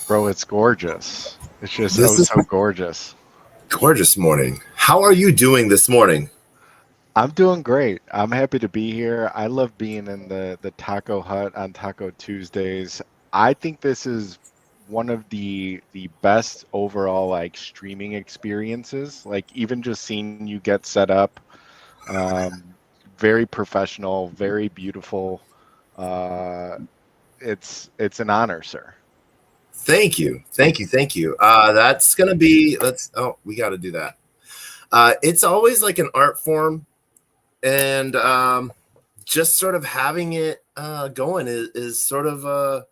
Bro, it's gorgeous. It's just This is so gorgeous. gorgeous morning. How are you doing this morning? I'm doing great. I'm happy to be here. I love being in the Taco Hut on Taco Tuesdays. I think this is one of the best overall like streaming experiences. Like even just seeing you get set up, um, very professional, very beautiful. Uh, it's an honor, sir. Thank you. Thank you. Thank you. That's going to be, we got to do that. It's always like an art form, and just sort of having it going is sort of,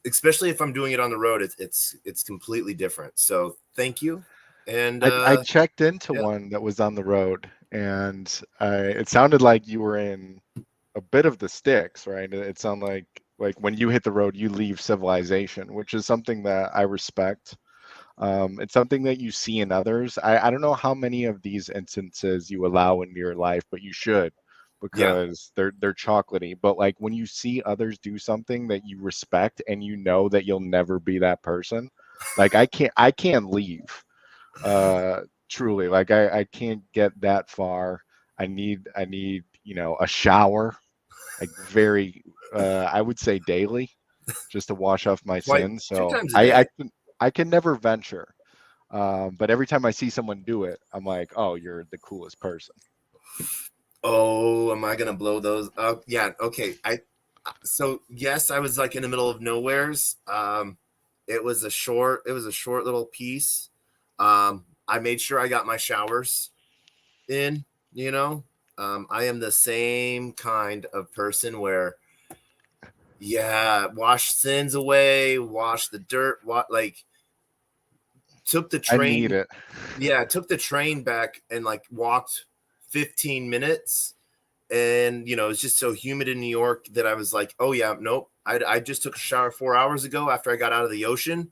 especially if I'm doing it on the road, it's completely different. So thank you. And I checked into yeah. one that was on the road, and it sounded like you were in a bit of the sticks, right? It sounded like when you hit the road, you leave civilization, which is something that I respect. It's something that you see in others. I don't know how many of these instances you allow into your life, but you should Yeah. because they're chocolatey. But like when you see others do something that you respect and you know that you'll never be that person, like I can't leave. Truly, like I can't get that far. I need a shower, like very I would say daily, just to wash off my Quite sins. two So times a I day. I can I can never venture. But every time I see someone do it, I'm like, oh, you're the coolest person. Oh, am I gonna blow those? Yeah. Okay. So yes, I was like in the middle of nowheres. It was a short little piece. I made sure I got my showers in. You know, I am the same kind of person where, yeah, wash sins away, wash the dirt, like took the I need train. it. Yeah, took the train back and like walked 15 minutes, and it's just so humid in New York that I was like, oh yeah, nope. I just took a shower 4 hours ago after I got out of the ocean.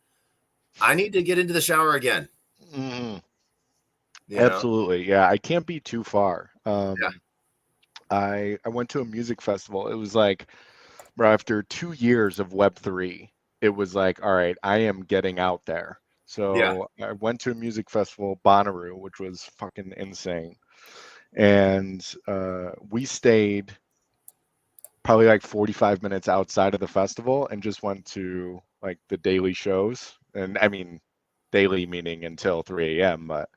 I need to get into the shower again. Mhm. You know? Absolutely, yeah. I can't be too far. Yeah. I went to a music festival. It was like, bro, after 2 years of Web3, it was like, all right, I am getting out there. Yeah. So I went to a music festival, Bonnaroo, which was fucking insane. And we stayed probably like 45 minutes outside of the festival and just went to like the daily shows. And I mean, daily meaning until 3 a.m. But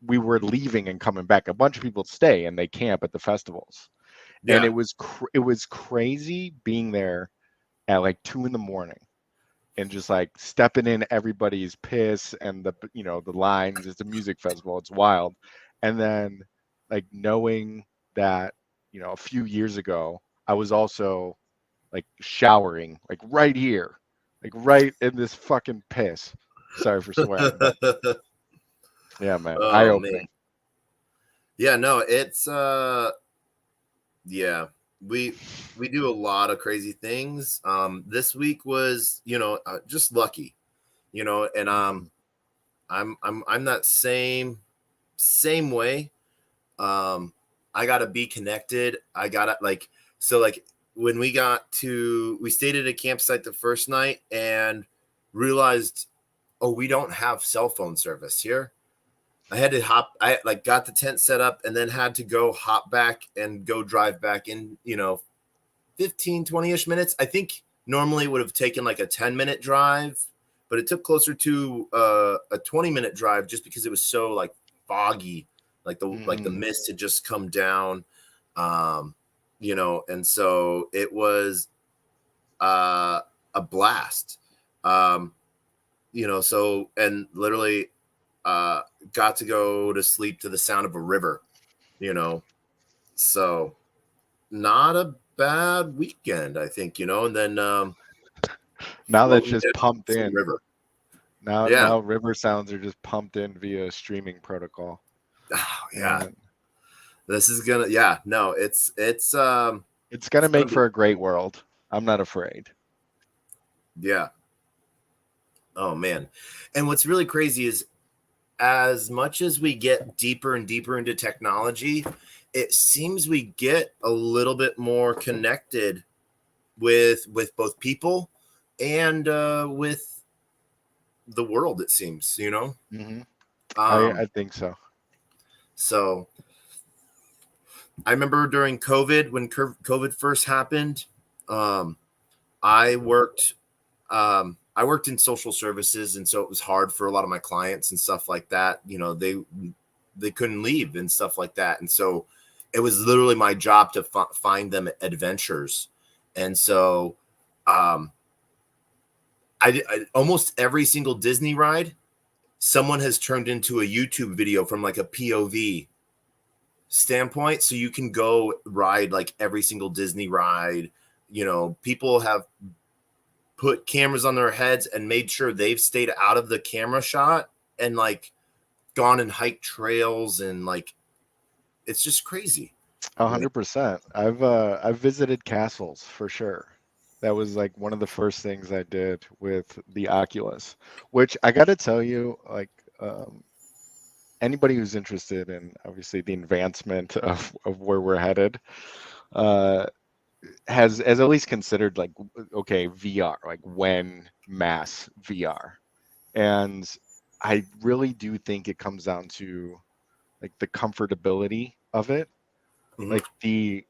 we were leaving and coming back. A bunch of people stay and they camp at the festivals, and Yeah. it was crazy being there at like 2 in the morning and just like stepping in everybody's piss and the lines. It's a music festival. It's wild, and then like knowing that a few years ago I was also like showering like right here, like right in this fucking piss. Sorry for swearing, but yeah, man, eye Oh man. opening. Yeah, no, it's yeah. We do a lot of crazy things. This week was, just lucky, and Mhm. I'm that same way. I gotta be connected. I gotta like when we stayed at a campsite the first night and realized, oh, we don't have cell phone service here. I like got the tent set up and then had to go hop back and go drive back in, 15, 20-ish minutes. I think normally would have taken like a 10-minute drive, but it took closer to a 20-minute drive just because it was so like foggy, like the Mhm. mist had just come down. Um, and so it was a blast. Um, so and literally uh got to go to sleep to the sound of a river, you know. So not a bad weekend, I think, and then Now that's floating just down pumped some in. river. Yeah. Now river sounds are just pumped in via streaming protocol. Oh, yeah. And This is gonna. Yeah. No. it's gonna It's gonna make be. for a great world. I'm not afraid. Yeah. Oh man. And what's really crazy is as much as we get deeper and deeper into technology, it seems we get a little bit more connected with both people and with the world. It seems, Hmm. Um, I think so. so I remember during COVID when COVID first happened, um, I worked. I worked in social services, and so it was hard for a lot of my clients and stuff like that. They couldn't leave and stuff like that, and so it was literally my job to find them adventures. And so, um, I almost every single Disney ride, someone has turned into a YouTube video from like a POV standpoint, so you can go ride like every single Disney ride. People have put cameras on their heads and made sure they've stayed out of the camera shot and like gone and hiked trails, and like it's just crazy. 100%. I've visited castles for sure. That was like one of the first things I did with the Oculus, which I got to tell you, like anybody who's interested in obviously the advancement of where we're headed, uh, has at least considered like okay, VR, like when mass VR. And I really do think it comes down to like the comfortability of it. Mhm. Like the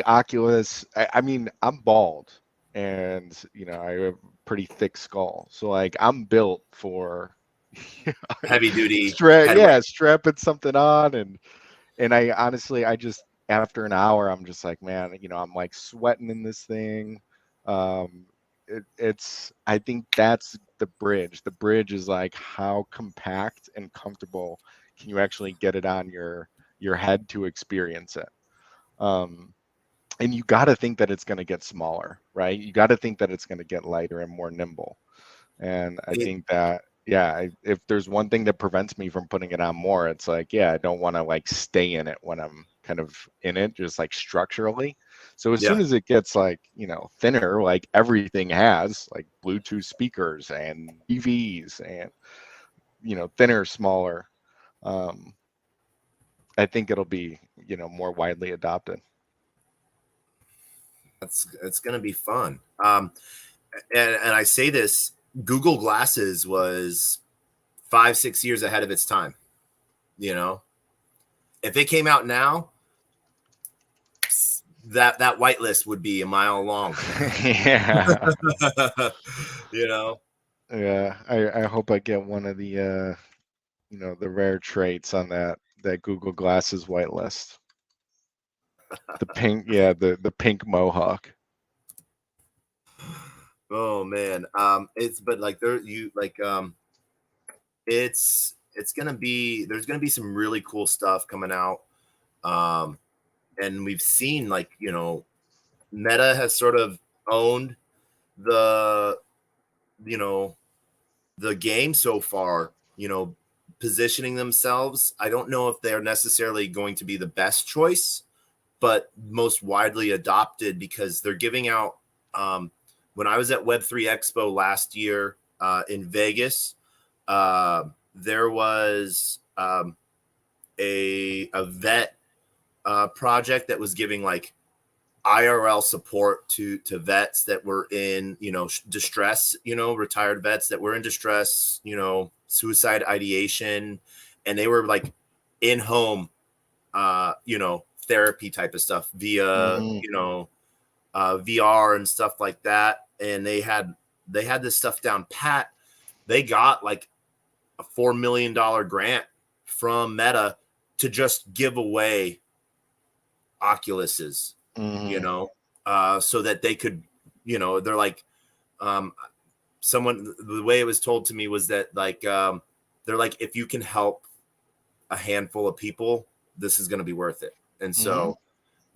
Oculus, I mean, I'm bald and I have a pretty thick skull. So like I'm built for Heavy duty yeah, headwear. strapping something on. And I honestly, I just after an hour, I'm just like, man, I'm like sweating in this thing. It's I think that's the bridge. The bridge is like how compact and comfortable can you actually get it on your head to experience it. Um, and you got to think that it's going to get smaller, right? You got to think that it's going to get lighter and more nimble. And I It, think that, yeah, if there's one thing that prevents me from putting it on more, it's like, yeah, I don't want to like stay in it when I'm kind of in it, just like structurally. So as yeah, soon as it gets like, thinner, like everything has like Bluetooth speakers and TVs and, thinner, smaller, um, I think it'll be, more widely adopted. it's gonna be fun. And I say this, Google Glasses was 5-6 years ahead of its time. You know, if it came out now, that whitelist would be a mile long. Yeah. you know, Yeah, I hope I get one of the the rare traits on that Google Glasses whitelist. The pink, yeah, the pink mohawk. oh man, it's but like there you like it's gonna be there's gonna be some really cool stuff coming out. Um, and we've seen like Meta has sort of owned the you know the game so far. Positioning themselves. I don't know if they're necessarily going to be the best choice, but most widely adopted because they're giving out. Um, when I was at Web3 Expo last year in Vegas, there was a vet project that was giving like IRL support to vets that were in distress, retired vets that were in distress, suicide ideation, and they were like in home therapy type of stuff via Hmm. VR and stuff like that, and they had this stuff down pat. They got like a $4 million grant from Meta to just give away Oculuses, you Hmm. know, so that they could, they're like, um, someone, the way it was told to me was that like, they're like, if you can help a handful of people, this is going to be worth it. And Hmm. so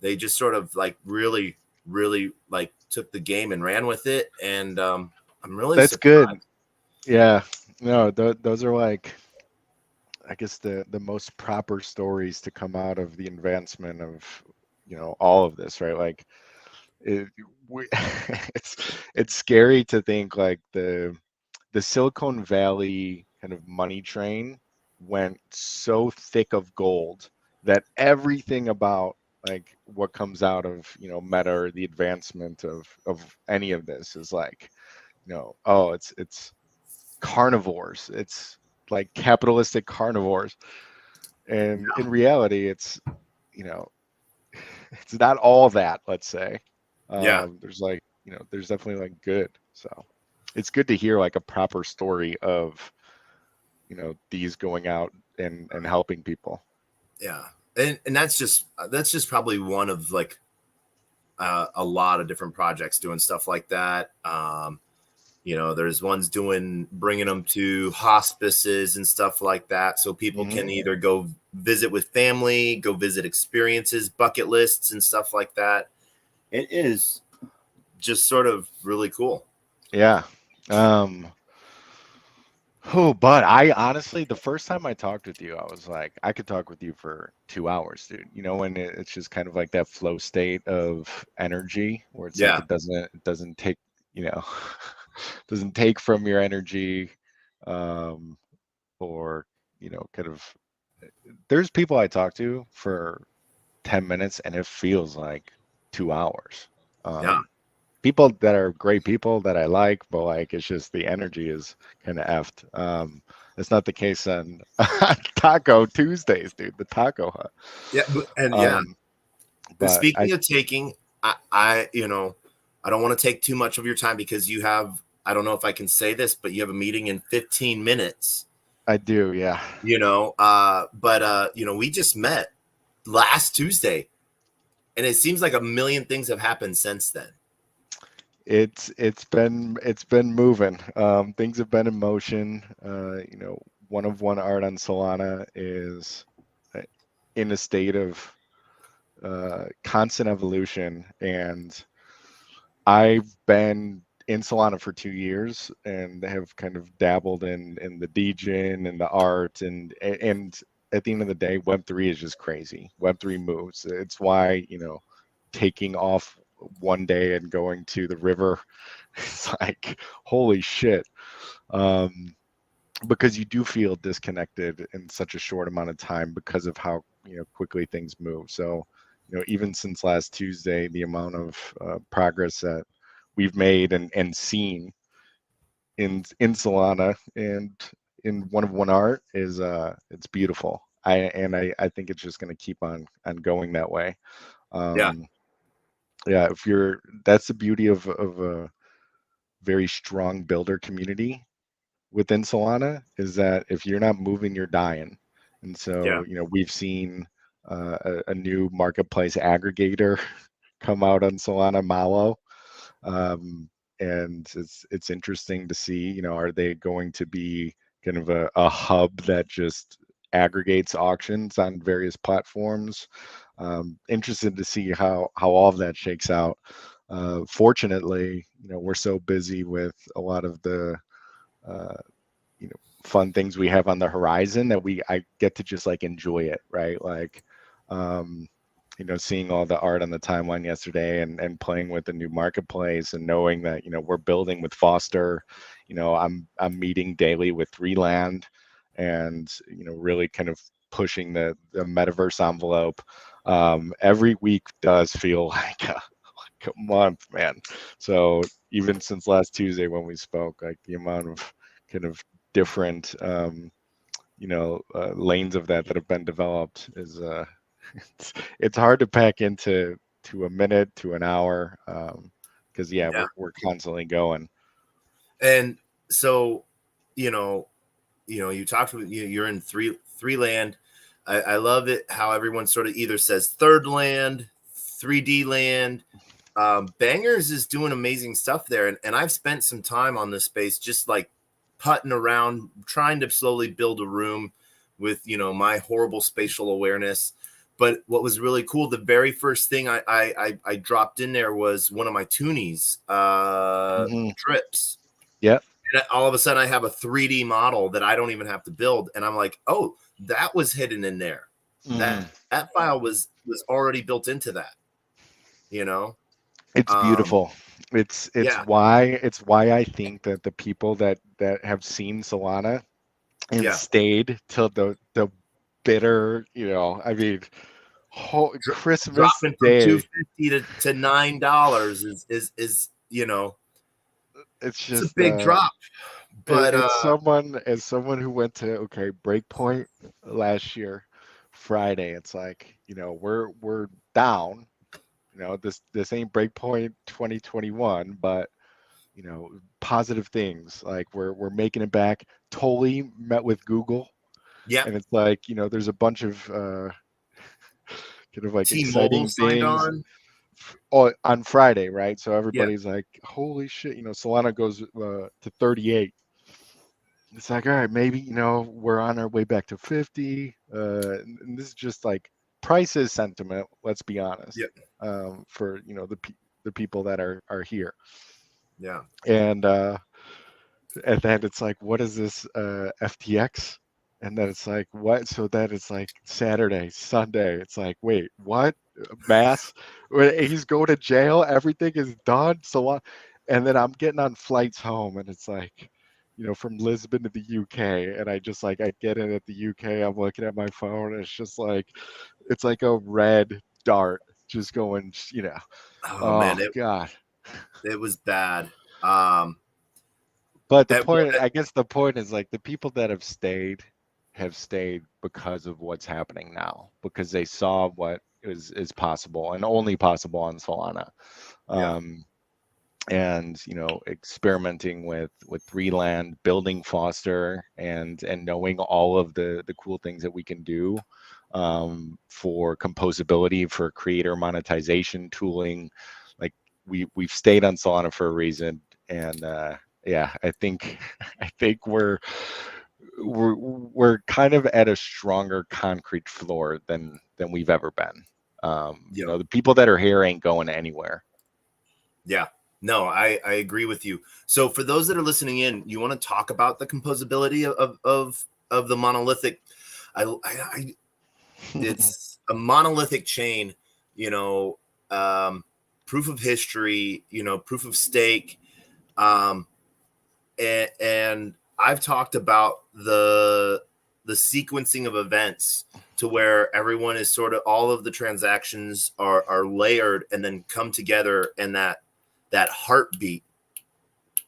they just sort of like really, really like took the game and ran with it. And I'm really That's good. surprised. Yeah. No, those are like, I guess the most proper stories to come out of the advancement of, all of this, right? Like it, we, it's scary to think like the Silicon Valley kind of money train went so thick of gold that everything about like what comes out of, Meta or the advancement of any of this is like, oh, it's carnivores. It's like capitalistic carnivores. And in reality, you know, it's not all that, let's say. Yeah, There's like, there's definitely like good. So it's good to hear like a proper story of, these going out and helping people. yeah, and that's just probably one of like a lot of different projects doing stuff like that. There's ones doing bringing them to hospices and stuff like that, so people Hmm. can either go visit with family, go visit experiences, bucket lists, and stuff like that. It is just sort of really cool. Yeah. Um, oh, but I honestly, the first time I talked with you, I was like, I could talk with you for 2 hours, dude. And it's just kind of like that flow state of energy where it's like Yeah, it doesn't take, you know, doesn't take from your energy, um, or kind of. There's people I talk to for 10 minutes and it feels like 2 hours. yeah, People that are great people that I like, but like it's just the energy is kind of effed. It's not the case on Taco Tuesdays, dude. The Taco Hut. yeah, and yeah. Um, And but I speaking of taking, I don't want to take too much of your time because you have, I don't know if I can say this, but you have a meeting in 15 minutes, I do, yeah. but we just met last Tuesday and it seems like a million things have happened since then. It's been moving. Things have been in motion. One of one art on Solana is uh, in a state of constant evolution, and I've been in Solana for 2 years and have kind of dabbled in the Degen and the art and at the end of the day, Web3 is just crazy. Web3 moves. It's why, taking off one day and going to the river, it's like, holy shit. Um, because you do feel disconnected in such a short amount of time because of how quickly things move. So even since last Tuesday, the amount of progress that we've made and seen in Solana and in one of one art is it's beautiful. I think it's just going to keep on going that way. Yeah, Um, yeah, if you're that's the beauty of a very strong builder community within Solana is that if you're not moving, you're dying. And yeah, so, we've seen a new marketplace aggregator come out on Solana Malo. Um, and it's interesting to see, are they going to be kind of a hub that just aggregates auctions on various platforms? Interested to see how all of that shakes out. Fortunately, we're so busy with a lot of the uh, fun things we have on the horizon that I get to just like enjoy it, right? Like, um, seeing all the art on the timeline yesterday and playing with the new marketplace and knowing that we're building with Foster. I'm meeting daily with Reland, and really kind of pushing the metaverse envelope. Every week does feel like a month, man. So even since last Tuesday when we spoke, like the amount of kind of different lanes of that have been developed is it's hard to pack into to a minute to an hour, because yeah, yeah. we're constantly going. And so, you know, you talked with you're in three land. I love it how everyone sort of either says third land, 3D land. Bangers is doing amazing stuff there, and I've spent some time on this space, just like putting around, trying to slowly build a room with my horrible spatial awareness. But what was really cool, the very first thing I dropped in there was one of my toonies, Hmm. trips, Yeah. And all of a sudden I have a 3D model that I don't even have to build. And I'm like, oh, that was hidden in there. Mhm. That file was already built into that, you know? It's Um, beautiful. It's yeah, why I think that the people that have seen Solana and yeah. stayed till the bitter, I mean, Christmas Dropping from Day. 250 to $9 is, It's it's a just big drop. But as someone who went to Breakpoint last year, Friday. It's like, we're down. This ain't Breakpoint 2021, but positive things like we're making it back. Totally met with Google, yeah, and it's like, there's a bunch of kind of like T-Mobile exciting signed things on. on Friday, right? So Yeah. everybody's like, holy shit, Solana goes to 38. It's like, all right, maybe, we're on our way back to 50. And this is just like prices sentiment, let's be honest, Yeah. for, the people that are here. Yeah. And then it's like, what is this FTX? And then it's like, what? So then it's like Saturday, Sunday. It's like, wait, what? Mass? He's going to jail. Everything is done. And then I'm getting on flights home, and it's like, from Lisbon to the UK, and I get in at the UK. I'm looking at my phone, and it's like a red dart just going, Oh man, oh God. it was bad. Um, But at one, I guess the point is like the people that have stayed because of what's happening now, because they saw what is possible and only possible on Solana. yeah, Um, and experimenting with Freeland, building Foster, and knowing all of the cool things that we can do for composability, for creator monetization tooling. Like we've stayed on Solana for a reason, and yeah, I think I think we're kind of at a stronger concrete floor than we've ever been. yeah, The people that are here ain't going anywhere. yeah. No, I agree with you. So for those that are listening in, you want to talk about the composability of the monolithic. I it's a monolithic chain, you know, um, proof of history, proof of stake, um, and I've talked about the sequencing of events to where everyone is sort of all of the transactions are layered and then come together, and that heartbeat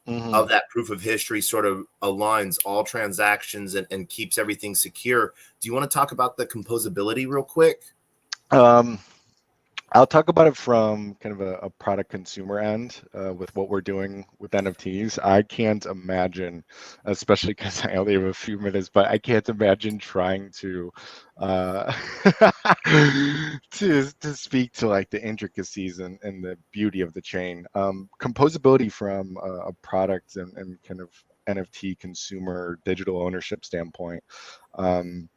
Hmm. of that proof of history sort of aligns all transactions and keeps everything secure. Do you want to talk about the composability real quick? Um, I'll talk about it from kind of a product consumer end with what we're doing with NFTs. I can't imagine, especially because I only have a few minutes, but I can't imagine trying to uh, to speak to like the intricacies and the beauty of the chain. Composability from a product and kind of NFT consumer digital ownership standpoint. Um,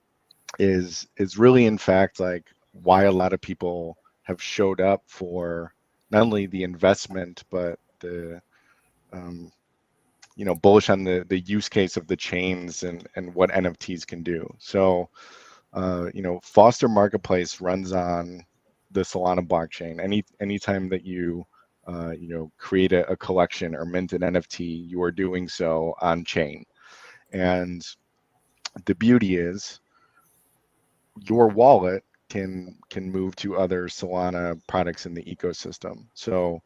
is really in fact like why a lot of people have showed up for not only the investment but the um, bullish on the use case of the chains and what NFTs can do. So Foster Marketplace runs on the Solana blockchain. Anytime that you create a collection or mint an NFT, you are doing so on chain. And the beauty is your wallet can move to other Solana products in the ecosystem. So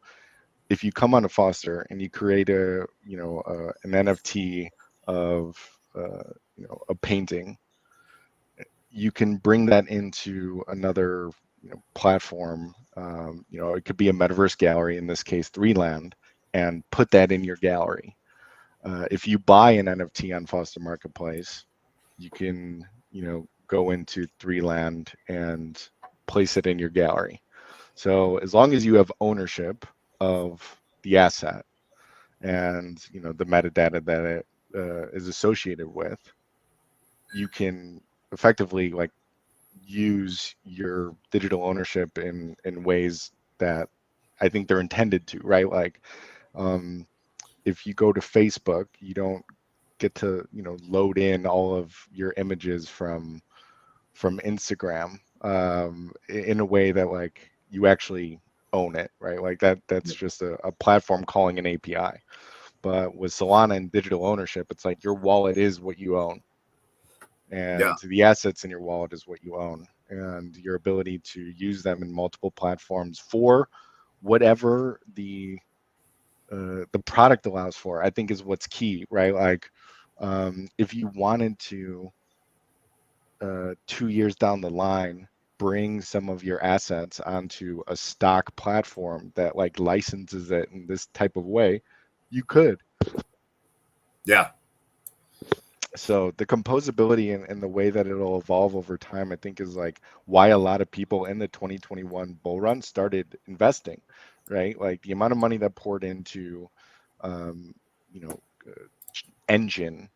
if you come onto Foster and you create an NFT of a painting, you can bring that into another platform. It could be a metaverse gallery, in this case, Threeland, and put that in your gallery. If you buy an NFT on Foster Marketplace, you can, go into Threeland and place it in your gallery. So as long as you have ownership of the asset and the metadata that it is associated with, you can effectively like use your digital ownership in ways that I think they're intended to, right? Like um, if you go to Facebook, you don't get to, load in all of your images from Instagram, in a way that like you actually own it, right? Like that's just a platform calling an API. But with Solana and digital ownership, it's like your wallet is what you own, Yeah. and the assets in your wallet is what you own, and your ability to use them in multiple platforms for whatever the product allows for, I think is what's key, right? Like, if you wanted to, 2 years down the line, bring some of your assets onto a stock platform that like licenses it in this type of way, you could. Yeah. So the composability and the way that it'll evolve over time, I think, is like why a lot of people in the 2021 bull run started investing, right? Like the amount of money that poured into, um, you know, engine,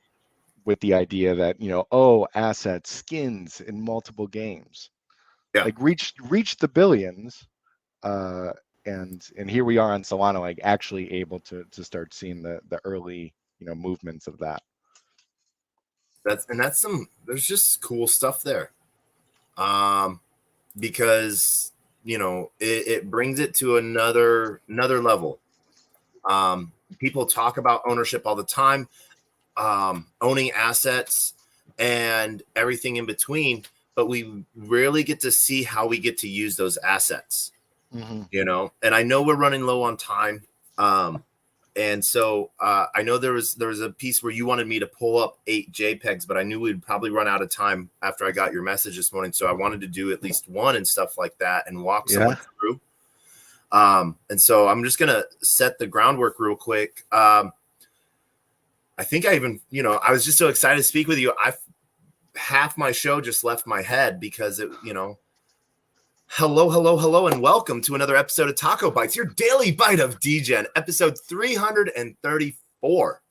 with the idea that, oh, assets, skins in multiple games, Yeah. like reached the billions, uh, and here we are on Solana, like actually able to start seeing the early, movements of that. That's there's just cool stuff there. Um, because it brings it to another level. People talk about ownership all the time, owning assets and everything in between, but we rarely get to see how we get to use those assets. Mm-hmm. And I know we're running low on time. And so I know there was a piece where you wanted me to pull up 8 JPEGs, but I knew we'd probably run out of time after I got your message this morning. So I wanted to do at least one and stuff like that and walk someone Yeah. through. And so I'm just gonna set the groundwork real quick. I think I even, I was just so excited to speak with you. Half my show just left my head because hello, and welcome to another episode of TacoBytes, your daily bite of Degen, episode 334.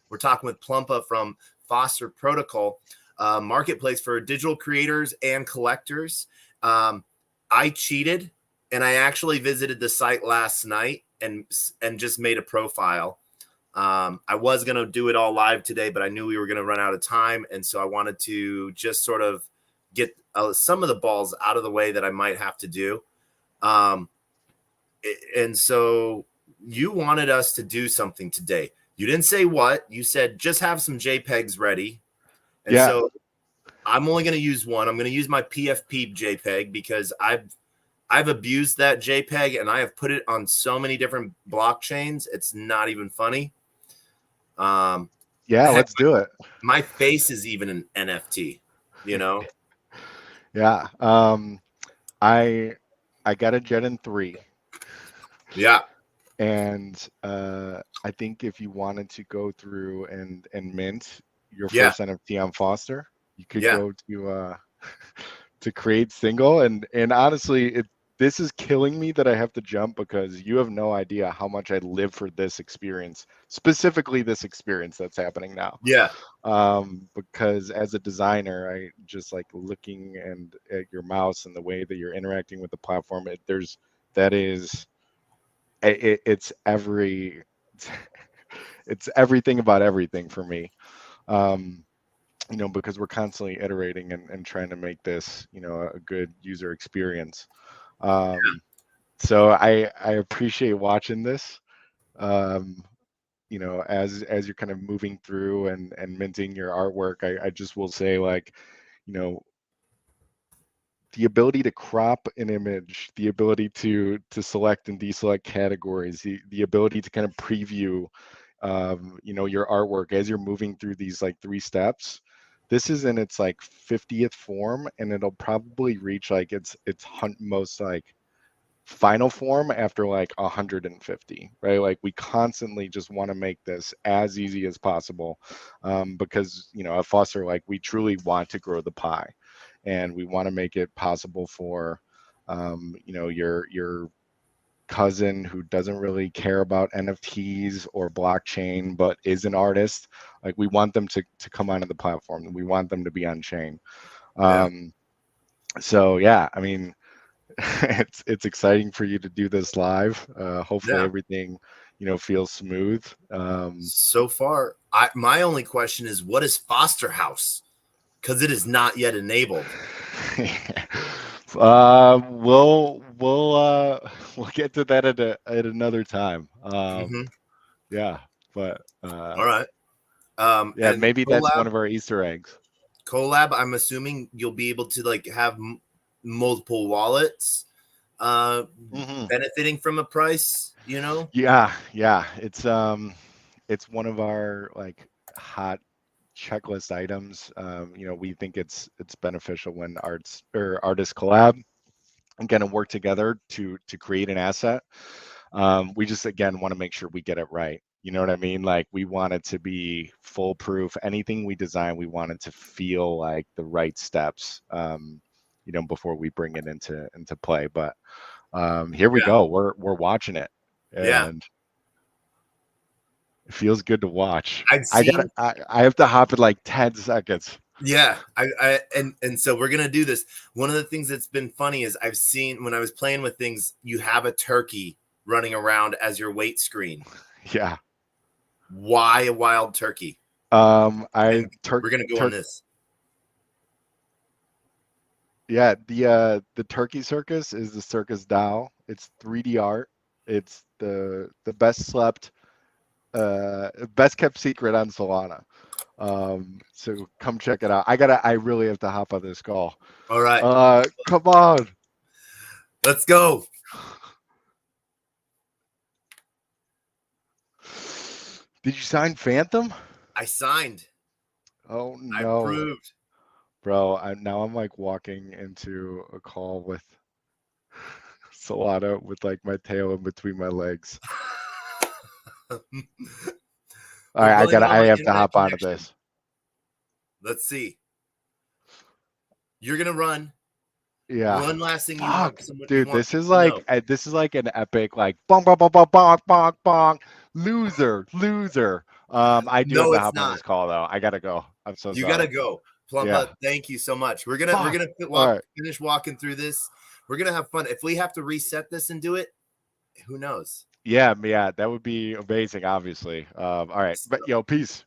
We're talking with Plumpa from Foster Protocol, marketplace for digital creators and collectors. I cheated, and I actually visited the site last night and just made a profile. I was going to do it all live today, but I knew we were going to run out of time. And so I wanted to just sort of get some of the balls out of the way that I might have to do. And so you wanted us to do something today. You didn't say what. You said just have some JPEGs ready. And Yeah. so I'm only going to use one. I'm going to use my PFP JPEG because I've abused that JPEG and I have put it on so many different blockchains. It's not even funny. Yeah, Heck, let's do it. my face is even an NFT, Yeah. I got a Jet in 3. Yeah. And I think if you wanted to go through and mint your Yeah. first NFT on Foster, you could Yeah. go to to create single, and honestly, this is killing me that I have to jump, because you have no idea how much I live for this experience, specifically this experience that's happening now. Yeah. Because as a designer, I just like looking and at your mouse and the way that you're interacting with the platform. It's it's everything about everything for me. Um, because we're constantly iterating and trying to make this, a good user experience. So I appreciate watching this. Um, as you're kind of moving through and minting your artwork, I just will say, like, you know, the ability to crop an image, the ability to select and deselect categories, the ability to kind of preview, your artwork as you're moving through these like 3 steps. This is in its like 50th form, and it'll probably reach like its most like final form after like 150, right? Like we constantly just want to make this as easy as possible, because at Foster, like, we truly want to grow the pie, and we want to make it possible for your cousin who doesn't really care about NFTs or blockchain but is an artist. Like, we want them to come onto the platform, and we want them to be on chain. So yeah, I mean, it's exciting for you to do this live. Hopefully Yeah. everything feels smooth. So far, my only question is, what is Foster House? Because it is not yet enabled. We'll get to that at another time. Yeah, but All right. yeah, And maybe that's one of our Easter eggs. collab, I'm assuming you'll be able to like have multiple wallets benefiting from a price, Yeah, it's one of our like hot checklist items. We think it's beneficial when artists collab and kind of work together to create an asset. We just again want to make sure we get it right. You know what I mean? Like we want it to be foolproof. Anything we design, we want it to feel like the right steps. Before we bring it into play. But here we go. We're watching it, Yeah. and it feels good to watch. I've seen. I have to hop in like 10 seconds. Yeah, and so we're gonna do this. One of the things that's been funny is I've seen when I was playing with things, you have a turkey running around as your weight screen. Yeah. Why a wild turkey? We're gonna go on this. Yeah, the Turkey Circus is the Circus Dow. It's 3D art. It's the best slept, best kept secret on Solana. So come check it out. I really have to hop on this call. All right. Come on. Let's go. Did you sign Phantom? I signed. Oh I no. approved. Bro, I'm like walking into a call with Solana with like my tail in between my legs. All right, I have to hop onto this. Let's see. You're gonna run. Yeah. One last thing you want, dude. This is like an epic like bong bong bong bong bong bong bong loser. I do have to hop on this call though. I gotta go. I'm so sorry. You gotta go. Plumpa, thank you so much. We're gonna finish walking through this. We're gonna have fun. If we have to reset this and do it, who knows? Yeah, that would be amazing. Obviously. All right, but peace.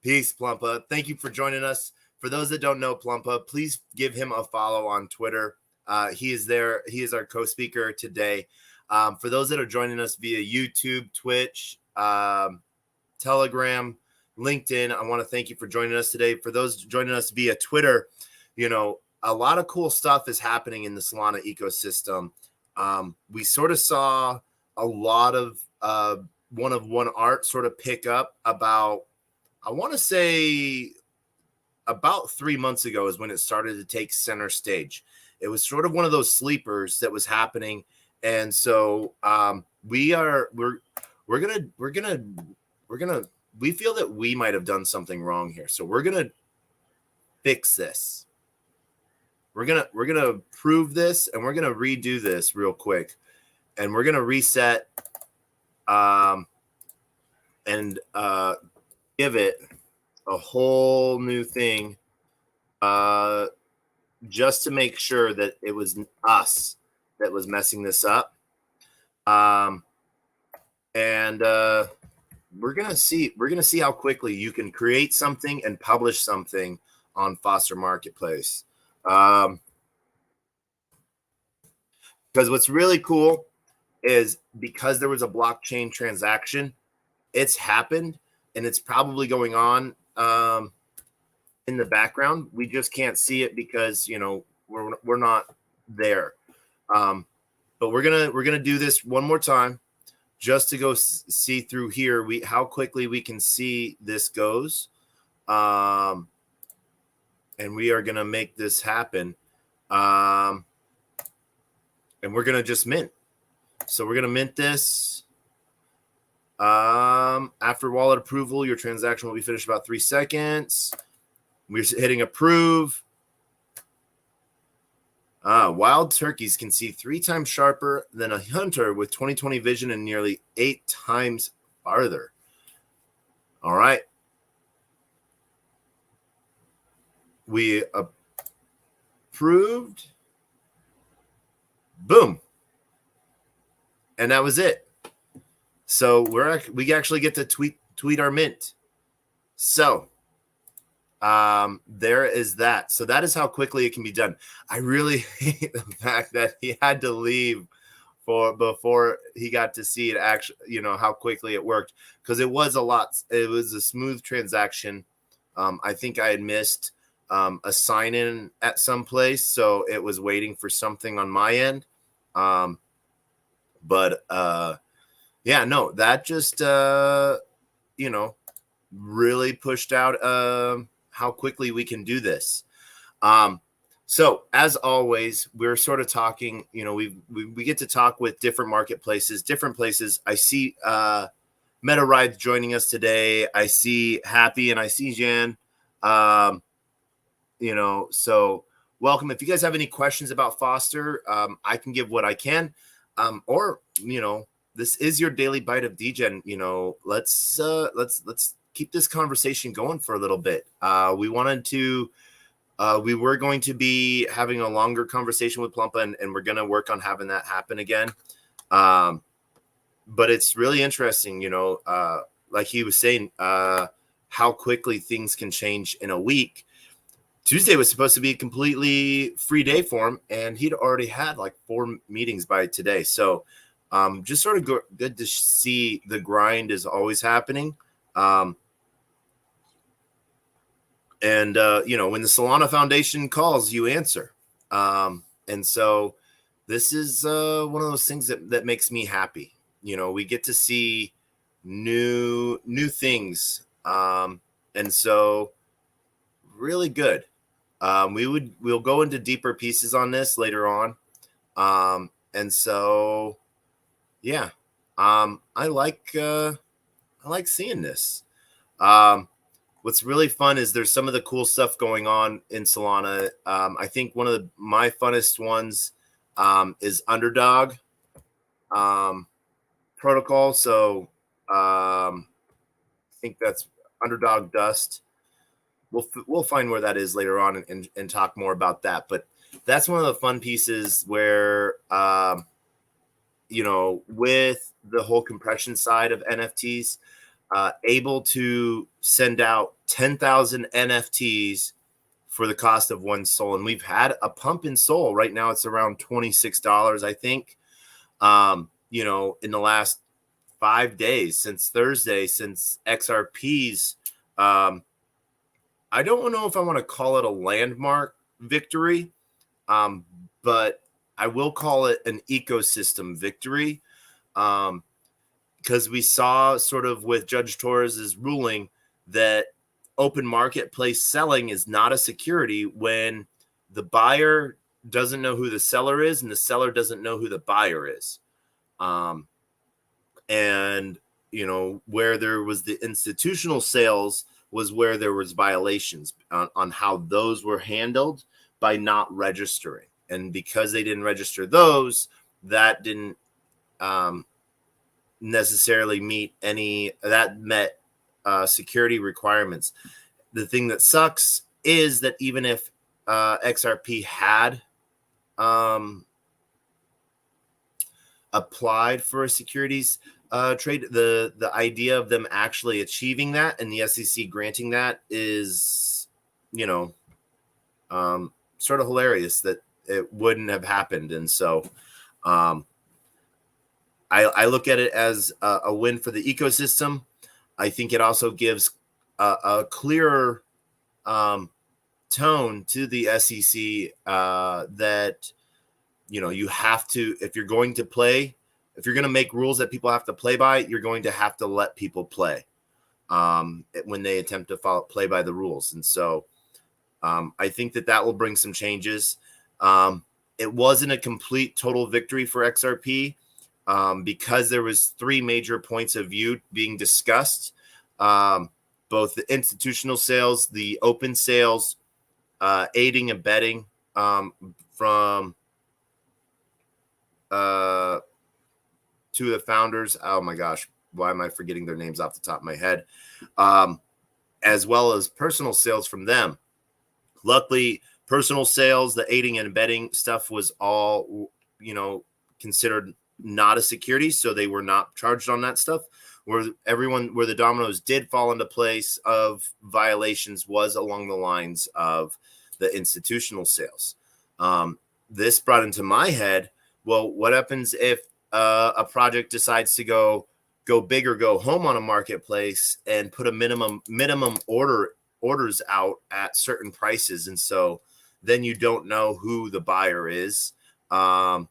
Peace, Plumpa. Thank you for joining us. For those that don't know Plumpa, please give him a follow on Twitter. He is there. He is our co-speaker today. For those that are joining us via YouTube, Twitch, Telegram, LinkedIn, I want to thank you for joining us today. For those joining us via Twitter, a lot of cool stuff is happening in the Solana ecosystem. We sort of saw a lot of one art sort of pick up about, I want to say about 3 months ago is when it started to take center stage. It was sort of one of those sleepers that was happening. And so we feel that we might have done something wrong here. So we're going to fix this. We're going to prove this, and we're going to redo this real quick. And we're going to reset and give it a whole new thing just to make sure that it was us that was messing this up. And we're gonna see how quickly you can create something and publish something on Foster Marketplace. Because what's really cool is because there was a blockchain transaction, it's happened and it's probably going on in the background. We just can't see it because we're not there. But we're gonna do this one more time just to go see through here how quickly we can see this goes. And we are gonna make this happen. And we're gonna just mint. So we're gonna mint this. After wallet approval, your transaction will be finished about 3 seconds. We're hitting approve. Wild turkeys can see 3 times sharper than a hunter with 20/20 vision and nearly 8 times farther. All right. We approved. Boom. And that was it. So we actually get to tweet our mint. So there is that. So that is how quickly it can be done. I really hate the fact that he had to leave before he got to see it actually, how quickly it worked, because it was a smooth transaction. I think I had missed a sign in at some place, so it was waiting for something on my end. But yeah, no, that just really pushed out how quickly we can do this. So as always, we're sort of talking, we get to talk with different marketplaces, different places. I see Meta Rides joining us today. I see Happy and I see Jan. So welcome. If you guys have any questions about Foster, I can give what I can. Or this is your daily bite of Degen. Let's keep this conversation going for a little bit. We were going to be having a longer conversation with Plumpa, and we're going to work on having that happen again. But it's really interesting, like he was saying, how quickly things can change in a week. Tuesday was supposed to be a completely free day for him, and he'd already had like 4 meetings by today. So just sort of good to see the grind is always happening. And when the Solana Foundation calls, you answer. And so this is one of those things that makes me happy. We get to see new things. And so really good. We'll go into deeper pieces on this later on. And so, yeah, I like seeing this. What's really fun is there's some of the cool stuff going on in Solana. I think one of my funnest ones is Underdog protocol. So I think that's Underdog Dust. We'll find where that is later on and talk more about that. But that's one of the fun pieces where with the whole compression side of NFTs, able to send out 10,000 NFTs for the cost of 1 SOL. And we've had a pump in SOL. Right now it's around $26, I think. In the last 5 days, since Thursday, since XRP's, I don't know if I want to call it a landmark victory, but I will call it an ecosystem victory. Because we saw sort of with Judge Torres's ruling that open marketplace selling is not a security when the buyer doesn't know who the seller is and the seller doesn't know who the buyer is. And, where there was the institutional sales was where there was violations on how those were handled by not registering. And because they didn't register those, that didn't necessarily met security requirements. The thing that sucks is that even if XRP had applied for a securities trade, the idea of them actually achieving that and the SEC granting that is sort of hilarious that it wouldn't have happened. And so I look at it as a win for the ecosystem. I think it also gives a clearer tone to the SEC that you have to, if you're going to make rules that people have to play by, you're going to have to let people play when they attempt to play by the rules. And so I think that will bring some changes. It wasn't a complete total victory for XRP because there was 3 major points of view being discussed. Both the institutional sales, the open sales, aiding and abetting from 2 of the founders. Oh my gosh, why am I forgetting their names off the top of my head? As well as personal sales from them. Luckily, personal sales, the aiding and abetting stuff was all, considered not a security, so they were not charged on that stuff. Where the dominoes did fall into place of violations was along the lines of the institutional sales. This brought into my head, well, what happens if a project decides to go big or go home on a marketplace and put a minimum orders out at certain prices, and so then you don't know who the buyer is, and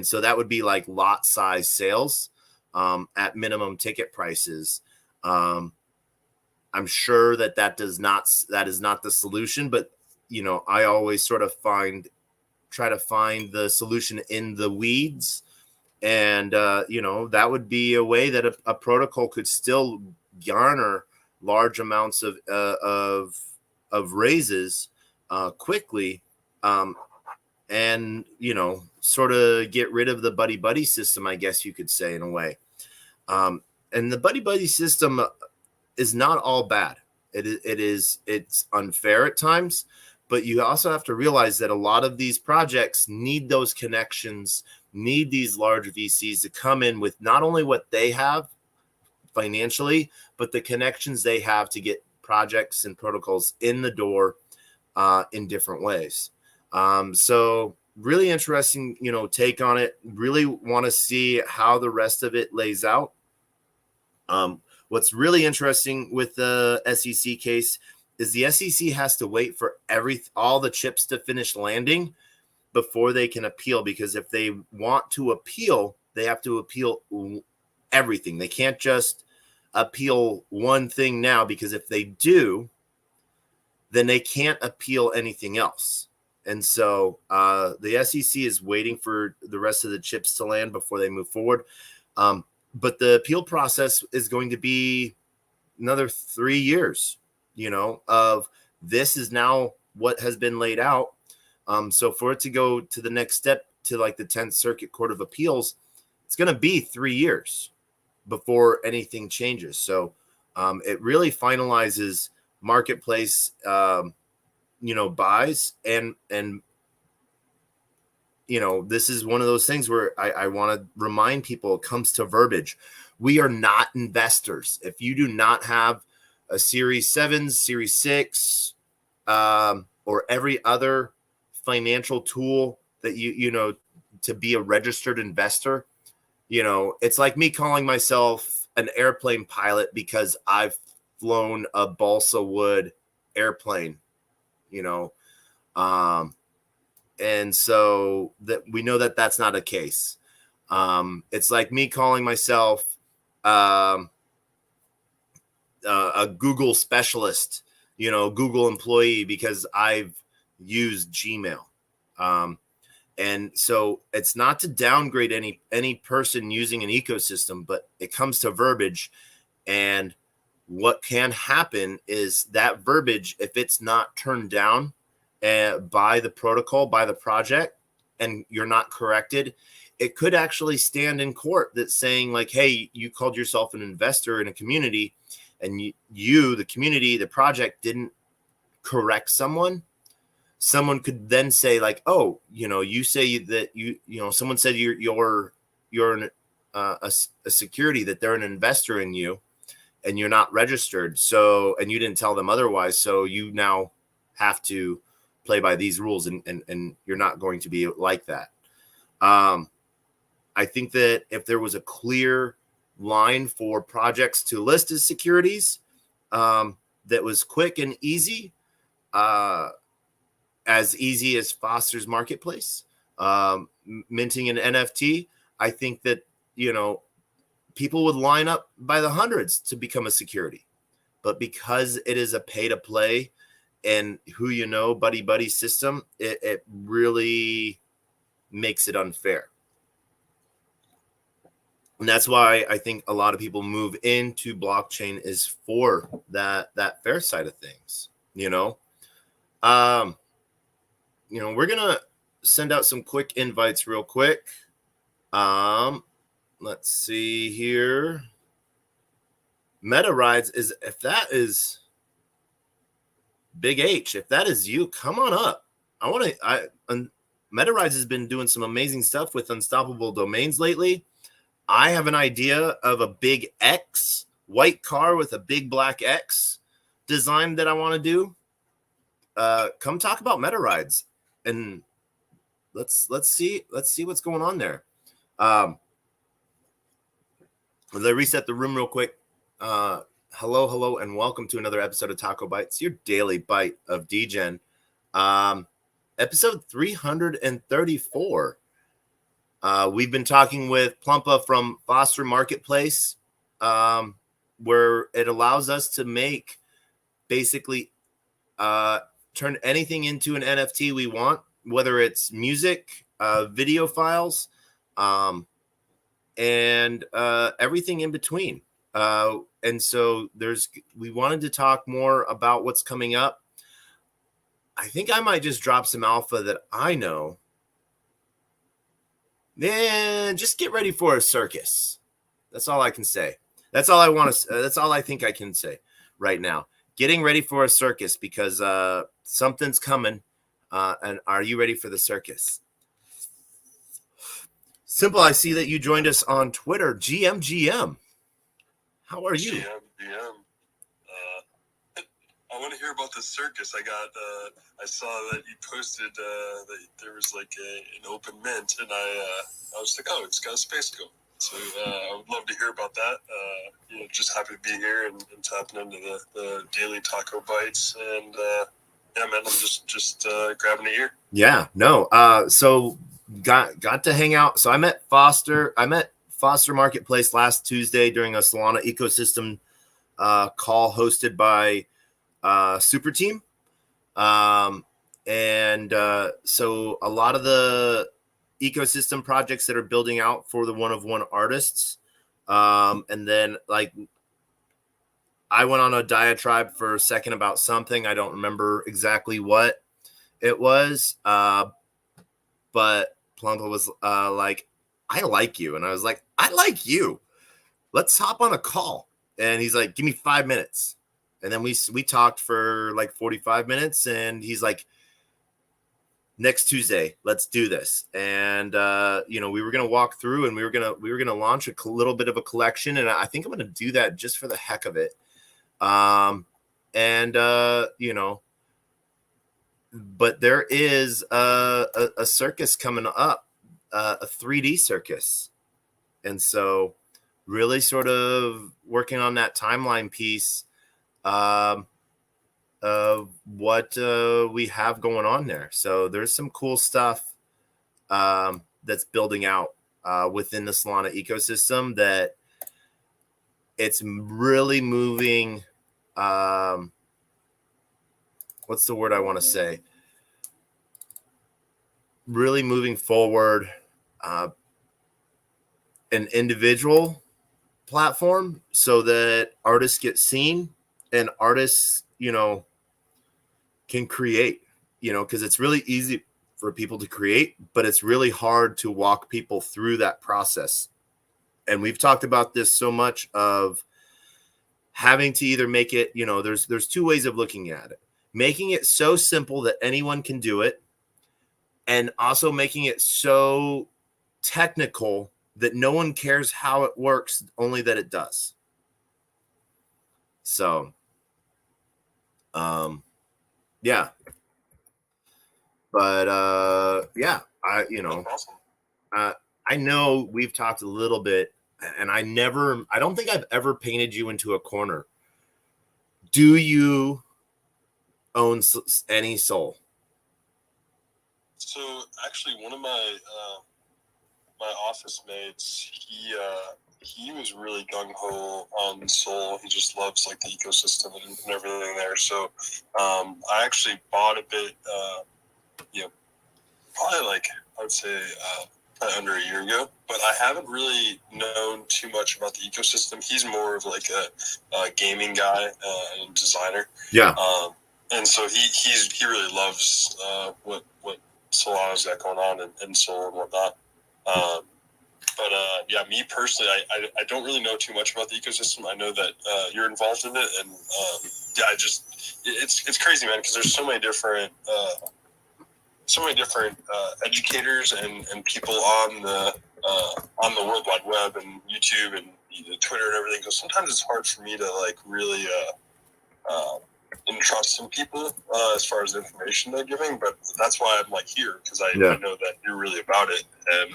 so that would be like lot size sales at minimum ticket prices. I'm sure that is not the solution, but I always sort of try to find the solution in the weeds. And, that would be a way that a protocol could still garner large amounts of raises quickly, and, sort of get rid of the buddy system, I guess you could say, in a way. And the buddy system is not all bad. It's unfair at times, but you also have to realize that a lot of these projects need those connections, need these large VCs to come in with not only what they have financially, but the connections they have to get projects and protocols in the door in different ways. So really interesting, take on it. Really want to see how the rest of it lays out. What's really interesting with the SEC case is the SEC has to wait for all the chips to finish landing before they can appeal, because if they want to appeal, they have to appeal everything. They can't just appeal one thing now, because if they do, then they can't appeal anything else. And so the SEC is waiting for the rest of the chips to land before they move forward. But the appeal process is going to be another 3 years, of this is now what has been laid out. So for it to go to the next step to like the 10th Circuit Court of Appeals, it's going to be 3 years before anything changes. So it really finalizes marketplace, buys. And this is one of those things where I want to remind people, it comes to verbiage. We are not investors. If you do not have a Series 7, Series 6, or every other financial tool that to be a registered investor, it's like me calling myself an airplane pilot because I've flown a balsa wood airplane, and so that we know that that's not a case. It's like me calling myself a Google specialist, Google employee, because I've used Gmail. And so it's not to downgrade any person using an ecosystem, but it comes to verbiage. And what can happen is that verbiage, if it's not turned down by the protocol, by the project, and you're not corrected, it could actually stand in court that's saying like, hey, you called yourself an investor in a community, and the community, the project didn't correct someone. Someone could then say like, oh, you say that someone said you're a security, that they're an investor in you, and you're not registered. So, and you didn't tell them otherwise. So you now have to play by these rules, and you're not going to be like that. I think that if there was a clear line for projects to list as securities, that was quick and easy, as easy as Foster's Marketplace, minting an NFT, I think that, people would line up by the hundreds to become a security. But because it is a pay to play and buddy system, it really makes it unfair. And that's why I think a lot of people move into blockchain, is for that fair side of things. We're gonna send out some quick invites real quick. Let's see here. Meta Rides if that is Big H, if that is you, come on up. Meta Rides has been doing some amazing stuff with unstoppable domains lately. I have an idea of a big X, white car with a big black X design that I want to do. Come talk about meta rides, and let's see what's going on there. Let me reset the room real quick. Hello, and welcome to another episode of TacoBytes, your daily bite of Degen. Episode 334. We've been talking with Plumpa from Foster Marketplace, where it allows us to make basically turn anything into an NFT we want, whether it's music, video files, and everything in between. And so we wanted to talk more about what's coming up. I think I might just drop some alpha that I know. Man, just get ready for a circus. That's all I can say. That's all I want to. That's all I think I can say right now. Getting ready for a circus because something's coming. And are you ready for the circus? Simple, I see that you joined us on Twitter. GM. How are you? GM. I want to hear about the circus. I saw that you posted that there was like an open mint, and I was like, oh, it's got a space go. So I would love to hear about that. Just happy to be here and tapping into the daily Taco Bites, and yeah, man, I'm just grabbing it here. Yeah, no. So got to hang out. So I met Foster Marketplace last Tuesday during a Solana ecosystem call hosted by Super Team. And so a lot of the ecosystem projects that are building out for the one-of-one artists. And then like I went on a diatribe for a second about something. I don't remember exactly what it was. But Plumpa was like, I like you. And I was like, I like you. Let's hop on a call. And he's like, give me 5 minutes. And then we talked for like 45 minutes. And he's like, next Tuesday, let's do this. And, we were going to walk through and we were going to launch a little bit of a collection. And I think I'm going to do that just for the heck of it. But there is a circus coming up, a 3D circus. And so really sort of working on that timeline piece of what we have going on there. So there's some cool stuff that's building out within the Solana ecosystem that it's really moving. What's the word I want to say? Really moving forward an individual platform so that artists get seen and artists, can create, because it's really easy for people to create, but it's really hard to walk people through that process. And we've talked about this so much of having to either make it, there's two ways of looking at it. Making it so simple that anyone can do it, and also making it so technical that no one cares how it works, only that it does. So, yeah. But, yeah, Awesome. I know we've talked a little bit, and I don't think I've ever painted you into a corner. Do you own any soul? So actually, one of my my office mates, he was really gung ho on Soul. He just loves like the ecosystem and everything there. So I actually bought a bit, probably like I would say probably under a year ago. But I haven't really known too much about the ecosystem. He's more of like a gaming guy and designer. Yeah. And so he really loves what Solana's got going on and Soul and whatnot. But me personally, I don't really know too much about the ecosystem. I know that you're involved in it, and it's crazy, man, because there's so many different educators and people on on the World Wide Web and YouTube and Twitter and everything. Because sometimes it's hard for me to like really entrust in people as far as the information they're giving. But that's why I'm like here, because I know that you're really about it. And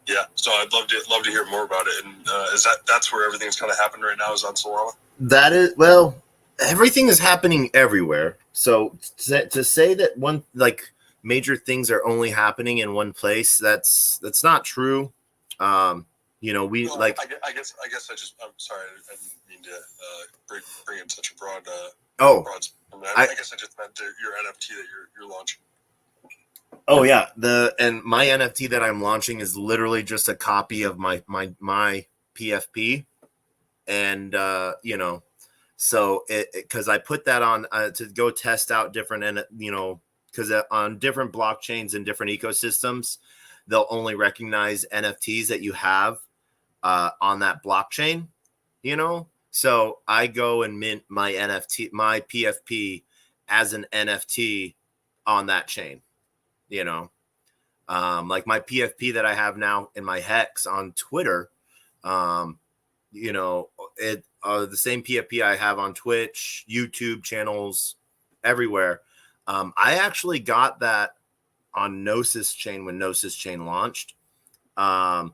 yeah, so I'd love to hear more about it. And is that's where everything's kind of happening right now? Is on Solana? That is, well, everything is happening everywhere. So to say that one like major things are only happening in one place, that's not true. We like. I guess I'm sorry, I didn't mean to bring in such a broad. Broad. I guess I just meant your NFT that you're launching. Oh yeah, and my NFT that I'm launching is literally just a copy of my PFP, and so because I put that on to go test out different, because on different blockchains and different ecosystems, they'll only recognize NFTs that you have on that blockchain, So I go and mint my NFT, my PFP as an NFT on that chain, like my PFP that I have now in my Hex on Twitter, the same PFP I have on Twitch, YouTube channels, everywhere. I actually got that on Gnosis chain when Gnosis chain launched. And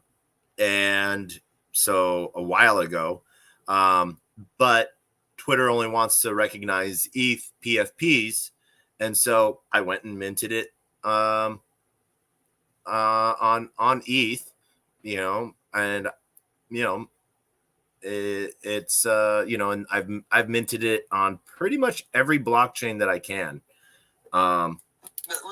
so a while ago, but Twitter only wants to recognize ETH PFPs. And so I went and minted it, on ETH, and, it's and I've minted it on pretty much every blockchain that I can. Real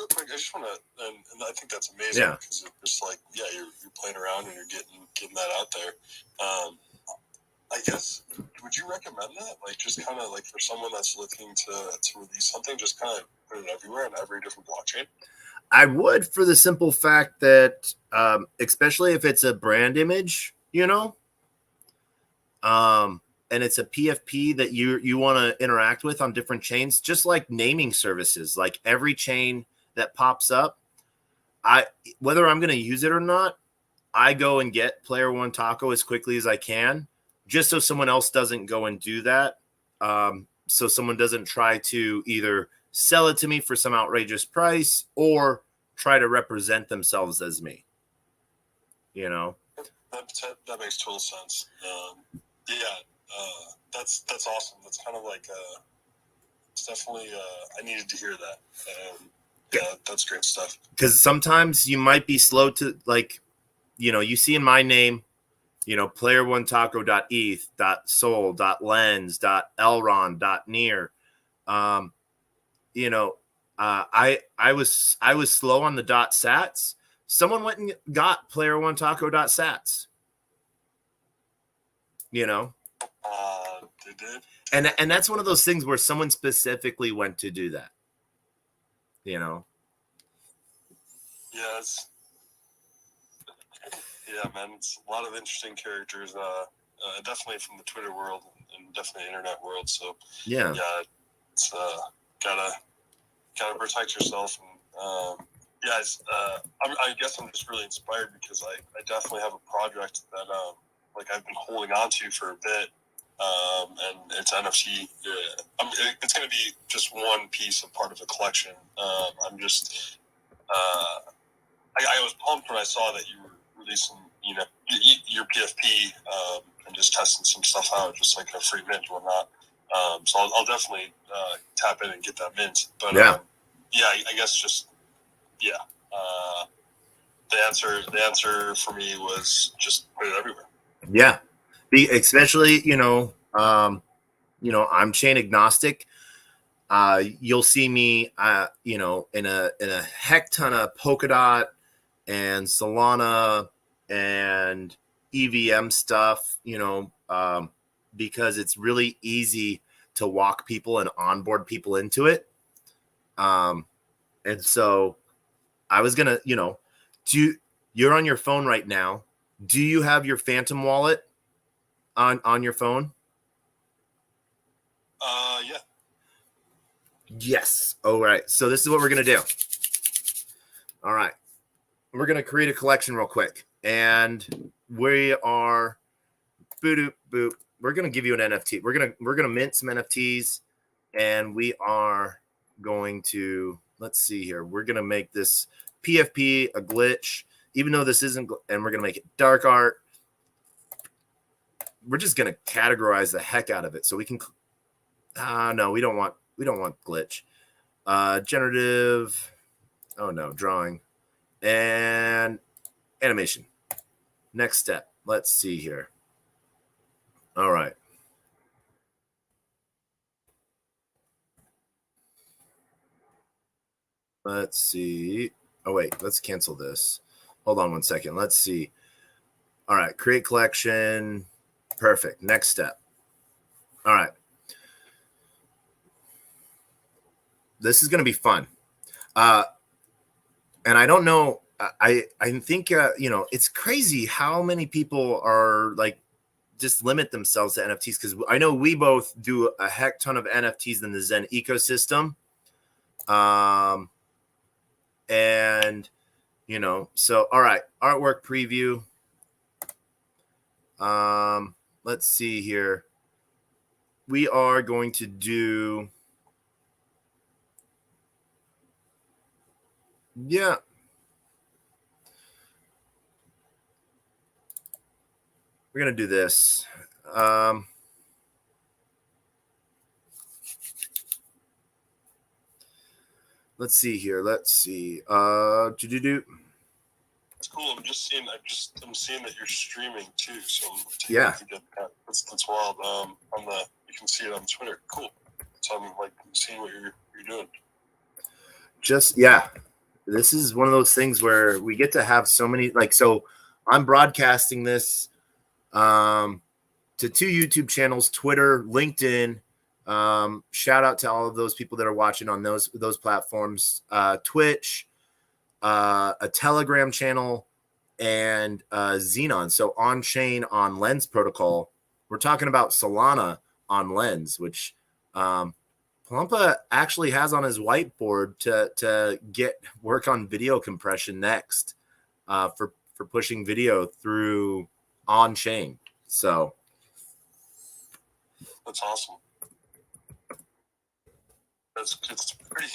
quick, I just want to, and I think that's amazing, because it's just like, you're playing around and you're getting that out there. I guess, would you recommend that? Like, just kind of like for someone that's looking to release something, just kind of put it everywhere on every different blockchain? I would, for the simple fact that, especially if it's a brand image, and it's a PFP that you want to interact with on different chains, just like naming services, like every chain that pops up, whether I'm going to use it or not, I go and get Player One Taco as quickly as I can, just so someone else doesn't go and do that. So someone doesn't try to either sell it to me for some outrageous price or try to represent themselves as me. That makes total sense. That's awesome. That's kind of like it's definitely I needed to hear that. That's great stuff. Because sometimes you might be slow to, like, you see in my name, player1taco.eth, .sol, .lens, .elron, .near. I was slow on the .sats. Someone went and got player1taco.sats. They did. And that's one of those things where someone specifically went to do that. Man, it's a lot of interesting characters, definitely from the Twitter world and definitely internet world. So it's gotta protect yourself. And I guess I'm just really inspired because I definitely have a project that I've been holding on to for a bit, and it's NFT. It's going to be just one piece of part of a collection. I'm just I was pumped when I saw that you were releasing your PFP, and just testing some stuff out, just like a free mint and whatnot. So I'll definitely tap in and get that mint. But I guess just the answer for me was just put it everywhere. Yeah, especially I'm chain agnostic. You'll see me in a heck ton of Polkadot and Solana and EVM stuff, because it's really easy to walk people and onboard people into it. And so I was gonna, you're on your phone right now. Do you have your Phantom wallet on your phone? Yeah. Yes. All right. So this is what we're going to do. All right. We're going to create a collection real quick. and we are boop boop. We're gonna give you an NFT. We're gonna mint some NFTs, and we are going to, let's see here. We're gonna make this PFP a glitch, even though this isn't, and we're gonna make it dark art. We're just gonna categorize the heck out of it so we can. No, we don't want glitch. Generative. Oh no, drawing and animation. Next step. Let's see here. All right. Let's see. Oh, wait. Let's cancel this. Hold on one second. Let's see. All right. Create collection. Perfect. Next step. All right. This is going to be fun. And I don't know. I think, it's crazy how many people are like just limit themselves to NFTs, because I know we both do a heck ton of NFTs in the Zen ecosystem. And, so, all right, artwork preview. Let's see here. We are going to do, yeah. We're going to do this. Let's see here. Let's see. It's cool. I'm seeing that you're streaming too. So yeah, to get that. That's wild. You can see it on Twitter. Cool. So I'm like seeing what you're doing. This is one of those things where we get to have so many, so I'm broadcasting this to 2 YouTube channels, Twitter, LinkedIn. Shout out to all of those people that are watching on those platforms, Twitch, a Telegram channel, and Xenon. So on chain on Lens protocol, we're talking about Solana on Lens, which Palumpa actually has on his whiteboard to get work on video compression next, for pushing video through on chain. So that's awesome. It's pretty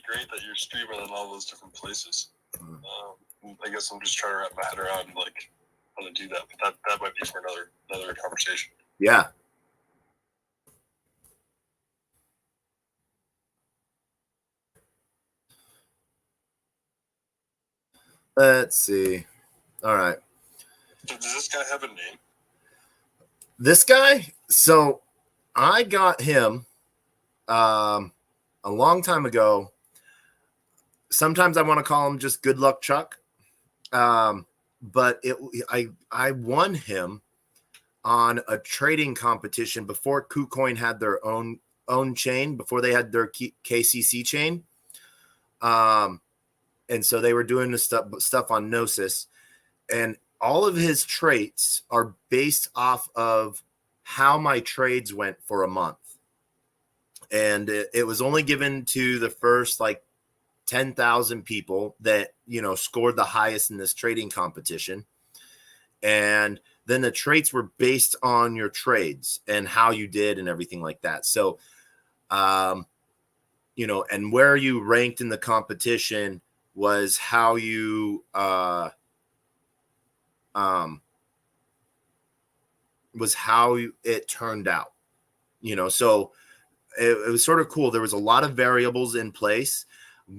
great that you're streaming in all those different places. I guess I'm just trying to wrap my head around like how to do that, but that might be for another conversation. Yeah. Let's see. All right. So does this guy have a name? This guy? So I got him a long time ago. Sometimes I want to call him just Good Luck Chuck. But I won him on a trading competition before KuCoin had their own chain, before they had their KCC chain. And so they were doing the stuff on Gnosis, and all of his traits are based off of how my trades went for a month. And it was only given to the first 10,000 people that, scored the highest in this trading competition. And then the traits were based on your trades and how you did and everything like that. So, and where you ranked in the competition was how you, it turned out, so it was sort of cool. There was a lot of variables in place.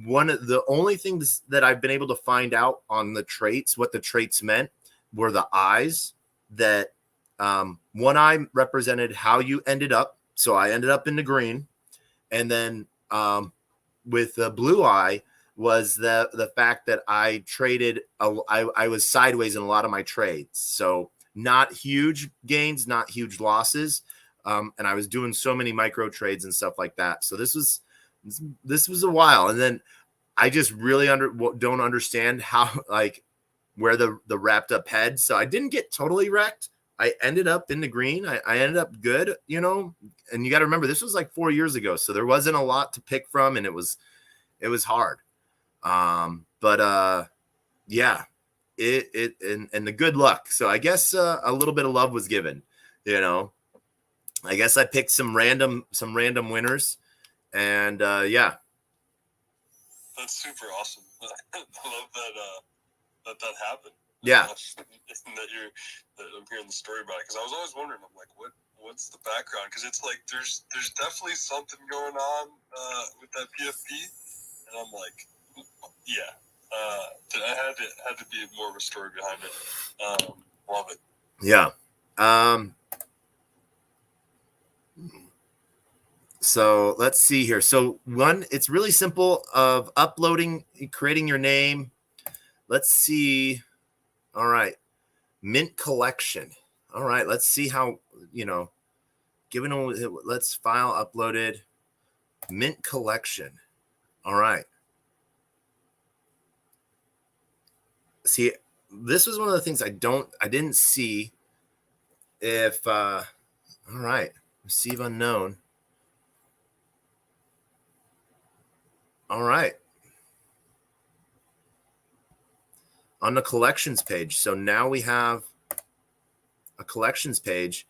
One of the only things that I've been able to find out on the traits, what the traits meant, were the eyes. That one eye represented how you ended up. So I ended up in the green. And then with the blue eye was the fact that I traded, I was sideways in a lot of my trades. So not huge gains, not huge losses. And I was doing so many micro trades and stuff like that. So this was a while. And then I just really don't understand how, where the wrapped up head. So I didn't get totally wrecked. I ended up in the green. I ended up good, and you got to remember, this was 4 years ago. So there wasn't a lot to pick from, and it was hard. Yeah, and the good luck. So I guess a little bit of love was given. You know, I guess I picked some random winners, and yeah. That's super awesome. I love that that happened. Yeah. That I'm hearing the story about it, because I was always wondering. I'm like, what's the background? Because it's like there's definitely something going on with that PFP, and I'm like, yeah. I had to be more of a story behind it. Love it. Yeah. So let's see here. So one, it's really simple of uploading, creating your name. Let's see. All right. Mint collection. All right. Let's see how, let's file uploaded. Mint collection. All right. See, this was one of the things I didn't see if, all right. Receive unknown. All right. On the collections page. So now we have a collections page.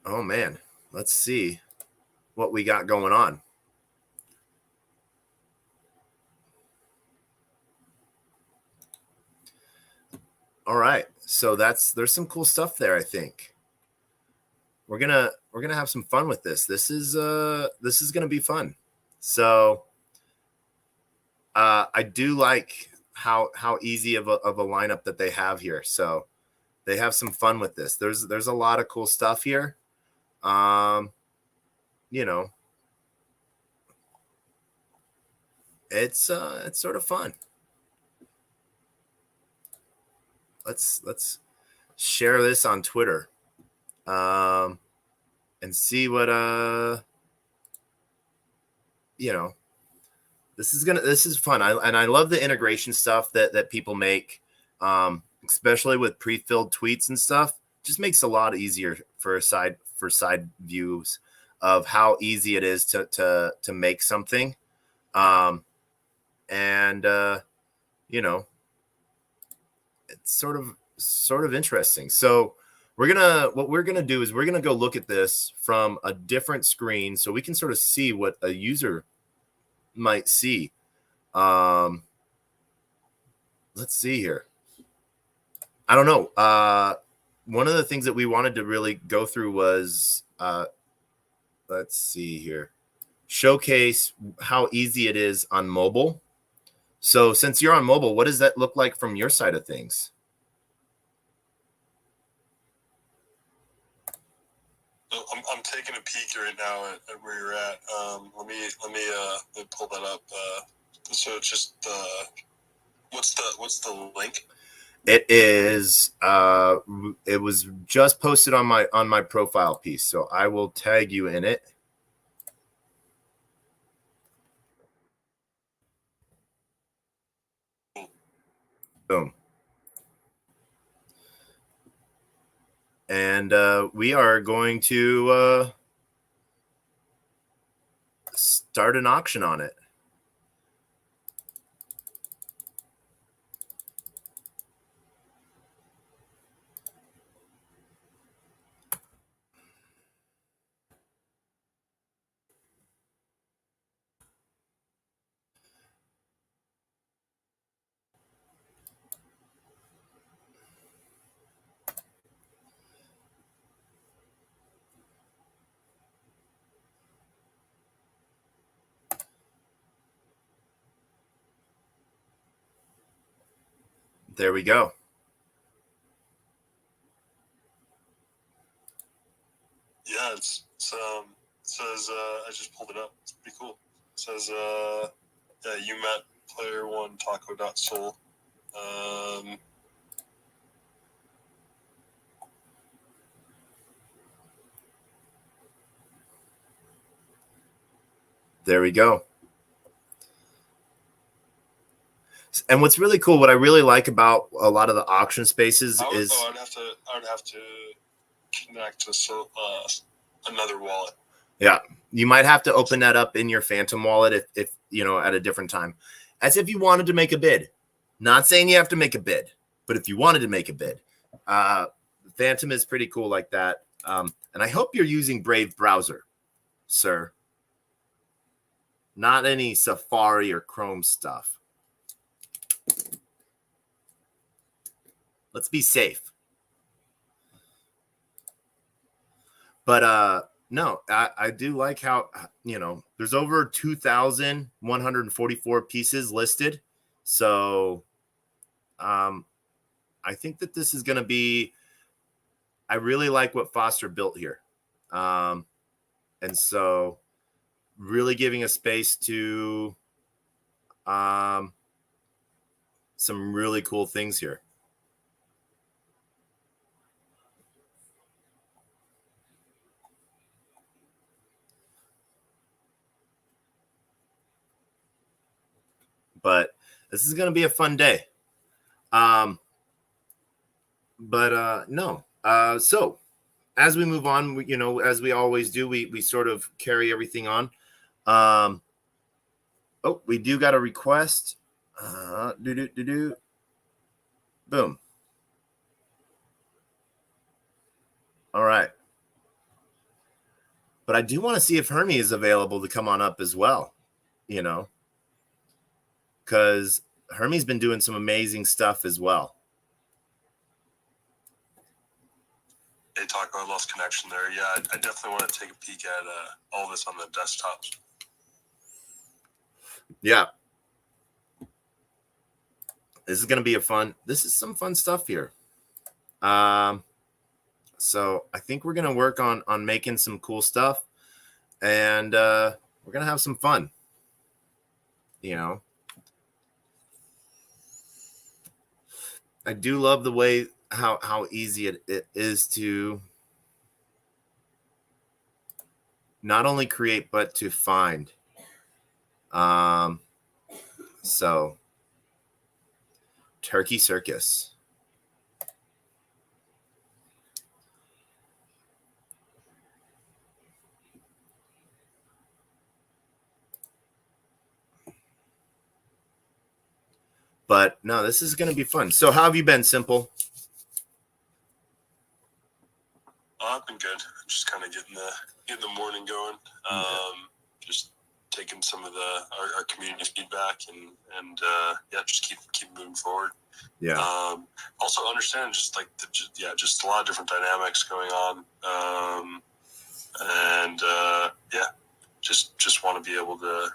Oh man, let's see what we got going on. All right. So there's some cool stuff there, I think. We're going to have some fun with this. This is going to be fun. So I do like how easy of a lineup that they have here. So they have some fun with this. There's a lot of cool stuff here. It's sort of fun. Let's share this on Twitter, and see what this is fun. I love the integration stuff that people make, especially with pre-filled tweets and stuff. Just makes it a lot easier for side views of how easy it is to make something, and it's sort of interesting. So what we're gonna do is we're gonna go look at this from a different screen so we can sort of see what a user might see. Let's see here. I don't know. One of the things that we wanted to really go through was let's see here. Showcase how easy it is on mobile. So since you're on mobile, what does that look like from your side of things? I'm taking a peek right now at where you're at. Let me pull that up. So it's just what's the link? It is it was just posted on my profile piece, so I will tag you in it. Boom. And we are going to start an auction on it. There we go. Yeah, it says I just pulled it up. It's pretty cool. It says yeah, you met player one taco.soul. There we go. And what's really cool, what I really like about a lot of the auction spaces is I'd have to connect to another wallet. Yeah, you might have to open that up in your Phantom wallet if at a different time. as if you wanted to make a bid. Not saying you have to make a bid, but if you wanted to make a bid, Phantom is pretty cool like that. And I hope you're using Brave browser, sir. Not any Safari or Chrome stuff. Let's be safe. But no, I do like how, there's over 2,144 pieces listed. So I think that this is going to be, I really like what Foster built here. And so really giving a space to some really cool things here. But this is going to be a fun day. So as we move on, as we always do, we sort of carry everything on. We do got a request. Boom. All right. But I do want to see if Hermie is available to come on up as well, because Hermie's been doing some amazing stuff as well. Hey, Taco, I lost connection there. Yeah, I definitely want to take a peek at all this on the desktops. Yeah. This is going to be this is some fun stuff here. So I think we're going to work on making some cool stuff, and we're going to have some fun, I do love the way how easy it is to not only create, but to find. So Turkey Circus. But no, this is going to be fun. So how have you been, Simple? I've been good. Just kind of getting the morning going. Just taking some of our community feedback and just keep moving forward. Yeah. Also understand just like just a lot of different dynamics going on. Just want to be able to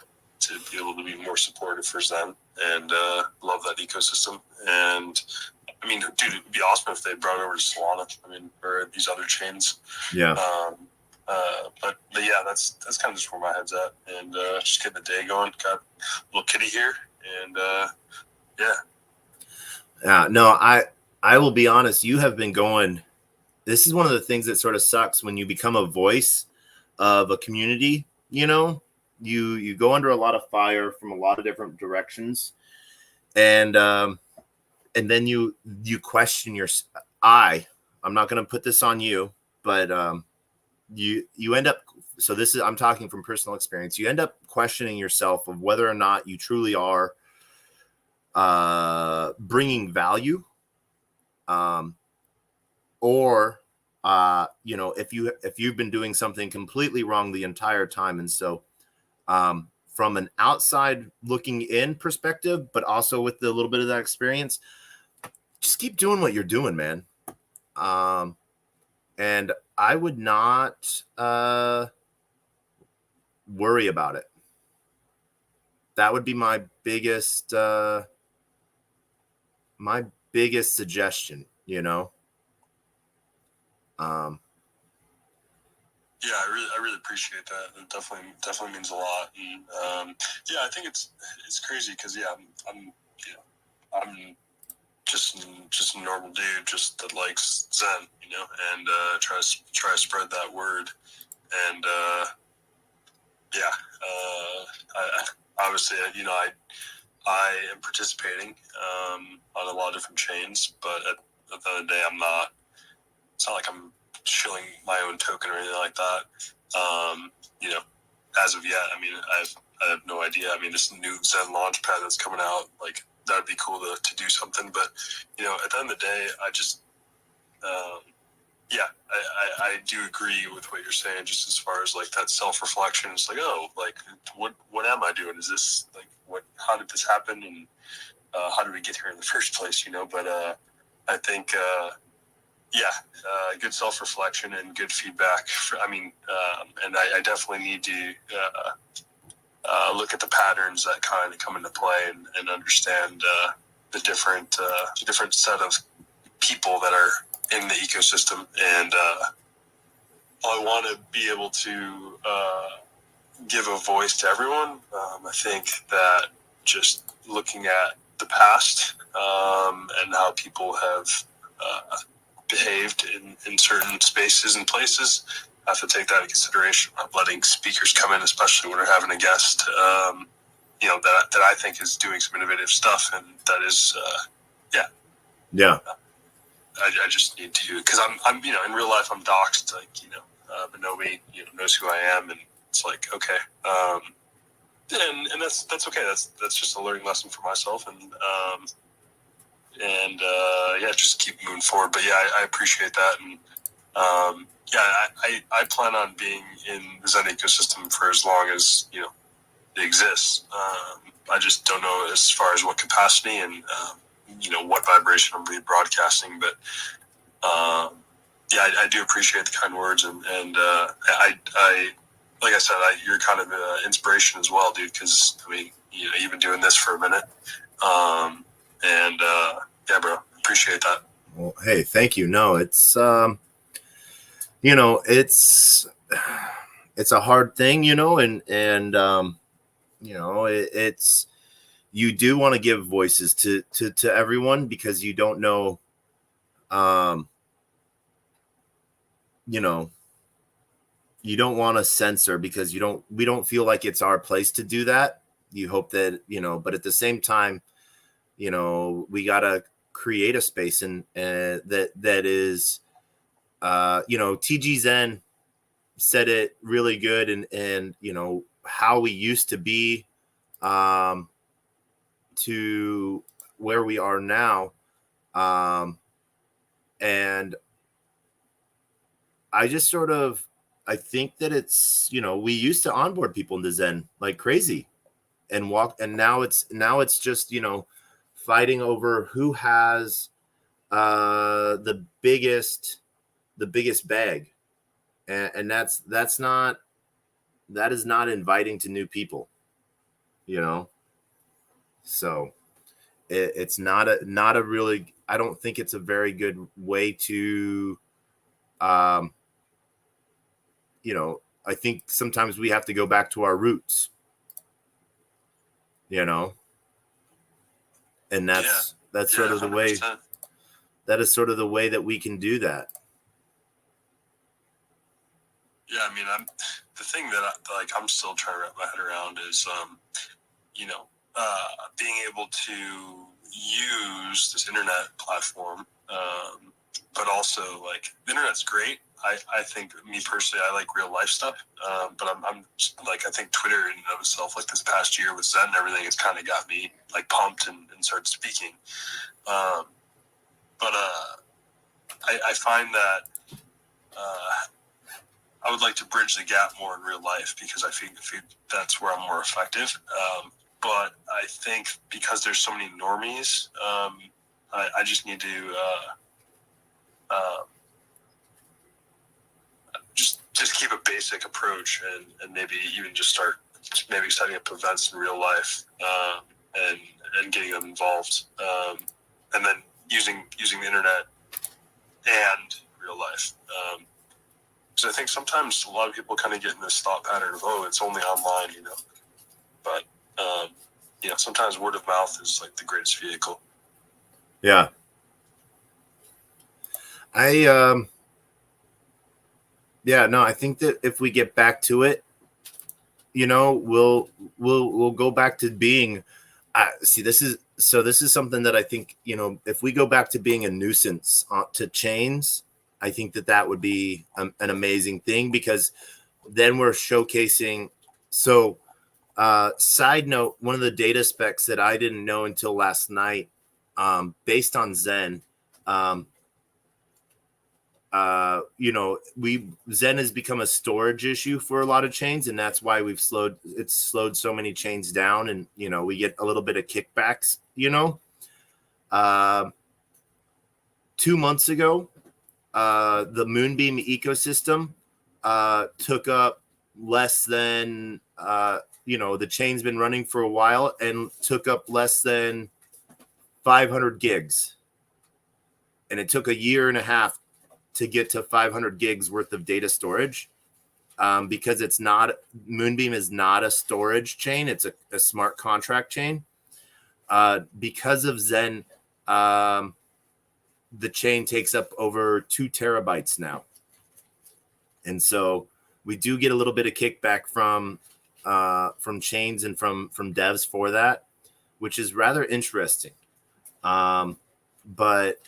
be more supportive for Zen and love that ecosystem. And I mean, dude, it'd be awesome if they brought it over to Solana. I mean, or these other chains. Yeah. But yeah, that's kind of just where my head's at, and just getting the day going. Got a little kitty here, and yeah. Yeah. No, I will be honest. You have been going. This is one of the things that sort of sucks when you become a voice of a community. You go under a lot of fire from a lot of different directions, and then you question your. I'm not going to put this on you, but you end up. So I'm talking from personal experience. You end up questioning yourself of whether or not you truly are bringing value, or if you've been doing something completely wrong the entire time. And so from an outside looking in perspective, but also with a little bit of that experience, just keep doing what you're doing, man. And I would not worry about it. That would be my biggest suggestion, Yeah, I really appreciate that. It definitely means a lot. And I think it's crazy because I'm just a normal dude, just that likes Zen, and try to spread that word. And I obviously I am participating on a lot of different chains, but at the end of the day, I'm not. It's not like I'm shilling my own token or anything like that. As of yet, I mean, I've I have no idea. I mean, this new Zen Launchpad that's coming out, like that'd be cool to do something. But at the end of the day, I just yeah, I do agree with what you're saying, just as far as like that self-reflection. It's like, oh, like what am I doing? Is this like how did this happen, and how did we get here in the first place? But I think good self-reflection and good feedback. And I definitely need to look at the patterns that kind of come into play and understand the different set of people that are in the ecosystem, and I want to be able to give a voice to everyone. I think that just looking at the past and how people have behaved in certain spaces and places, I have to take that into consideration. I'm letting speakers come in, especially when we're having a guest, that I think is doing some innovative stuff, and that is, Yeah. I just need to, because I'm in real life I'm doxxed, but nobody knows who I am, and it's like, okay, and that's okay. That's just a learning lesson for myself, and just keep moving forward. But yeah, I appreciate that, and I plan on being in the Zen ecosystem for as long as it exists. I just don't know as far as what capacity and what vibration I'm really broadcasting, but I do appreciate the kind words, and I like I said, you're kind of an inspiration as well, dude, because you've been doing this for a minute, bro, appreciate that. Well, hey, thank you. No, it's it's a hard thing, and it's, you do want to give voices to everyone, because you don't know, you don't want to censor, because we don't feel like it's our place to do that. You hope that, but at the same time, we got to create a space and that is, TG Zen said it really good, and how we used to be, to where we are now. And I just I think that it's, we used to onboard people into Zen like crazy and and now it's just, fighting over who has the biggest bag. And that is not inviting to new people, so it's not a really, I don't think it's a very good way to, I think sometimes we have to go back to our roots, and that's sort of the 100%. Way, that is sort of the way that we can do that. Yeah, the thing that I'm still trying to wrap my head around is, being able to use this internet platform, but also the internet's great. I think, me personally, I like real life stuff, but I'm I think Twitter in and of itself, this past year with Zen and everything, has kind of got me pumped and started speaking. I find that I would like to bridge the gap more in real life, because I think that's where I'm more effective. But I think because there's so many normies, I just need to just keep a basic approach, and maybe even just start setting up events in real life, and getting them involved, and then using the internet and real life. Because I think sometimes a lot of people kind of get in this thought pattern of, oh, it's only online, but sometimes word of mouth is the greatest vehicle. Yeah. I think that if we get back to it, we'll go back to being, this is something that I think, if we go back to being a nuisance to chains, I think that would be an amazing thing, because then we're showcasing. So Side note, one of the data specs that I didn't know until last night, based on Zen, Zen has become a storage issue for a lot of chains, and that's why it's slowed so many chains down, and we get a little bit of kickbacks. 2 months ago, the Moonbeam ecosystem took up less than the chain's been running for a while and took up less than 500 gigs, and it took a year and a half to get to 500 gigs worth of data storage, because Moonbeam is not a storage chain. It's a smart contract chain. Because of Zen, the chain takes up over 2 terabytes now. And so we do get a little bit of kickback from chains and from devs for that, which is rather interesting. But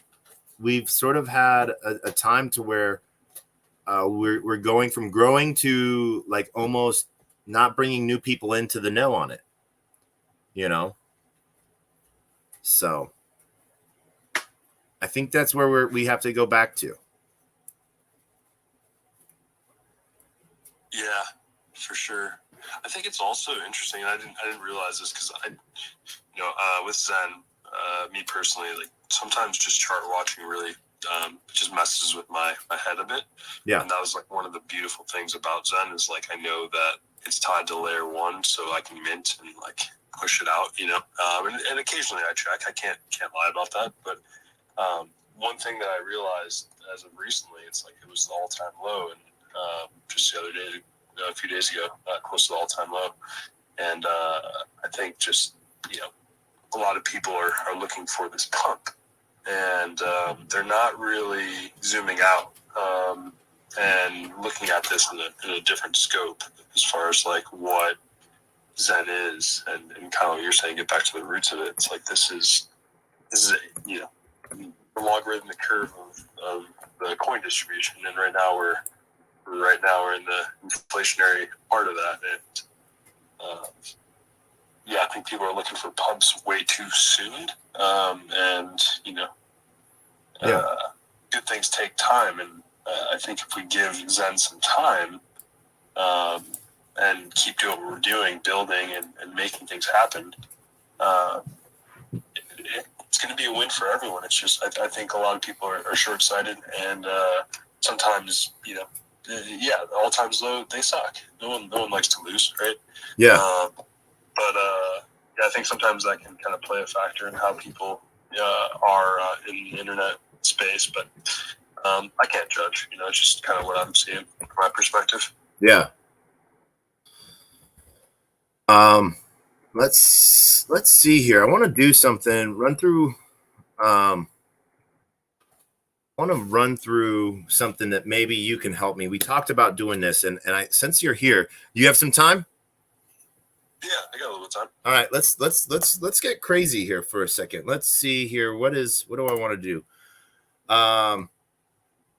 we've sort of had a time to where we're going from growing to like almost not bringing new people into the know on it, So I think that's where we have to go back to. Yeah, for sure. I think it's also interesting, and I didn't realize this because with Zen, me personally, like sometimes just chart watching really just messes with my head a bit. Yeah. And that was like one of the beautiful things about Zen is like I know that it's tied to layer 1, so I can mint and like push it out, and occasionally I check. I can't lie about that, but one thing that I realized as of recently, it's like it was the all-time low, and just the other day, a few days ago, close to the all-time low, and I think just a lot of people are looking for this pump, and they're not really zooming out and looking at this in a different scope as far as like what Zen is, and kind of what you're saying, get back to the roots of it. It's like this is the logarithmic curve of the coin distribution, and right now we're in the inflationary part of that, and I think people are looking for pumps way too soon, and good things take time, and I think if we give Zen some time and keep doing what we're doing, building and making things happen, it's going to be a win for everyone. It's just I think a lot of people are short-sighted, and sometimes all times low, they suck. No one likes to lose, right? Yeah. But I think sometimes that can kind of play a factor in how people are in the internet space. But I can't judge. It's just kind of what I'm seeing from my perspective. Yeah. Let's see here. I want to do something. Want to run through something that maybe you can help me. We talked about doing this, and since you're here, you have some time? Yeah, I got a little bit of time. All right, let's get crazy here for a second. Let's see here. What do I want to do? I'm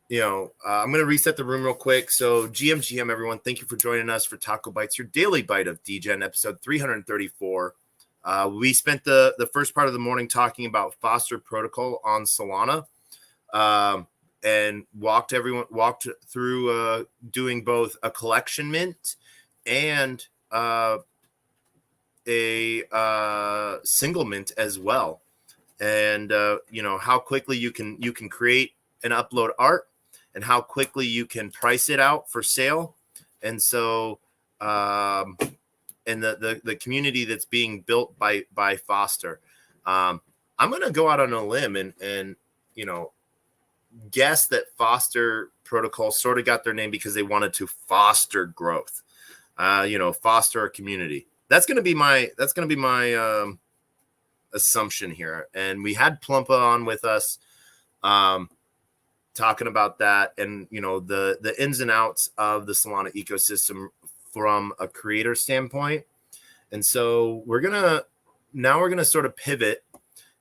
going to reset the room real quick. So GM, everyone, thank you for joining us for TacoBytes, your daily bite of Degen, episode 334. We spent the first part of the morning talking about Foster Protocol on Solana, and walked through doing both a collection mint and a single mint as well, and how quickly you can create and upload art, and how quickly you can price it out for sale. And so and the community that's being built by Foster, I'm going to go out on a limb and guess that Foster Protocol sort of got their name because they wanted to foster growth, foster a community. That's going to be my assumption here. And we had Plumpa on with us, talking about that, and the ins and outs of the Solana ecosystem from a creator standpoint. And so we're gonna sort of pivot,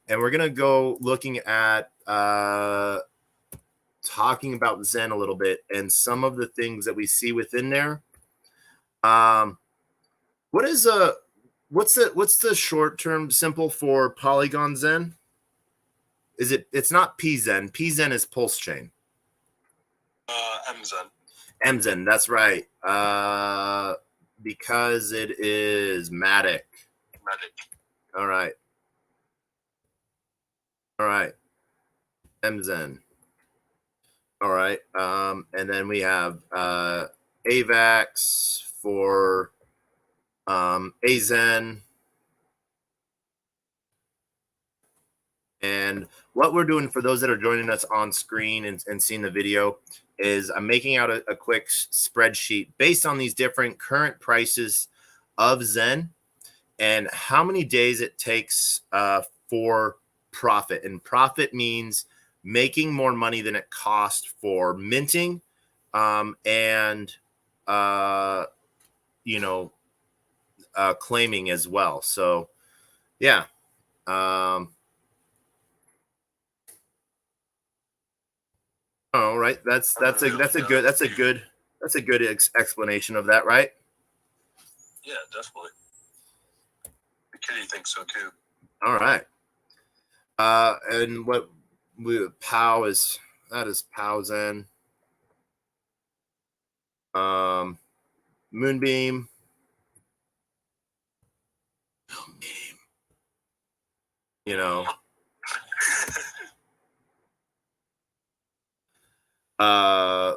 and we're gonna go looking at talking about Zen a little bit and some of the things that we see within there. What is what's the short term simple for Polygon Zen? It's not PZen. PZen is pulse chain. MZen. MZen, that's right. Because it is Matic. All right. MZen. All right. And then we have AVAX for AZen. And what we're doing for those that are joining us on screen and seeing the video is I'm making out a quick spreadsheet based on these different current prices of Zen and how many days it takes for profit. And profit means making more money than it cost for minting and, claiming as well. So, yeah. All right, that's a good explanation of that, right? Yeah, definitely. The kitty thinks so too. All right. And what POW is, that is POW Zen. Moonbeam. You know.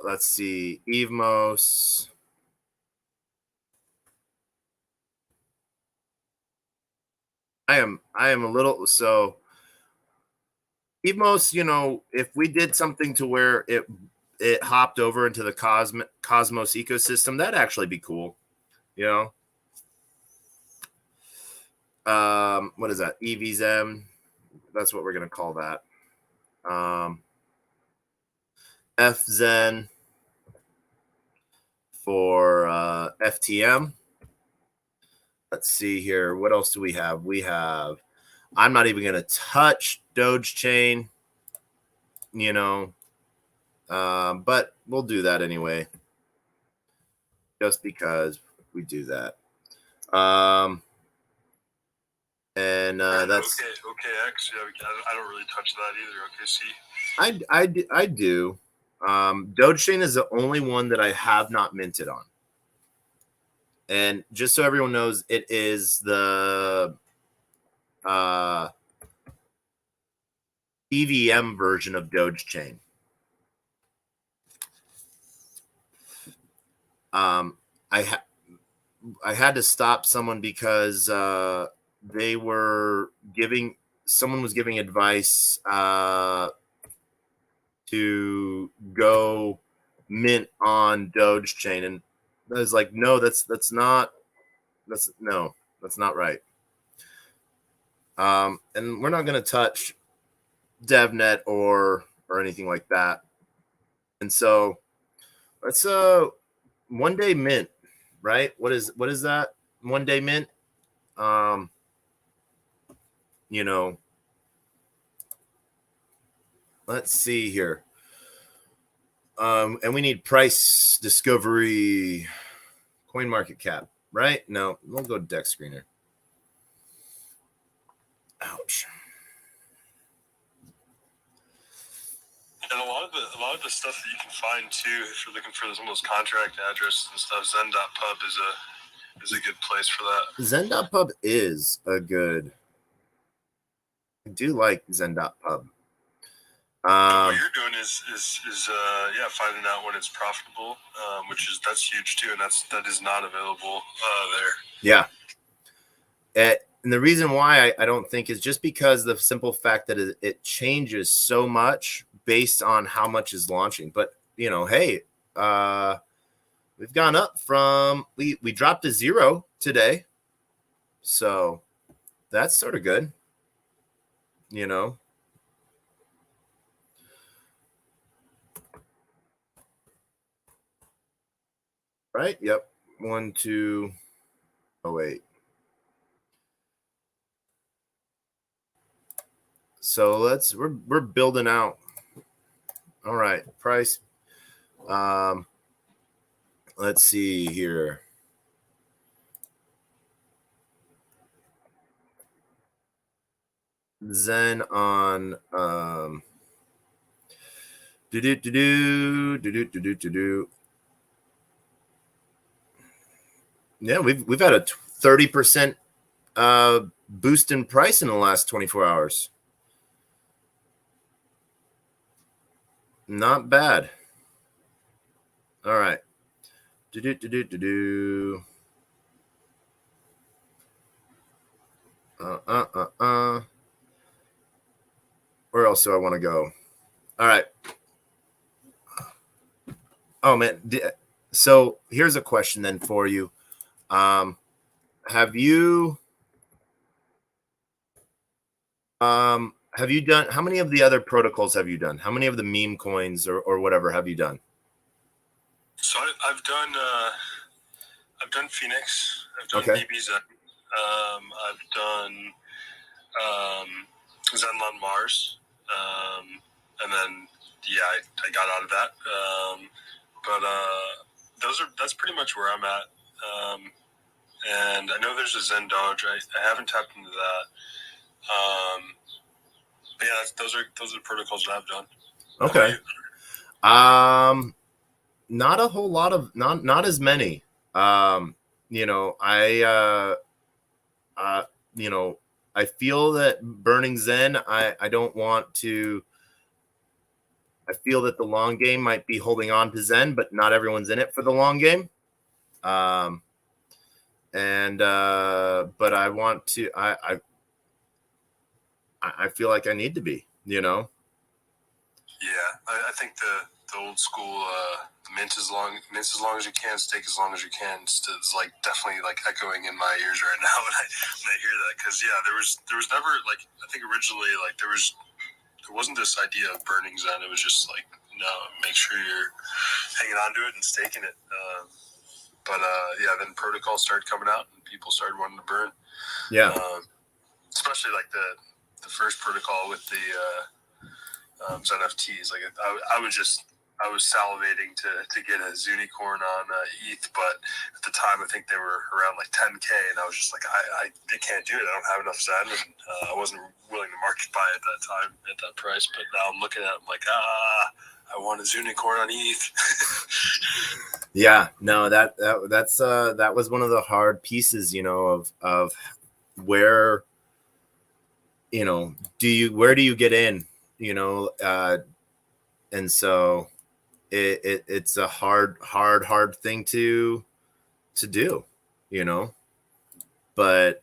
Let's see, Evmos. I am a little so Evmos, if we did something to where it hopped over into the Cosmos ecosystem, that'd actually be cool. What is that? EVZM. That's what we're gonna call that. FZen for FTM. Let's see here. What else do we have? I'm not even going to touch Doge Chain, but we'll do that anyway, just because we do that. That's OKX. Yeah, I don't really touch that either. OKC. I do. Doge Chain is the only one that I have not minted on. And just so everyone knows, it is the EVM version of Doge Chain. I had to stop someone because someone was giving advice to go mint on Doge Chain, and I was like, no, that's not right. And we're not going to touch DevNet or anything like that. And so let's 1 day mint, right? What is that? 1 day mint. Let's see here. And we need price discovery, coin market cap, right? No, we'll go Dex Screener. Ouch. And a lot of the stuff that you can find too, if you're looking for some of those contract addresses and stuff, Zen.pub is a good place for that. Zen.pub is a good. I do like Zen.pub. What you're doing is finding out when it's profitable, that's huge too, and that is not available there. Yeah. And the reason why I don't think is just because the simple fact that it changes so much based on how much is launching. But hey, we've gone up from we dropped to 0 today, so that's sort of good. Right? Yep. 1, 2, 08. So we're building out. All right, price. Let's see here. Zen on Yeah, we've had a 30% boost in price in the last 24 hours. Not bad. All right. Where else do I want to go? All right. Oh man. So here's a question then for you. Have you done, how many of the other protocols have you done? How many of the meme coins or whatever have you done? So I've done Phoenix. I've done Okay. BBZ. I've done Zenlon Mars. And then I got out of that. But that's pretty much where I'm at. And I know there's a Zen Dodge. I haven't tapped into that. But yeah, those are the protocols that I've done. Okay. Not a whole lot of not as many. You know, I feel that burning Zen, I don't want to. I feel that the long game might be holding on to Zen, but not everyone's in it for the long game. But I want to. I feel like I need to be. You know. Yeah, I think the old school mint as long as you can, steak as long as you can. It's like definitely like echoing in my ears right now when I hear that, because yeah, there was never, like, I think originally, like, there wasn't this idea of burning Zen. It was just like, no, make sure you're hanging on to it and staking it. Yeah, then protocols started coming out and people started wanting to burn. Yeah. Especially like the first protocol with the Zen FTs. Like I was salivating to get a Zunicorn on ETH, but at the time I think they were around like 10K, and I was just like, I can't do it. I don't have enough Zen, and I wasn't willing to market buy at that time at that price. But now I'm looking at it, I'm like, I want a Zunicorn on ETH. Yeah, no, that was one of the hard pieces, you know, of where, you know, where do you get in, you know, and so it's a hard thing to do, you know, but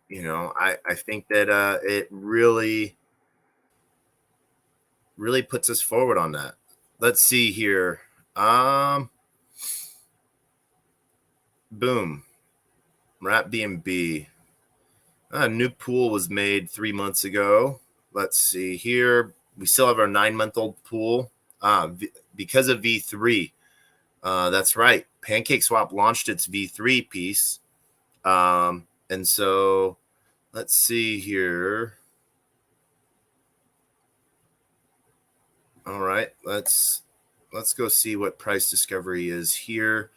you know, I think that it really puts us forward on that. Let's see here. Boom. Wrap BNB. A new pool was made 3 months ago. Let's see here. We still have our 9-month-old pool because of V3. That's right. PancakeSwap launched its V3 piece. And so let's see here. All right, let's go see what price discovery is here.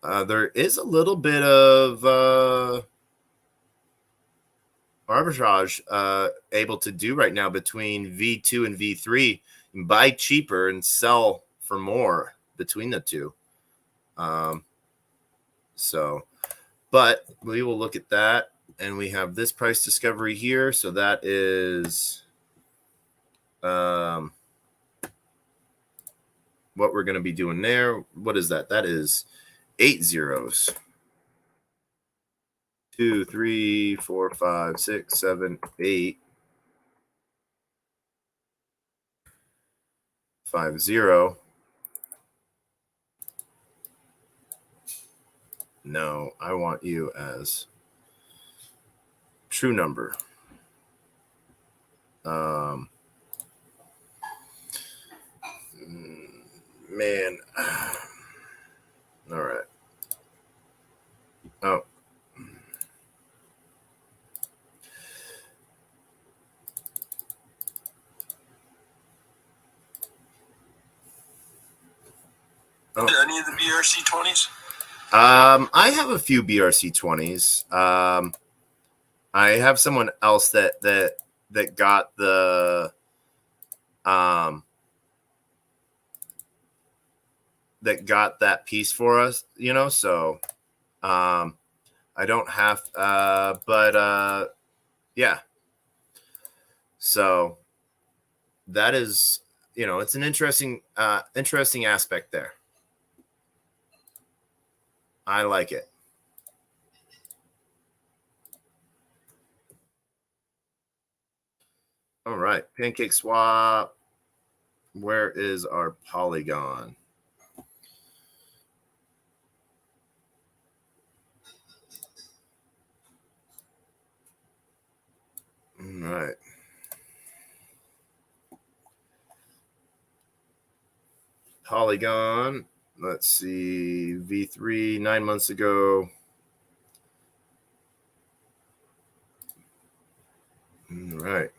There is a little bit of arbitrage able to do right now between V2 and V3. You can buy cheaper and sell for more between the two. But we will look at that, and we have this price discovery here. So that is what we're going to be doing there. What is that? That is 8 zeros. 2, 3, 4, 5, 6, 7, 8. 5, 0. No, I want you as true number. Man. All right. Oh. Any of the BRC20s? I have a few BRC20s. I have someone else that got the that piece for us, you know. So I don't have but yeah. So that is, you know, it's an interesting aspect there. I like it. All right, pancake swap. Where is our polygon? All right. Polygon. Let's see. V3 9 months ago. All right.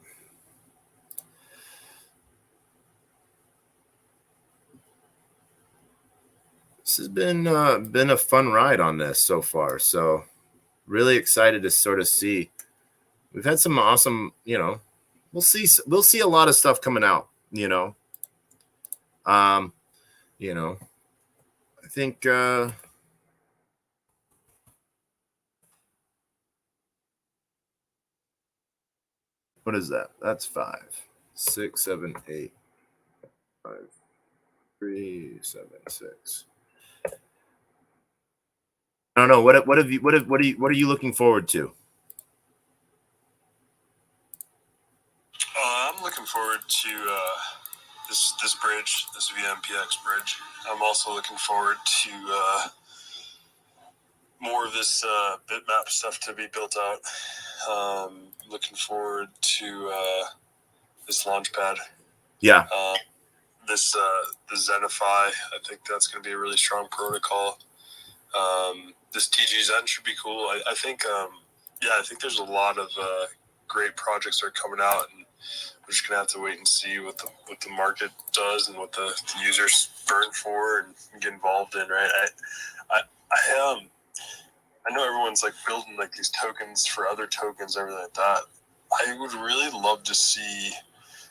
This has been a fun ride on this so far. So really excited to sort of see. We've had some awesome, you know, we'll see a lot of stuff coming out, you know. You know, I think what is that? That's 5, 6, 7, 8, 5, 3, 7, 6. I don't know. What are you looking forward to? I'm looking forward to this bridge, this VMPX bridge. I'm also looking forward to more of this bitmap stuff to be built out. Looking forward to this launchpad. Yeah. This the Zenify. I think that's going to be a really strong protocol. This TG Zen should be cool. I think I think there's a lot of great projects that are coming out, and we're just gonna have to wait and see what the market does and what the users burn for and get involved in. Right? I know everyone's like building like these tokens for other tokens, everything like that. I would really love to see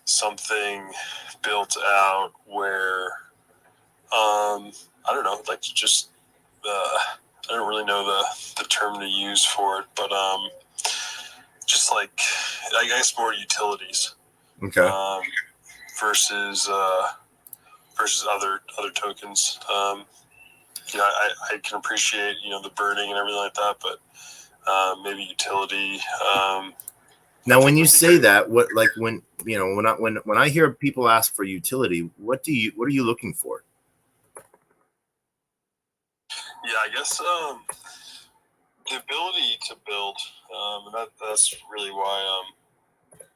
something built out where I don't know, like just I don't really know the term to use for it, but just like I guess more utilities. Okay. Versus other tokens. You know, I can appreciate, you know, the burning and everything like that, but maybe utility. Now, when you say that, what, like, when, you know, when I hear people ask for utility, what are you looking for? Yeah, I guess the ability to build, and that's really why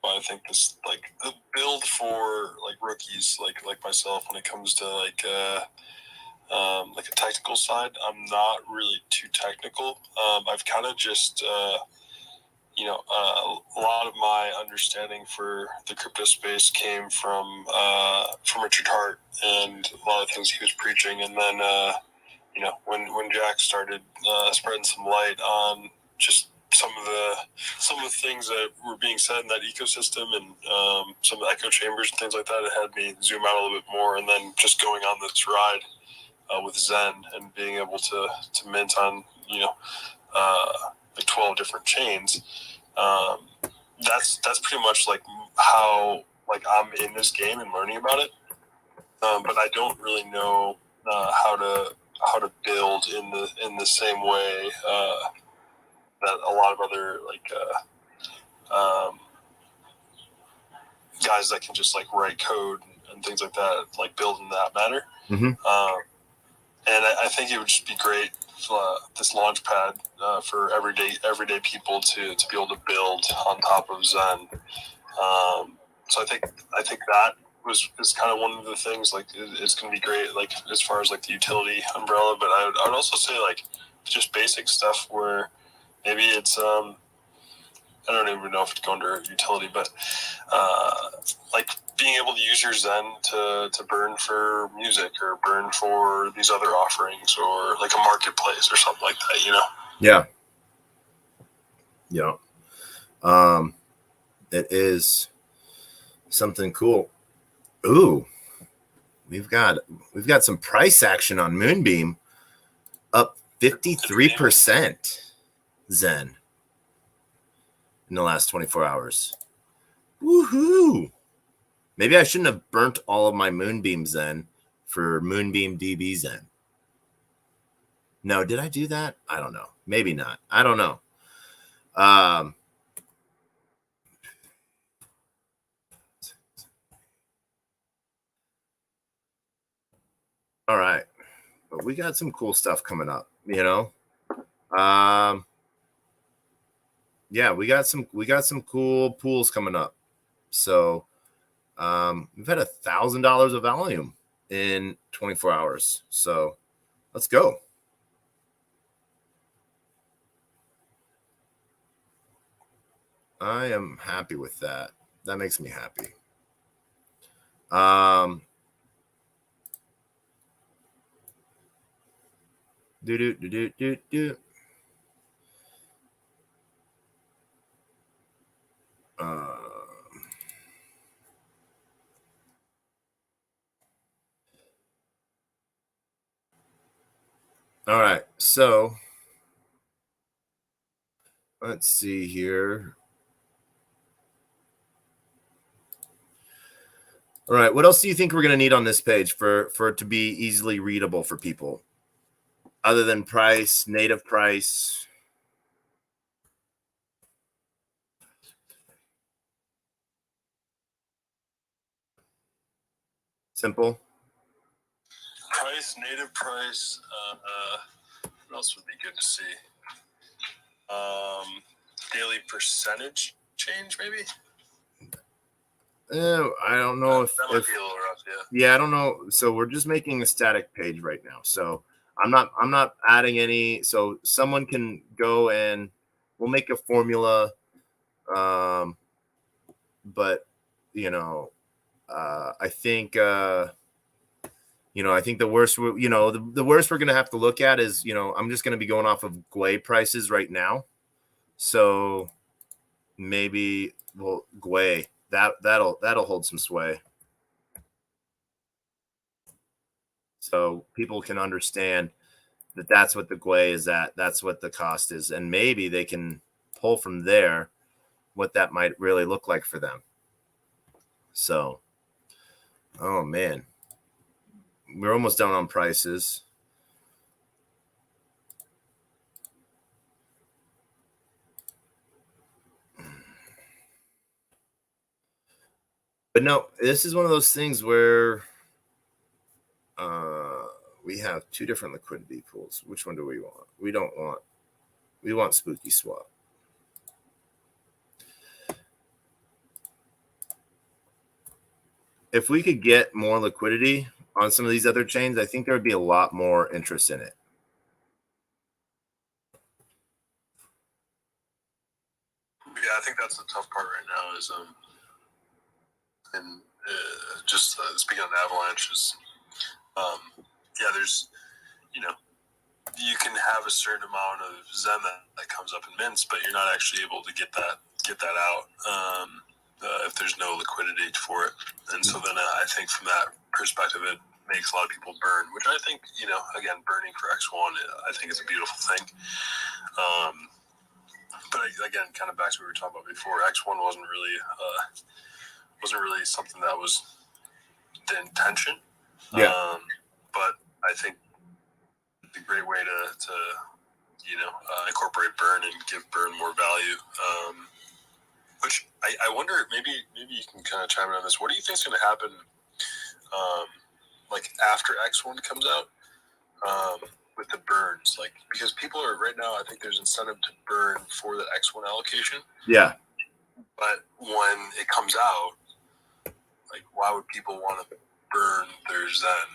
I think this, like, the build for like rookies like myself, when it comes to like a technical side, I'm not really too technical. I've kind of just a lot of my understanding for the crypto space came from Richard Hart and a lot of things he was preaching, and then when Jack started spreading some light on just some of the things that were being said in that ecosystem, and some of the echo chambers and things like that, it had me zoom out a little bit more, and then just going on this ride with Zen and being able to mint on like 12 different chains. That's pretty much like how like I'm in this game and learning about it, but I don't really know how to build in the same way that a lot of other like guys that can just like write code and things like that, like build in that manner. Mm-hmm. And I think it would just be great this launch pad for everyday people to be able to build on top of Zen. So I think that is kind of one of the things, like it's going to be great, like as far as like the utility umbrella. But I would also say like just basic stuff where maybe it's I don't even know if it's going under utility, but like being able to use your Zen to burn for music or burn for these other offerings, or like a marketplace or something like that, you know? Yeah. Yeah. It is something cool. Ooh, we've got some price action on Moonbeam, up 53%. Zen in the last 24 hours. Woohoo! Maybe I shouldn't have burnt all of my Moonbeam Zen for Moonbeam DB Zen. No, did I do that? I don't know. Maybe not. I don't know. All right. But we got some cool stuff coming up, you know. Yeah, we got some cool pools coming up. So we've had $1,000 of volume in 24 hours. So let's go. I am happy with that. That makes me happy. All right, so let's see here. All right, what else do you think we're going to need on this page for it to be easily readable for people, other than price, native price? Simple. Price, native price. What else would be good to see? Daily percentage change, maybe. I don't know if that might be a little rough. Yeah. Yeah, I don't know. So we're just making a static page right now. So I'm not adding any. So someone can go and we'll make a formula. But you know, I think I think the worst the worst we're gonna have to look at is I'm just gonna be going off of Gwei prices right now. So maybe Gwei that'll hold some sway. So people can understand that that's what the Gwei is at. That's what the cost is. And maybe they can pull from there what that might really look like for them. So, oh man, we're almost done on prices. But no, this is one of those things where we have two different liquidity pools. Which one do we want? We want Spooky Swap. If we could get more liquidity on some of these other chains, I think there would be a lot more interest in it. Yeah, I think that's the tough part right now is and just speaking on avalanches, there's you can have a certain amount of Zen that comes up in mints, but you're not actually able to get that out if there's no liquidity for it. And so then I think from that perspective, it makes a lot of people burn, which I think, again, burning for X1, I think is a beautiful thing. But again, kind of back to what we were talking about before, X1 wasn't really something that was the intention. Yeah. But I think it's a great way to incorporate burn and give burn more value. Which I wonder, maybe you can kind of chime in on this. What do you think is going to happen, like after X1 comes out, with the burns? Like, because people are right now, I think there's incentive to burn for the X1 allocation. Yeah. But when it comes out, like, why would people want to burn their Zen?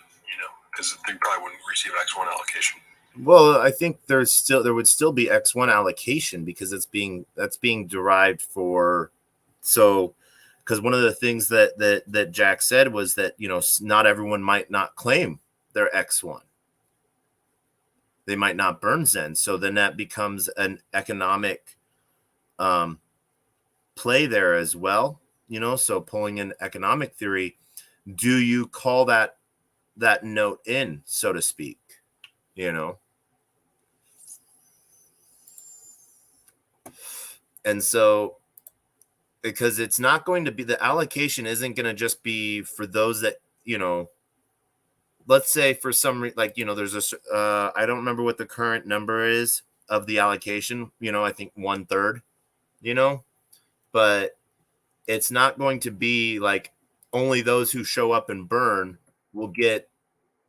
Because they probably wouldn't receive X1 allocation. Well, I think there would still be X1 allocation because that's being derived for. So, because one of the things that Jack said was that not everyone might not claim their X1. They might not burn Zen, so then that becomes an economic play there as well, so pulling in economic theory, do you call that note in, so to speak, and so, because it's not going to be, the allocation isn't going to just be for those that, let's say for some there's I don't remember what the current number is of the allocation, I think 1/3, but it's not going to be like only those who show up and burn will get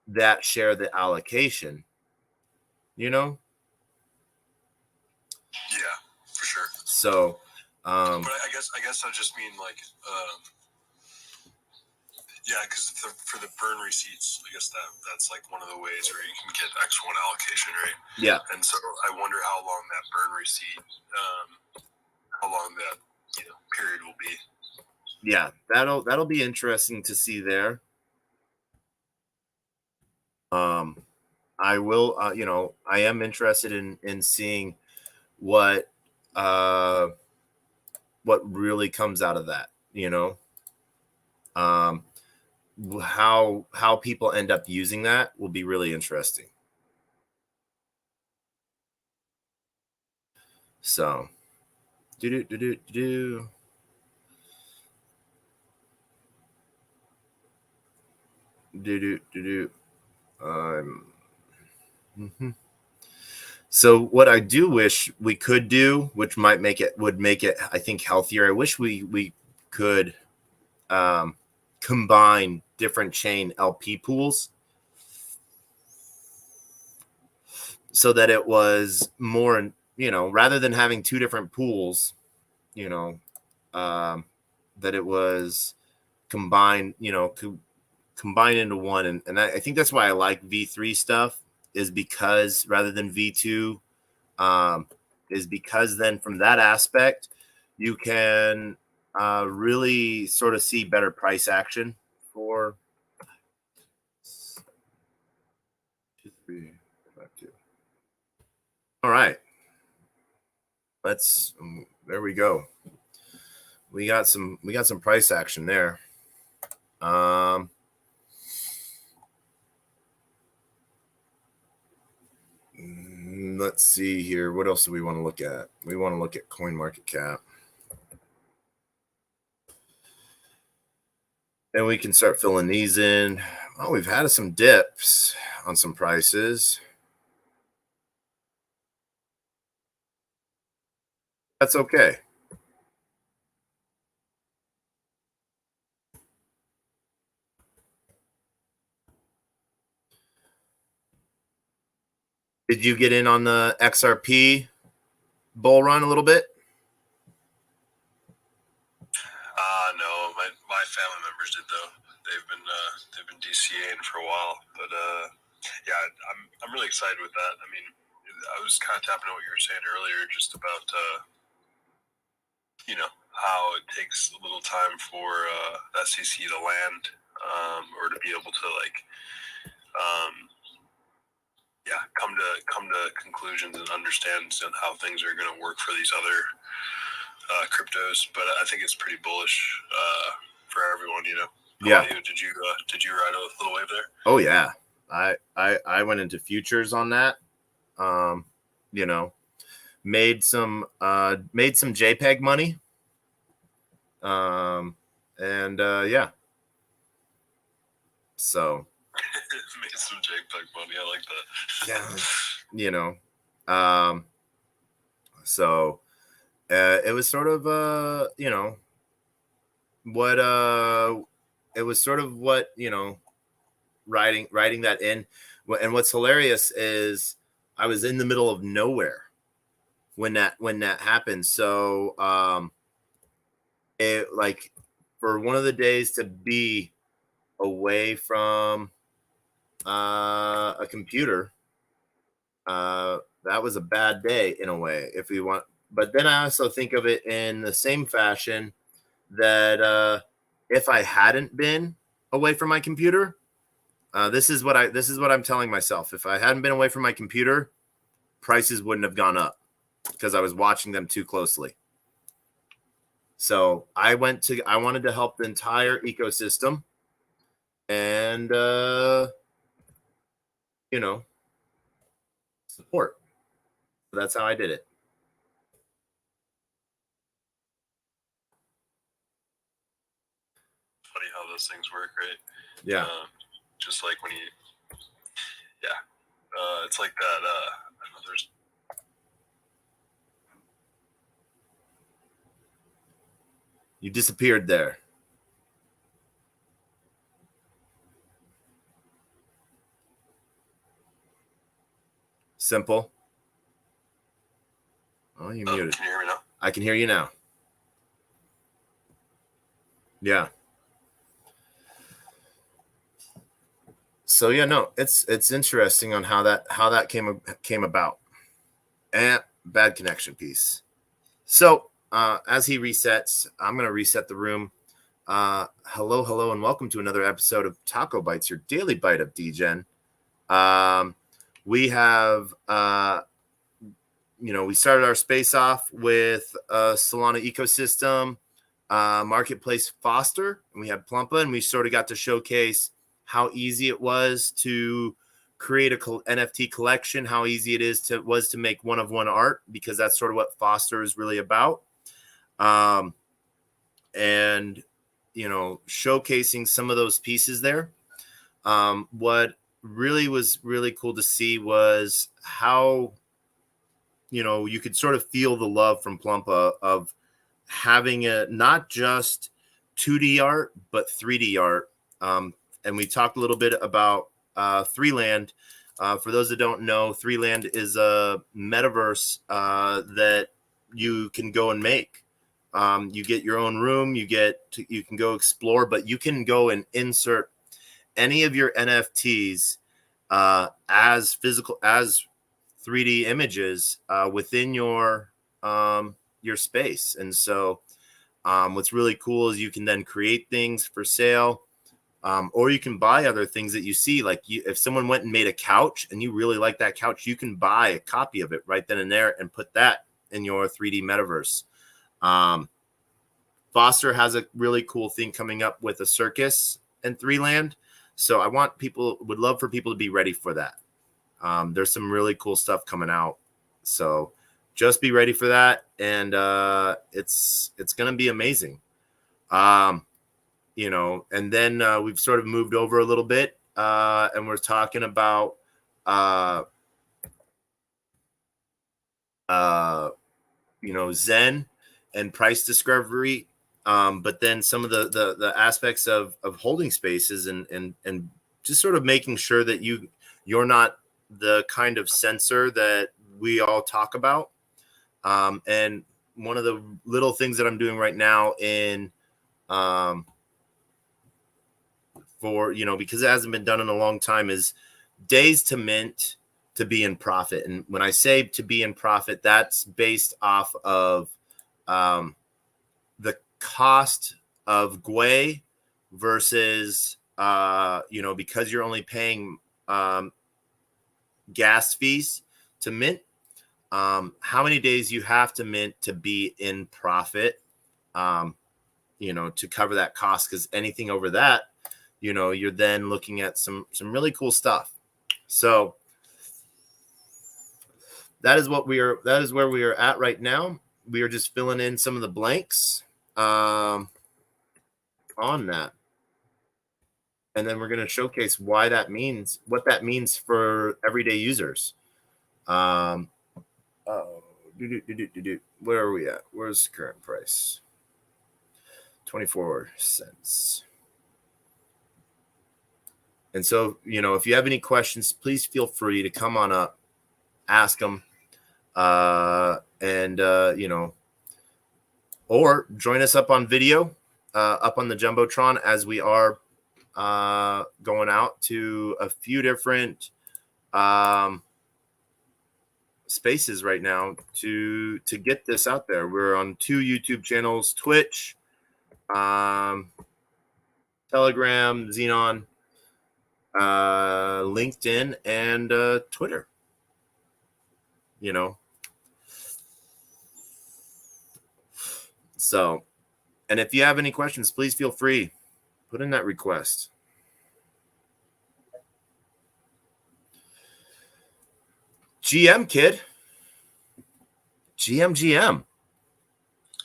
that share of the allocation, Yeah, for sure. So, but I guess I just mean like, yeah, because for the burn receipts, I guess that's like one of the ways where you can get X1 allocation, right? Yeah. And so I wonder how long that burn receipt, how long that period will be. Yeah, that'll be interesting to see there. I will, I am interested in seeing what really comes out of that, how people end up using that will be really interesting. So, So what I do wish we could do, which would make it, I think, healthier. I wish we could combine different chain LP pools so that it was more, rather than having two different pools, that it was combined, combined into one. And I think that's why I like V3 stuff, is because rather than V2, is because then from that aspect, you can really sort of see better price action for 2, 3, 5, 2. All right. There we go. We got some price action there. Let's see here. What else do we want to look at? We want to look at CoinMarketCap. And we can start filling these in. Oh, we've had some dips on some prices. That's okay. Did you get in on the XRP bull run a little bit? No, my family members did though. They've been DCAing for a while, but yeah, I'm really excited with that. I mean, I was kind of tapping on what you were saying earlier, just about how it takes a little time for SEC to land, or to be able to come to conclusions and understand how things are going to work for these other cryptos. But I think it's pretty bullish for everyone. Yeah. Did you ride a little wave there? Oh yeah, I went into futures on that. Made some JPEG money. Yeah. So made some JPEG money. I like that. Yeah. So it was sort of it was sort of what writing that in. And what's hilarious is I was in the middle of nowhere when that happened. So it, like, for one of the days to be away from a computer, that was a bad day in a way, if we want. But then I also think of it in the same fashion that if I hadn't been away from my computer, this is what I'm telling myself. If I hadn't been away from my computer, prices wouldn't have gone up because I was watching them too closely. So I wanted to help the entire ecosystem, and support. So that's how I did it. Funny how those things work, right? Yeah. Just like when it's like that. I know there's. You disappeared there. Simple. Oh, you muted. Can you hear me now? I can hear you now. Yeah. So yeah, no, it's interesting on how that came about. And bad connection piece. So as he resets, I'm gonna reset the room. Hello, and welcome to another episode of TacoBytes, your daily bite of Degen. We have we started our space off with Solana ecosystem, marketplace Foster, and we had Plumpa, and we sort of got to showcase how easy it was to create a NFT collection, how easy it was to make one-of-one art, because that's sort of what Foster is really about. And showcasing some of those pieces there. What really was really cool to see was how you could sort of feel the love from Plumpa of having a not just 2D art, but 3D art. And we talked a little bit about Threeland. For those that don't know, Threeland is a metaverse that you can go and make. You get your own room, you can go explore, but you can go and insert any of your NFTs as 3D images within your space. And so what's really cool is you can then create things for sale, or you can buy other things that you see. Like if someone went and made a couch and you really like that couch, you can buy a copy of it right then and there and put that in your 3D metaverse. Foster has a really cool thing coming up with a circus in Threeland. So would love for people to be ready for that. There's some really cool stuff coming out. So just be ready for that. And it's going to be amazing. And then we've sort of moved over a little bit and we're talking about Zen and price discovery. But then some of the aspects of holding spaces and just sort of making sure that you're not the kind of sensor that we all talk about. And one of the little things that I'm doing right now because it hasn't been done in a long time, is days to mint to be in profit. And when I say to be in profit, that's based off of the cost of Gwei versus because you're only paying gas fees to mint, how many days you have to mint to be in profit, to cover that cost. Because anything over that, you're then looking at some really cool stuff. So that is where we are at right now. We are just filling in some of the blanks on that. And then we're going to showcase what that means for everyday users. Where are we at? Where's the current price? 24 cents. And so, if you have any questions, please feel free to come on up, ask them, or join us up on video, up on the Jumbotron, as we are going out to a few different spaces right now to get this out there. We're on 2 YouTube channels, Twitch, Telegram, Xenon, LinkedIn, and Twitter. So And if you have any questions, please feel free. Put in that request. GM kid. GM.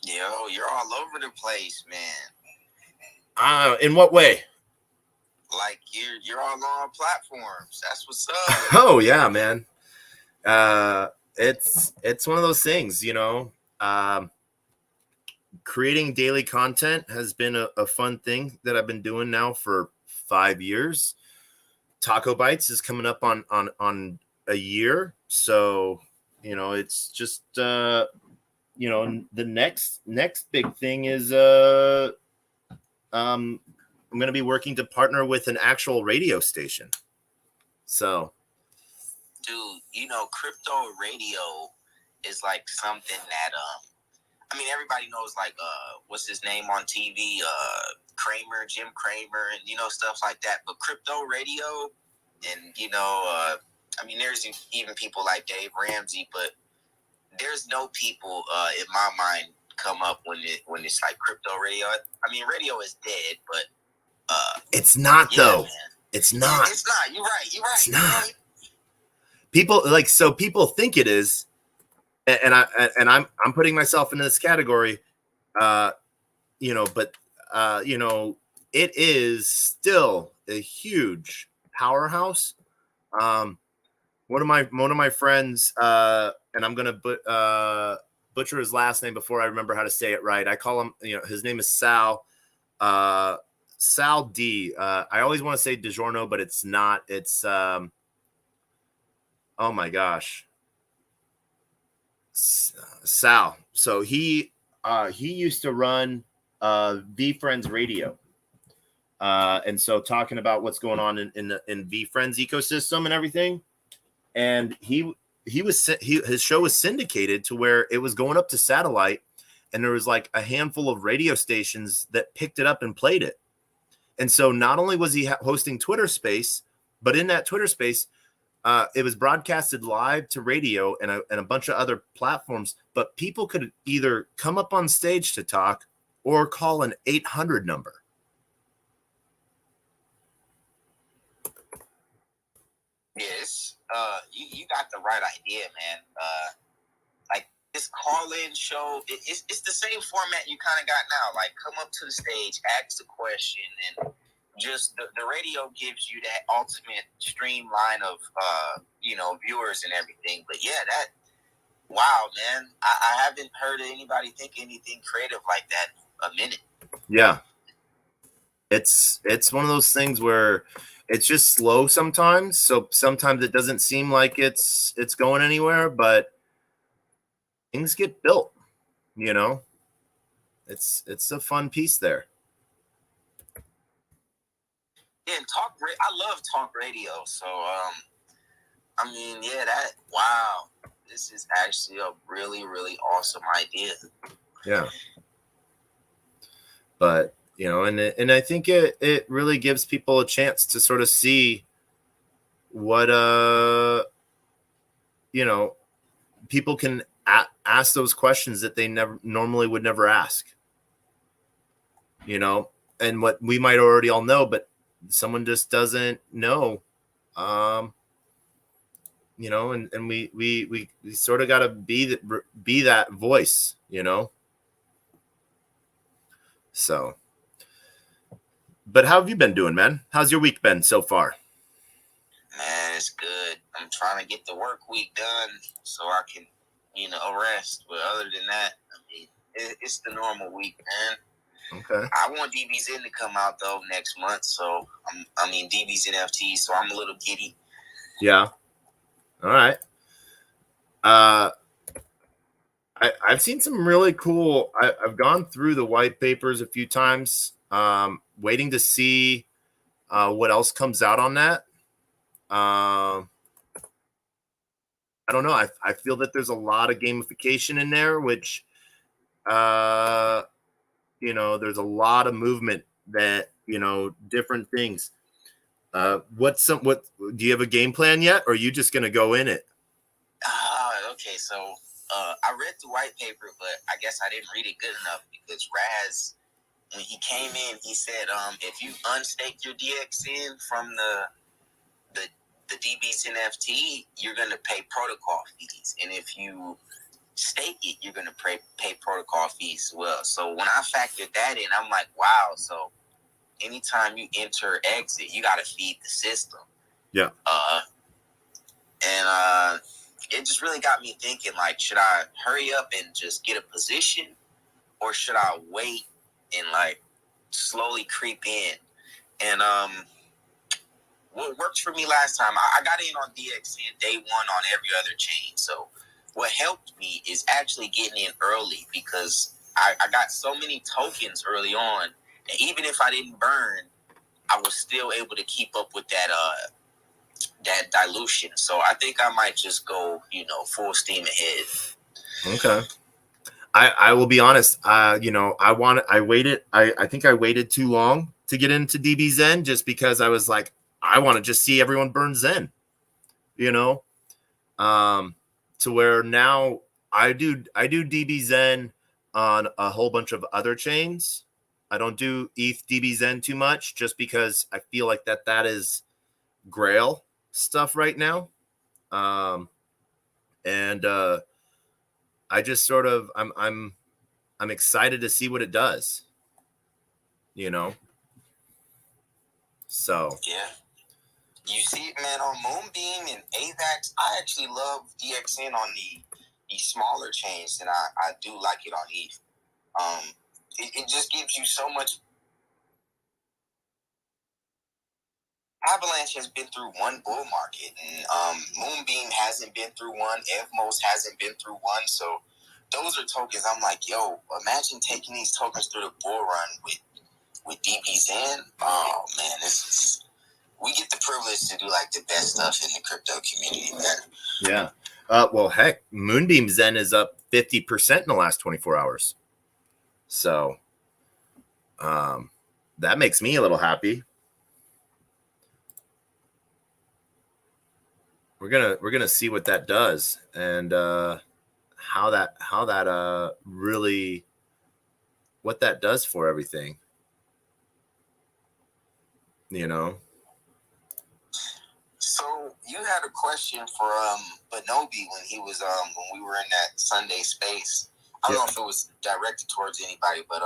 Yo, you're all over the place, man. In what way? Like you're all on platforms. That's what's up. Oh yeah, man. It's one of those things, creating daily content has been a fun thing that I've been doing now for 5 years. TacoBytes is coming up on a year. So, it's just, the next big thing is, I'm going to be working to partner with an actual radio station. So, dude, crypto radio is like something that everybody knows, like what's his name on TV, Jim Cramer, and stuff like that. But crypto radio, and there's even people like Dave Ramsey, but there's no people in my mind come up when it's like crypto radio. Radio is dead, but it's not though. Man. It's not. It's not. You're right. It's not. People people think it is, and I'm putting myself into this category, but it is still a huge powerhouse. One of my friends, and I'm gonna butcher his last name before I remember how to say it right. I call him, his name is Sal. Sal D. I always want to say DiGiorno, but it's not. It's oh my gosh, Sal. So he used to run VFriends Radio, and so talking about what's going on in VFriends ecosystem and everything, and his show was syndicated to where it was going up to satellite, and there was like a handful of radio stations that picked it up and played it. And so not only was he hosting Twitter Space, but in that Twitter Space, it was broadcasted live to radio and a bunch of other platforms. But people could either come up on stage to talk or call an 800 number. Yes, you got the right idea, man. Like this call-in show, it's the same format you kind of got now. Like come up to the stage, ask a question, and just the radio gives you that ultimate streamline of viewers and everything. But yeah, wow, man, I haven't heard anybody think anything creative like that in a minute. Yeah, it's one of those things where it's just slow sometimes. So sometimes it doesn't seem like it's going anywhere, but things get built. It's a fun piece there. Yeah, and I love talk radio. So, wow, this is actually a really, really awesome idea. Yeah. But, and I think it really gives people a chance to sort of see what, people can ask those questions that they normally would never ask, and what we might already all know, but someone just doesn't know, and we sort of got to be that voice, So, but how have you been doing, man? How's your week been so far? Man, it's good. I'm trying to get the work week done so I can, rest. But other than that, it's the normal week, man. Okay. I want DB's in to come out though next month, so DB's NFT, so I'm a little giddy. Yeah. All right. I've seen some really cool. I've gone through the white papers a few times, waiting to see what else comes out on that. I don't know. I feel that there's a lot of gamification in there, which, there's a lot of movement that, different things. What do you have a game plan yet? Or are you just going to go in it? Okay. So, I read the white paper, but I guess I didn't read it good enough because Raz when he came in, he said, if you unstake your DXN from the DBs NFT, you're gonna pay protocol fees, and if you stake it, you're gonna pay protocol fees as well. So when I factored that in, I'm like, wow. So anytime you enter or exit, you gotta feed the system. Yeah. It just really got me thinking, like, should I hurry up and just get a position, or should I wait and like slowly creep in? And what worked for me last time, I got in on DXN day one on every other chain. So what helped me is actually getting in early, because I got so many tokens early on that even if I didn't burn, I was still able to keep up with that dilution. So I think I might just go, full steam ahead. Okay. I will be honest. I think I waited too long to get into DB Zen, just because I was like, I want to just see everyone burn Zen, to where now I do DB Zen on a whole bunch of other chains. I don't do ETH DB Zen too much, just because I feel like that is Grail stuff right now. I just sort of I'm excited to see what it does, So yeah, you see it, man, on Moonbeam and AVAX. I actually love DXN on the smaller chains than I do like it on ETH. It just gives you so much. Avalanche has been through one bull market, and Moonbeam hasn't been through one. Evmos hasn't been through one. So those are tokens. I'm like, yo, imagine taking these tokens through the bull run with DBZen. Oh man, we get the privilege to do like the best stuff in the crypto community, man. Yeah. Well, heck, Moonbeam Zen is up 50% in the last 24 hours. So that makes me a little happy. We're gonna see what that does, and how that really, what that does for everything. So you had a question for Bonobi when he was when we were in that Sunday space. I don't know if it was directed towards anybody, but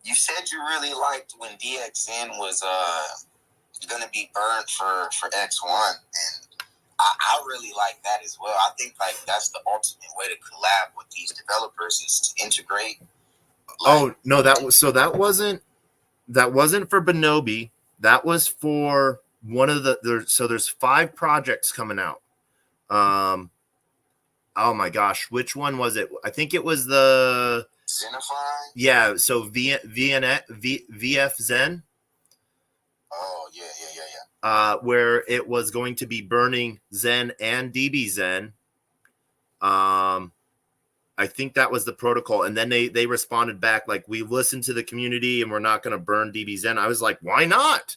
you said you really liked when DXN was going to be burned for X1, and I really like that as well. I think like that's the ultimate way to collab with these developers, is to integrate. Oh no, that wasn't for Bonobi. That was for one of there's 5 projects coming out. Oh my gosh, which one was it? I think it was the Zenify. Yeah, so VF Zen. Oh yeah. Where it was going to be burning Zen and DB Zen. I think that was the protocol, and then they responded back like, we listened to the community and we're not going to burn DB Zen. I was like, why not?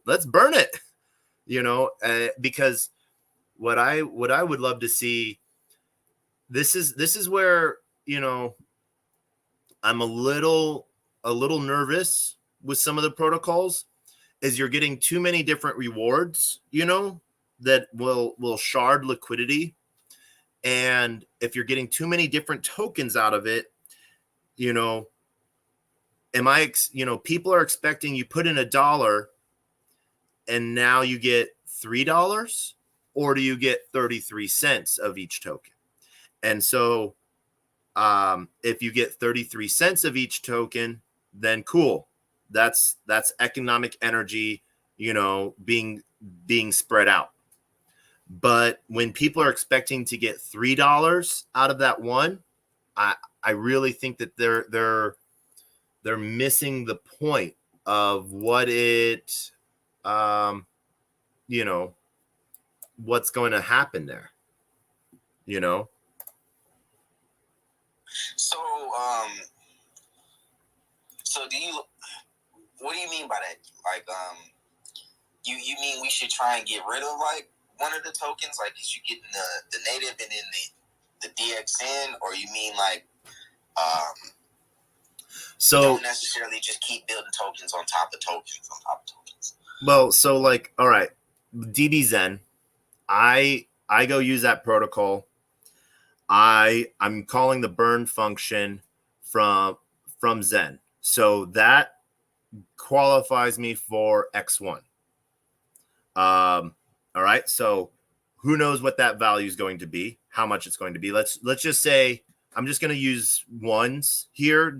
Let's burn it. Because what I would love to see, this is where I'm a little nervous with some of the protocols, is you're getting too many different rewards, that will shard liquidity. And if you're getting too many different tokens out of it, people are expecting you put in $1 and now you get $3, or do you get 33 cents of each token? And so if you get 33 cents of each token, then cool. That's economic energy, being spread out. But when people are expecting to get $3 out of that one, I really think that they're missing the point of what it, what's going to happen there, So what do you mean by that? Like, you mean we should try and get rid of like one of the tokens, like, is you getting the native and then the DXN, or you mean like So don't necessarily just keep building tokens on top of tokens on top of tokens. Well, so like, all right, DBZen, I go use that protocol. I'm calling the burn function from Zen. So that qualifies me for X1. All right. So who knows what that value is going to be, how much it's going to be. Let's just say I'm just going to use ones here.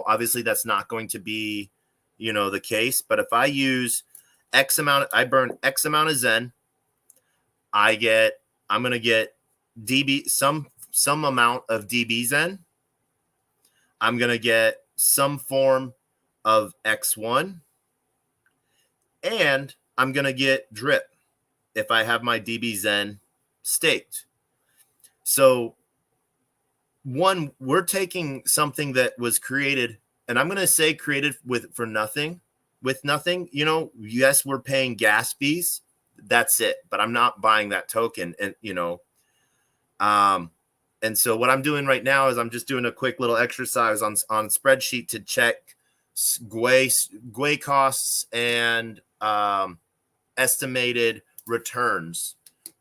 Obviously that's not going to be, the case. But if I use X amount, I burn X amount of Zen, I'm going to get DB, some amount of DB Zen. I'm going to get some form of X1, and I'm going to get drip if I have my DB Zen staked. So we're taking something that was created, and I'm going to say created with nothing. Yes, we're paying gas fees. That's it. But I'm not buying that token. And, and so what I'm doing right now is I'm just doing a quick little exercise on spreadsheet to check GUI costs and estimated returns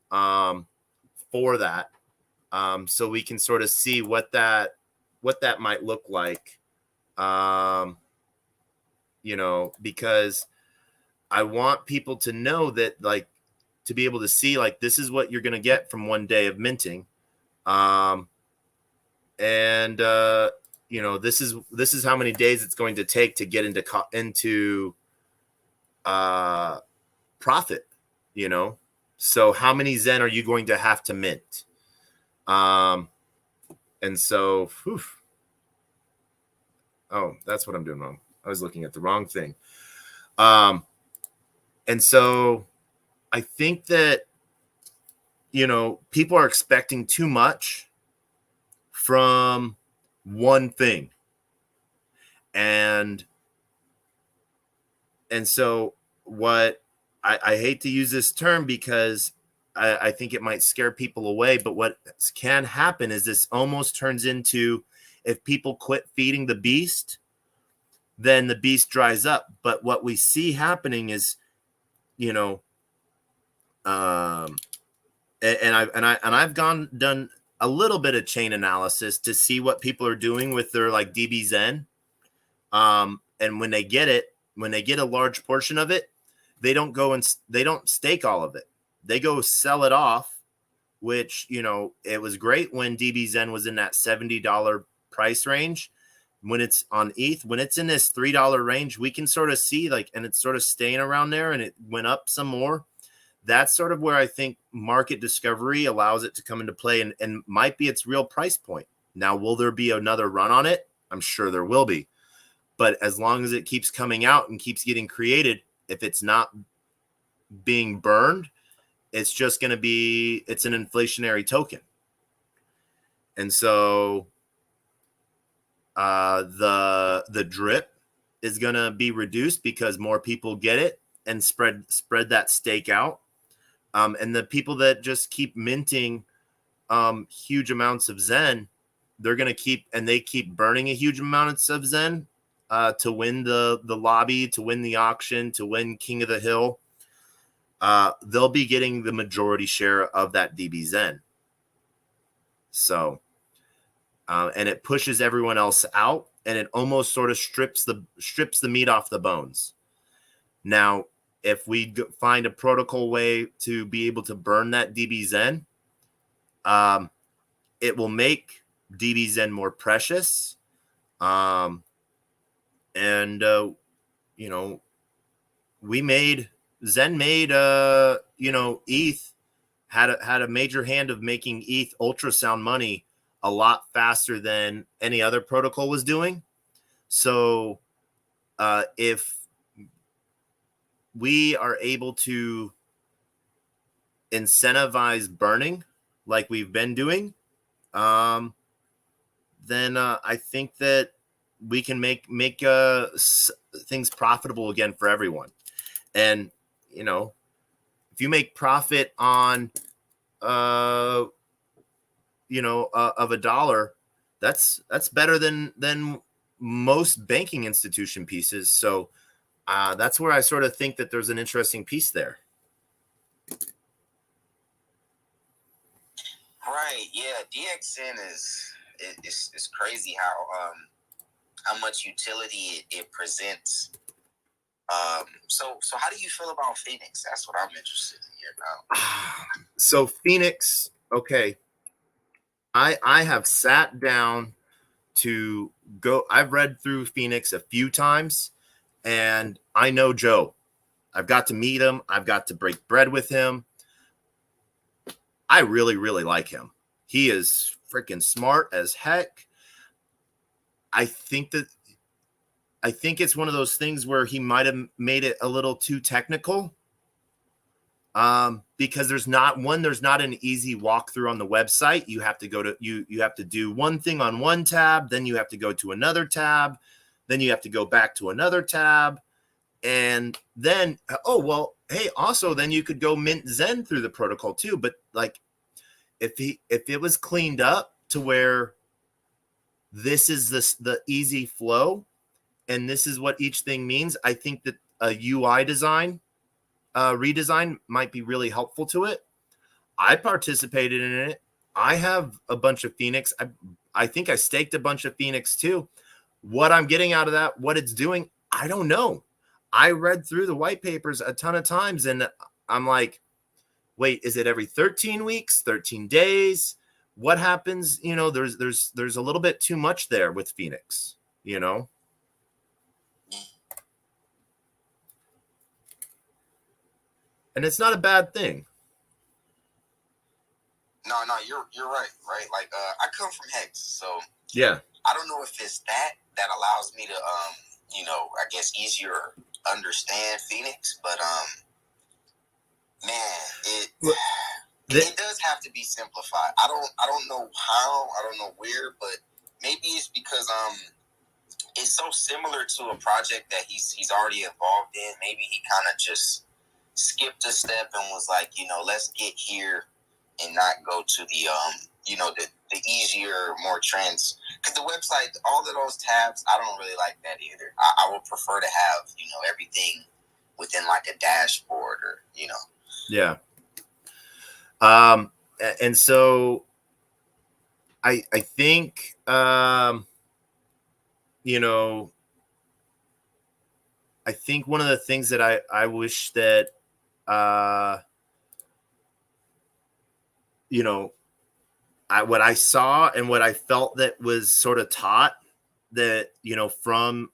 for that, so we can sort of see what that might look like, because I want people to know that, like, to be able to see, like, this is what you're going to get from one day of minting, and this is how many days it's going to take to get into profit. So how many Zen are you going to have to mint? And so, oh, that's what I'm doing wrong. I was looking at the wrong thing. And so I think that, people are expecting too much from one thing. And so what I hate to use this term because I think it might scare people away, but what can happen is this almost turns into, if people quit feeding the beast, then the beast dries up. But what we see happening is, and I've done a little bit of chain analysis to see what people are doing with their, like, DB Zen. And when they get a large portion of it, they don't stake all of it. They go sell it off, which, it was great when DB Zen was in that $70 price range. When it's on ETH, when it's in this $3 range, we can sort of see, like, and it's sort of staying around there, and it went up some more. That's sort of where I think market discovery allows it to come into play, and might be its real price point. Now, will there be another run on it? I'm sure there will be. But as long as it keeps coming out and keeps getting created, if it's not being burned, it's just going to be, it's an inflationary token. And so the drip is going to be reduced because more people get it and spread that stake out. And the people that just keep minting huge amounts of Zen, they're going to keep burning a huge amount of Zen to win the lobby, to win the auction, to win King of the Hill. They'll be getting the majority share of that DB Zen. So, and it pushes everyone else out, and it almost sort of strips the meat off the bones. Now, if we find a protocol way to be able to burn that DB Zen, it will make DB Zen more precious. And Zen made ETH had a major hand of making ETH ultrasound money a lot faster than any other protocol was doing. So if we are able to incentivize burning like we've been doing, then I think that we can make things profitable again for everyone. And, if you make profit on, of $1, that's better than most banking institution pieces. So that's where I sort of think that there's an interesting piece there. Right. Yeah. DXN is crazy how much utility it presents. So how do you feel about Phoenix? That's what I'm interested in here now. So Phoenix, okay. I have sat down to go. I've read through Phoenix a few times, and I know Joe. I've got to meet him. I've got to break bread with him. I really, really like him. He is freaking smart as heck. I think it's one of those things where he might have made it a little too technical. Because there's not an easy walkthrough on the website. You have to go to you have to do one thing on one tab, then you have to go to another tab, then you have to go back to another tab, and then also then you could go mint Zen through the protocol too. But like if it was cleaned up to where this is the easy flow and this is what each thing means, I think that a UI redesign might be really helpful to it. I participated in it. I have a bunch of Phoenix. I think I staked a bunch of Phoenix too. What I'm getting out of that, what it's doing, I don't know. I read through the white papers a ton of times and I'm like, wait, is it every 13 weeks, 13 days? What happens? There's a little bit too much there with Phoenix, And it's not a bad thing. No, you're right. Like I come from Hex, so yeah. I don't know if it's that allows me to I guess easier understand Phoenix, but man, it does have to be simplified. I don't know how, I don't know where, but maybe it's because it's so similar to a project that he's already involved in. Maybe he kind of just skipped a step and was like, let's get here and not go to the the easier, more trends. Because the website, all of those tabs, I don't really like that either. I would prefer to have everything within like a dashboard or Yeah. And so I think I think one of the things that I wish that what I saw and what I felt that was sort of taught that from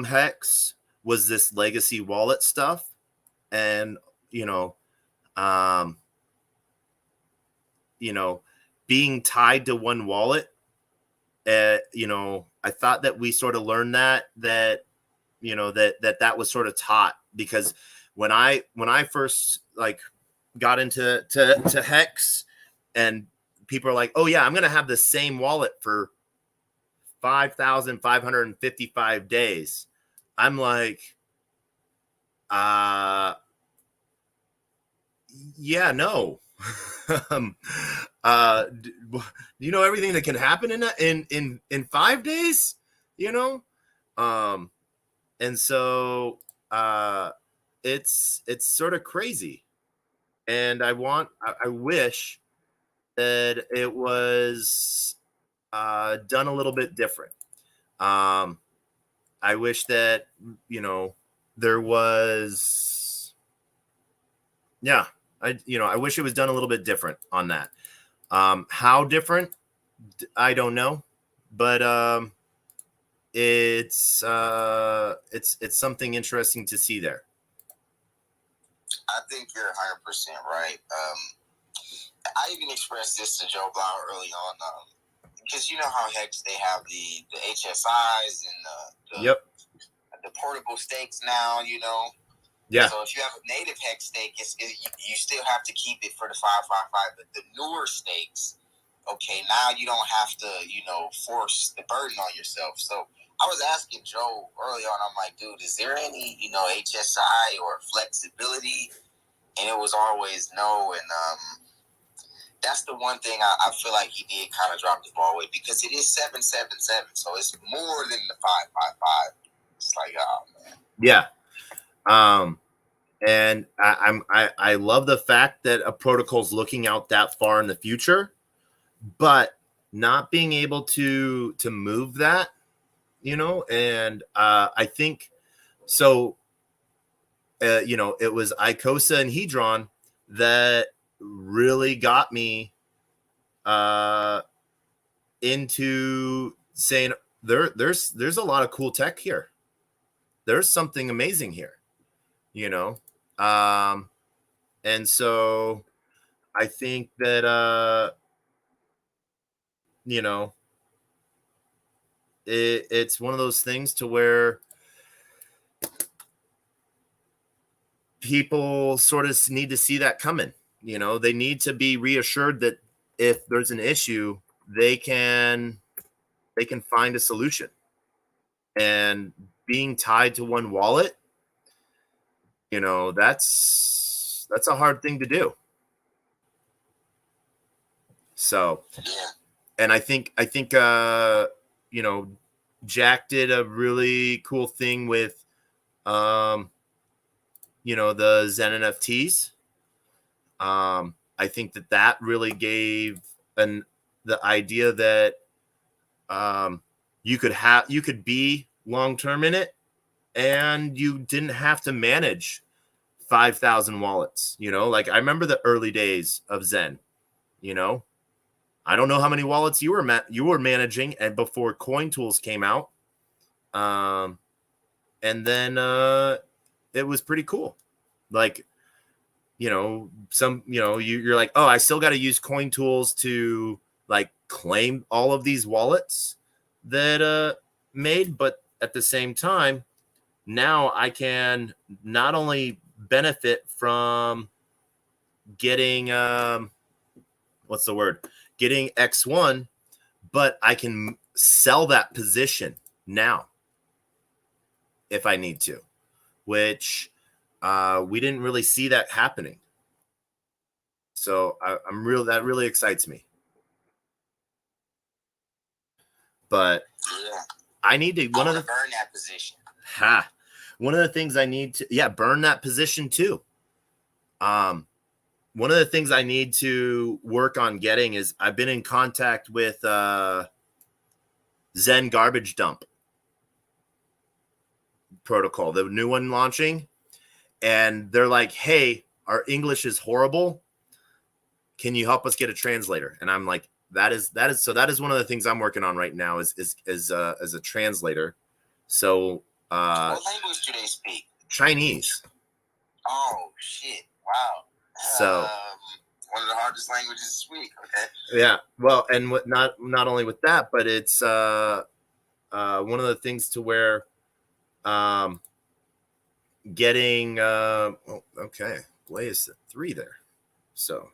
Hex was this legacy wallet stuff, and being tied to one wallet. I thought that we sort of learned that was sort of taught, because when I first like got into Hex and people are like, oh yeah, I'm going to have the same wallet for 5,555 days. I'm like, yeah, no. You know everything that can happen in 5 days, and so it's sort of crazy, and I wish that it was done a little bit different. I wish that there was, yeah. I wish it was done a little bit different on that. How different, I don't know, but it's something interesting to see there. I think you're 100% right. I even expressed this to Joe Blau early on, because you know how Hex, they have the HSIs and the portable stakes now, Yeah. So if you have a native Hex stake, you still have to keep it for the 555. But the newer stakes, okay, now you don't have to, force the burden on yourself. So I was asking Joe early on, I'm like, dude, is there any, HSI or flexibility? And it was always no. And that's the one thing I feel like he did kind of drop the ball with, because it is 777, so it's more than the 555. It's like, oh man. Yeah. And I love the fact that a protocol's looking out that far in the future, but not being able to move that, you know, and I think so. You know, it was Icosa and Hedron that really got me into saying there's a lot of cool tech here. There's something amazing here, you know. And so I think that you know, it's one of those things to where people sort of need to see that coming. You know, they need to be reassured that if there's an issue, they can find a solution. And being tied to one wallet, you know, that's a hard thing to do. So, and I think you know, Jack did a really cool thing with you know, the Zen NFTs. I think that really gave the idea that you could be long term in it, and you didn't have to manage 5,000 wallets. You know, like I remember the early days of Zen. You know, I don't know how many wallets you were managing, and before Coin Tools came out, and then it was pretty cool. Like, you know, you're like, oh, I still got to use Coin Tools to like claim all of these wallets that made, but at the same time, now I can not only benefit from getting what's the word? Getting X1, but I can sell that position now if I need to, which we didn't really see that happening. So that really excites me. But yeah, I need to burn that position. One of the things I need to burn that position too. One of the things I need to work on getting is I've been in contact with Zen Garbage Dump protocol, the new one launching, and they're like, hey, our English is horrible. Can you help us get a translator? And I'm like, that is one of the things I'm working on right now is as a translator. So what language do they speak? Chinese. Oh shit! Wow. So one of the hardest languages to speak. Okay. Yeah. Well, and not only with that, but it's one of the things to where getting okay, Glay is the 3 there. So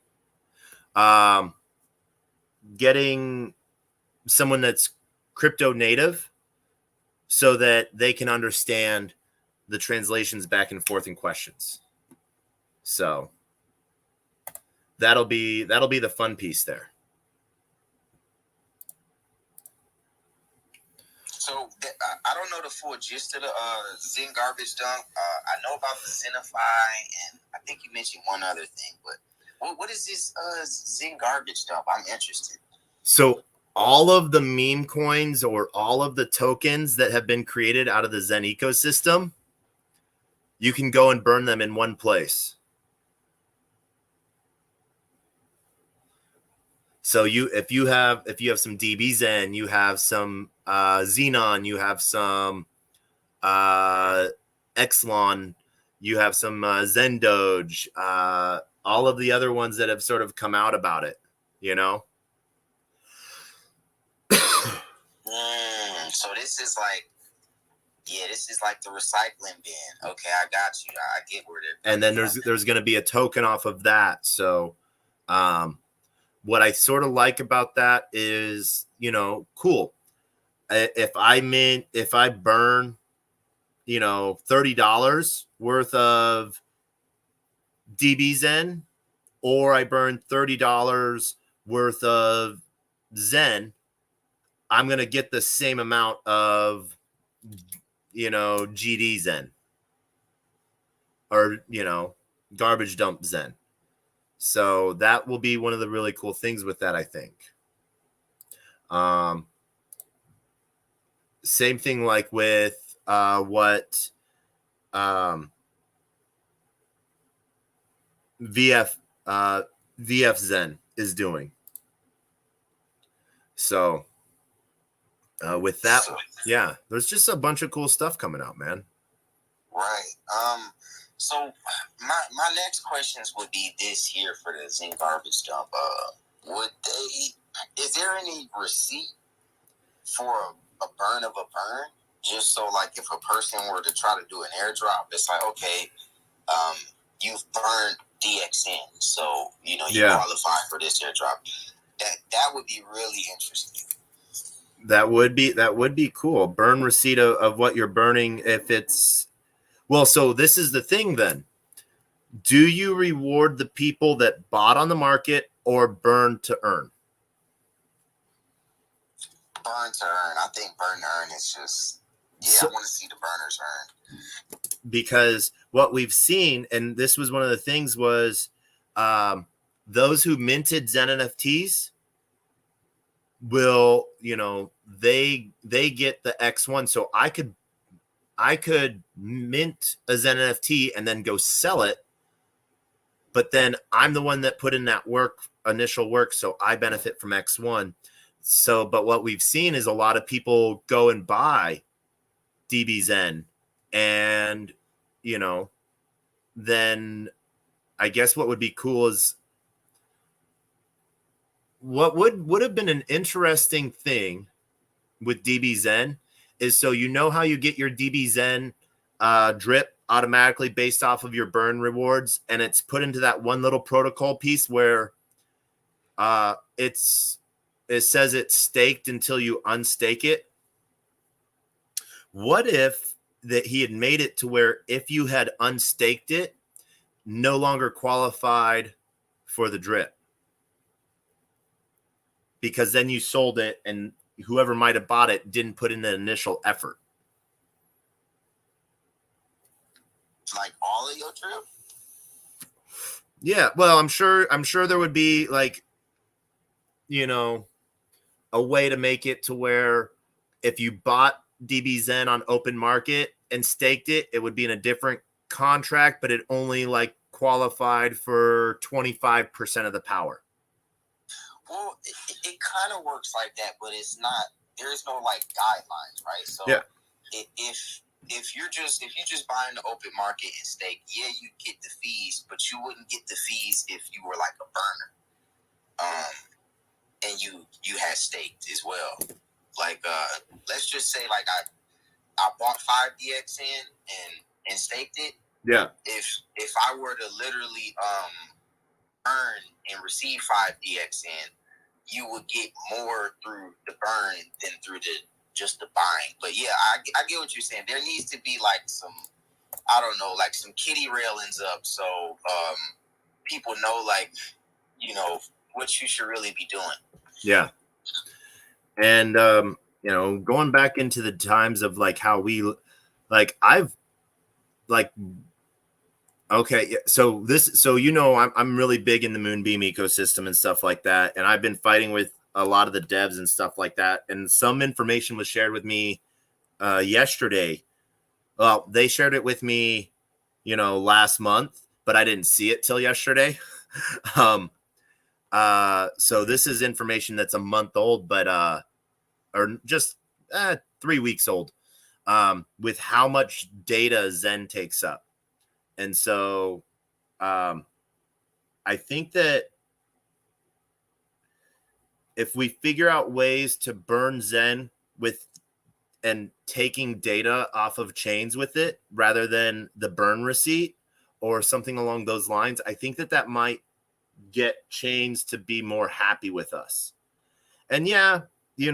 getting someone that's crypto native so that they can understand the translations back and forth in questions. So that'll be the fun piece there. So I don't know the full gist of the Zen Garbage Dump. I know about the Zenify, and I think you mentioned one other thing. But what is this Zen Garbage Dump? I'm interested. So all of the meme coins or all of the tokens that have been created out of the Zen ecosystem, you can go and burn them in one place. So if you have some DB Zen, you have some Xenon, you have some Exlon, you have some Zen Doge, all of the other ones that have sort of come out about it, you know. So this is like the recycling bin. Okay, I got you. I get where they're. And then there's going to be a token off of that. So, what I sort of like about that is, you know, cool. If I burn, you know, $30 worth of DB Zen or I burn $30 worth of Zen, I'm going to get the same amount of, GD Zen or, garbage dump Zen. So that will be one of the really cool things with that, I think. Same thing like with what VF Zen is doing. So with that, yeah, there's just a bunch of cool stuff coming out, man. Right. So my next questions would be this here for the Zen garbage dump. Is there any receipt for a burn of a burn? Just so like if a person were to try to do an airdrop, it's like, okay, you've burned DXN, so you qualify for this airdrop. That would be really interesting. That would be cool. Burn receipt of what you're burning. If it's so this is the thing then. Do you reward the people that bought on the market or burn to earn? Burn to earn. I think burn to earn is just, I want to see the burners earn. Because what we've seen, and this was one of the things, was those who minted Zen NFTs will, they get the X1. So I could mint a Zen NFT and then go sell it. But then I'm the one that put in that initial work. So I benefit from X1. So, but what we've seen is a lot of people go and buy DBZen and, then I guess what would be cool is what would have been an interesting thing with DBZen is, so how you get your DBZen drip automatically based off of your burn rewards, and it's put into that one little protocol piece where it says it's staked until you unstake it. What if that he had made it to where if you had unstaked it, no longer qualified for the drip? Because then you sold it and whoever might have bought it didn't put in the initial effort. Like all of your drip? Yeah, well, I'm sure there would be like, a way to make it to where if you bought DBZen on open market and staked it, it would be in a different contract, but it only like qualified for 25% of the power. Well, it kind of works like that, but it's not. There's no like guidelines, right? So yeah, if you just buy in the open market and stake, yeah, you get the fees, but you wouldn't get the fees if you were like a burner, and you had staked as well. Like let's just say like I bought 5 DXN and staked it. Yeah. If I were to literally earn and receive 5 DXN, you would get more through the burn than through just the buying. But yeah, I get what you're saying. There needs to be like some, I don't know, like some kiddie railings up so people know like, what you should really be doing. Yeah. And going back into the times of like how we like I've like okay, so I'm really big in the Moonbeam ecosystem and stuff like that, and I've been fighting with a lot of the devs and stuff like that, and some information was shared with me yesterday. Well, they shared it with me, last month, but I didn't see it till yesterday. So this is information that's a month old, but or just 3 weeks old, with how much data Zen takes up. And so I think that if we figure out ways to burn Zen with and taking data off of chains with it rather than the burn receipt or something along those lines, I think that might get chains to be more happy with us. And yeah, they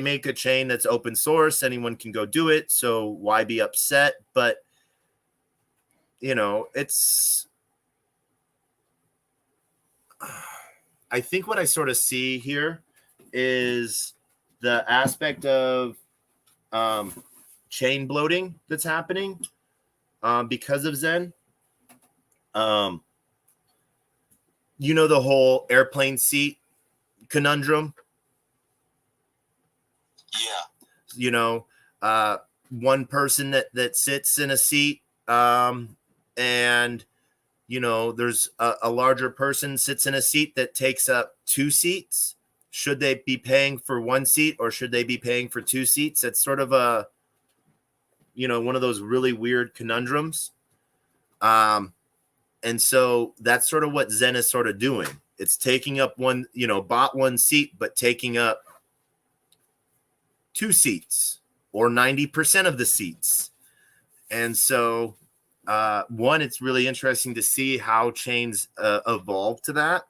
make a chain that's open source. Anyone can go do it. So why be upset? But it's I think what I sort of see here is the aspect of chain bloating that's happening because of Zen. You know, the whole airplane seat conundrum. Yeah. You know, one person that sits in a seat, and you know, there's a larger person sits in a seat that takes up 2 seats. Should they be paying for 1 seat or should they be paying for 2 seats? It's sort of a, you know, one of those really weird conundrums. And so that's sort of what Zen is sort of doing. It's taking up one, you know, bought 1 seat, but taking up 2 seats or 90% of the seats. And so, one, it's really interesting to see how chains evolve to that.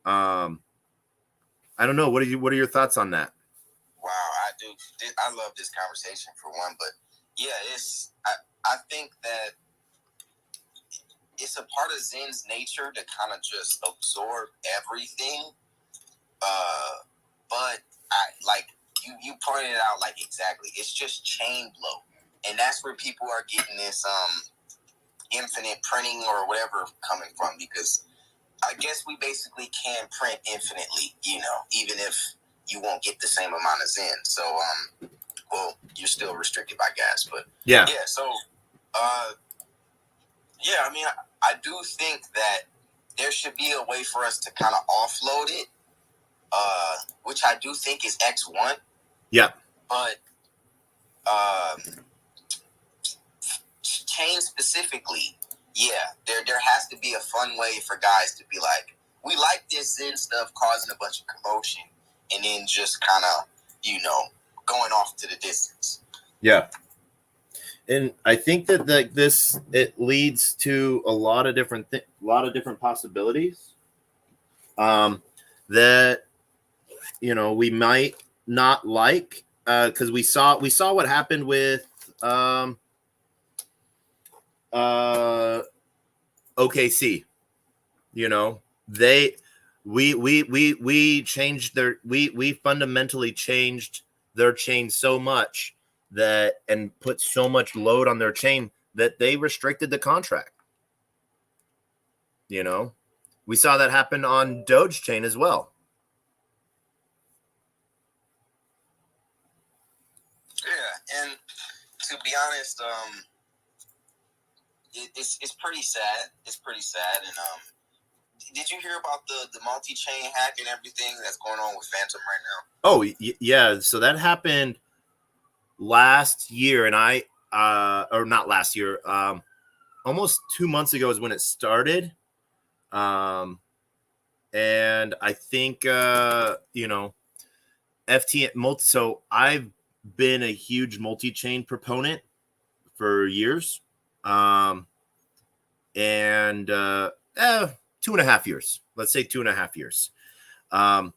I don't know. What are your thoughts on that? Wow, I love this conversation for one, but yeah, I think that it's a part of Zen's nature to kind of just absorb everything. But you pointed it out, like, exactly. It's just chain blow. And that's where people are getting this infinite printing or whatever coming from, because I guess we basically can print infinitely, you know, even if you won't get the same amount of Zen. So, well, you're still restricted by gas, but yeah. So, yeah, I mean, I do think that there should be a way for us to kind of offload it, which I do think is X1. Yeah. But chain specifically, yeah, there has to be a fun way for guys to be like, we like this Zen stuff causing a bunch of commotion, and then just kind of, you know, going off to the distance. Yeah. And I think that it leads to a lot of different possibilities. That, you know, we might not like, because we saw what happened with OKC. You know, we changed we fundamentally changed their chain so much that, and put so much load on their chain that they restricted the contract. You know, we saw that happen on Doge chain as well. Yeah, and to be honest, it's pretty sad. It's pretty sad. And did you hear about the multi-chain hack and everything that's going on with Phantom right now? Oh yeah, so that happened last year, and or not last year, almost 2 months ago is when it started. And I think you know, FTM so I've been a huge multi-chain proponent for years. And 2.5 years, let's say 2.5 years. And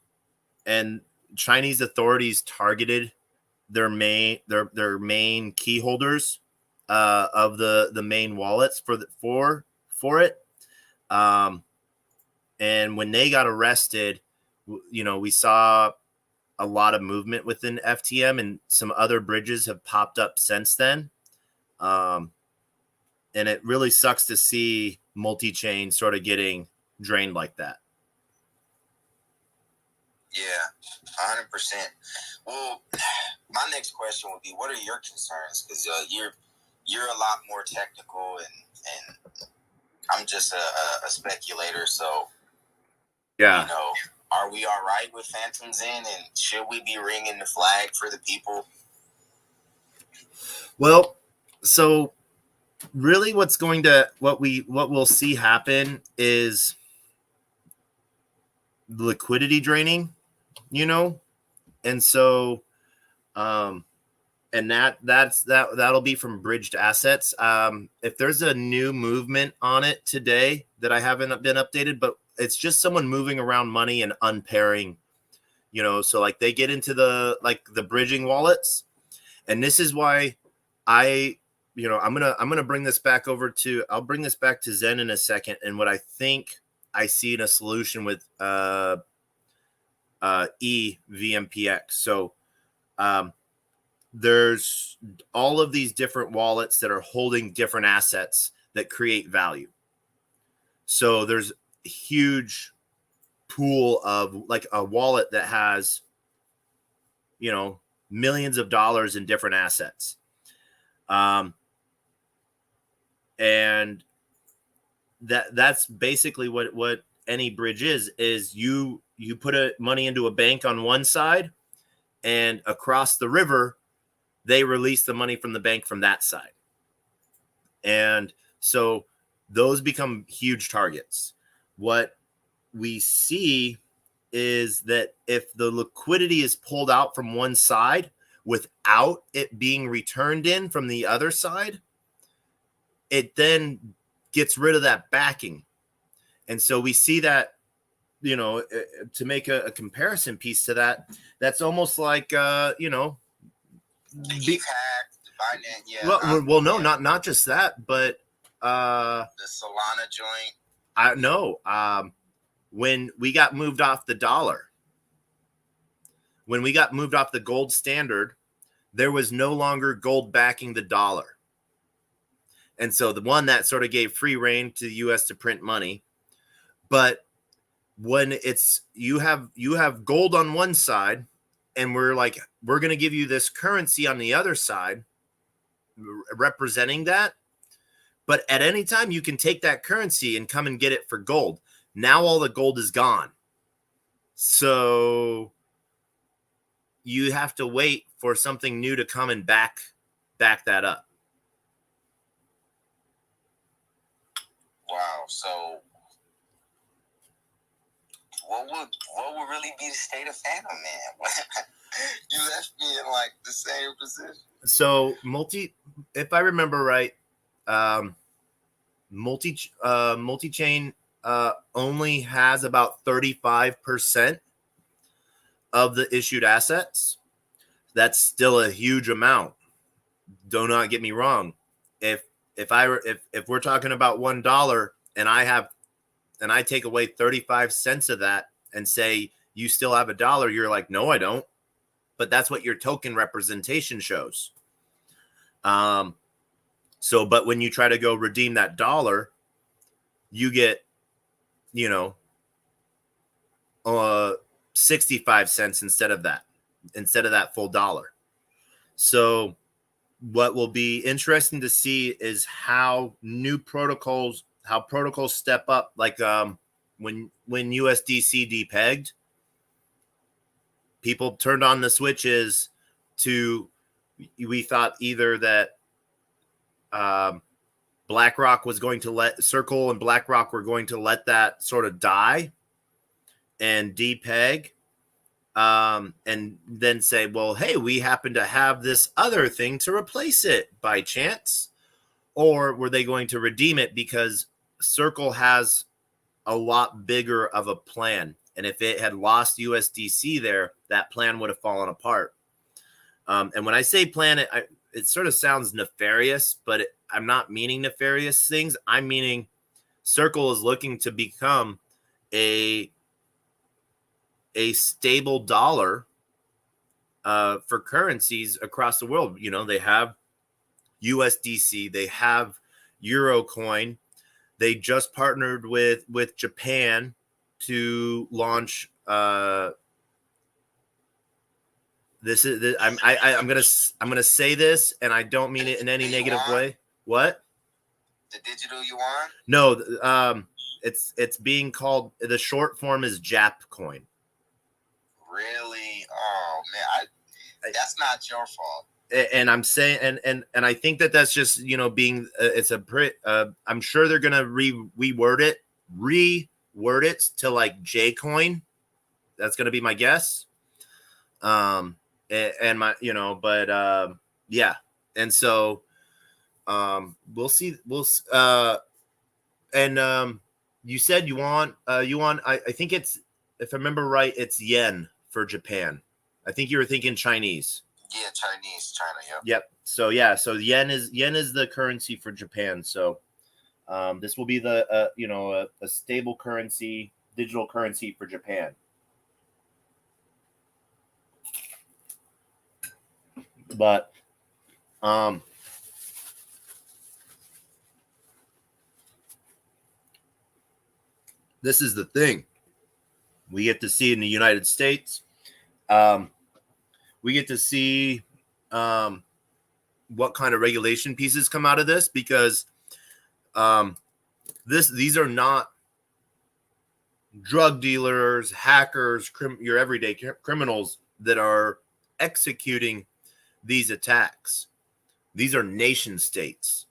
Chinese authorities targeted their main key holders of the main wallets for it. And when they got arrested, you know, we saw a lot of movement within FTM, and some other bridges have popped up since then. And it really sucks to see multi-chain sort of getting drained like that. Yeah, 100%. Well, my next question would be, what are your concerns? Because you're a lot more technical, and I'm just a speculator. So, yeah, you know, are we all right with Phantom Zen, and should we be ringing the flag for the people? Well, so really what we'll see happen is liquidity draining, you know? And so and that'll be from bridged assets. If there's a new movement on it today that I haven't been updated, but it's just someone moving around money and unpairing, you know, so like they get into the bridging wallets. And this is why I'm gonna bring this back I'll bring this back to Zen in a second. And what I think I see in a solution with EVMPX. So there's all of these different wallets that are holding different assets that create value. So there's a huge pool of like a wallet that has, you know, millions of dollars in different assets. And that's basically what any bridge is you put money into a bank on one side, and across the river, they release the money from the bank from that side. And so those become huge targets. What we see is that if the liquidity is pulled out from one side without it being returned in from the other side, it then gets rid of that backing. And so we see that, you know, to make a comparison piece to that, that's almost like, you know, the hack, the Binance, yeah. Well, no, not just that, but the Solana joint. I know. When we got moved off the dollar, when we got moved off the gold standard, there was no longer gold backing the dollar. And so the one that sort of gave free reign to the US to print money. But when it's you have gold on one side, and we're going to give you this currency on the other side representing that. But at any time you can take that currency and come and get it for gold. Now all the gold is gone. So you have to wait for something new to come and back that up. Wow. So what would really be the state of Phantom, man? You left me in like the same position. So if I remember right, multi-chain only has about 35% of the issued assets. That's still a huge amount. Do not get me wrong. If we're talking about $1 and I take away 35 cents of that and say you still have $1, you're like, no, I don't. But that's what your token representation shows. So, but when you try to go redeem that dollar, you get, 65 cents instead of that full dollar. So what will be interesting to see is how protocols step up. Like when USDC depegged, people turned on the switches we thought either that BlackRock was going to let Circle and BlackRock were going to let that sort of die and depeg, and then say, well, hey, we happen to have this other thing to replace it by chance. Or were they going to redeem it because Circle has a lot bigger of a plan? And if it had lost USDC there, that plan would have fallen apart. And when I say plan, it sort of sounds nefarious, but I'm not meaning nefarious things. I'm meaning Circle is looking to become a stable dollar for currencies across the world. They have USDC, they have Eurocoin. They just partnered with Japan to launch. I'm gonna say this, and I don't mean it in any negative way. What? The digital yuan? No, it's being called, the short form is JapCoin. Really? Oh man, that's not your fault. And I'm saying, and I think that's just being it's a I'm sure they're gonna reword it to like Jcoin. That's gonna be my guess. And my but yeah, and so we'll see. And you said you want I think it's, if I remember right, it's yen for Japan. I think you were thinking Chinese. Yeah, China, yep. Yep. So so yen is the currency for Japan. So This will be the a stable currency, digital currency for Japan. But this is the thing we get to see in the United States. We get to see what kind of regulation pieces come out of this, because these are not drug dealers, hackers, your everyday criminals that are executing these attacks. These are nation states,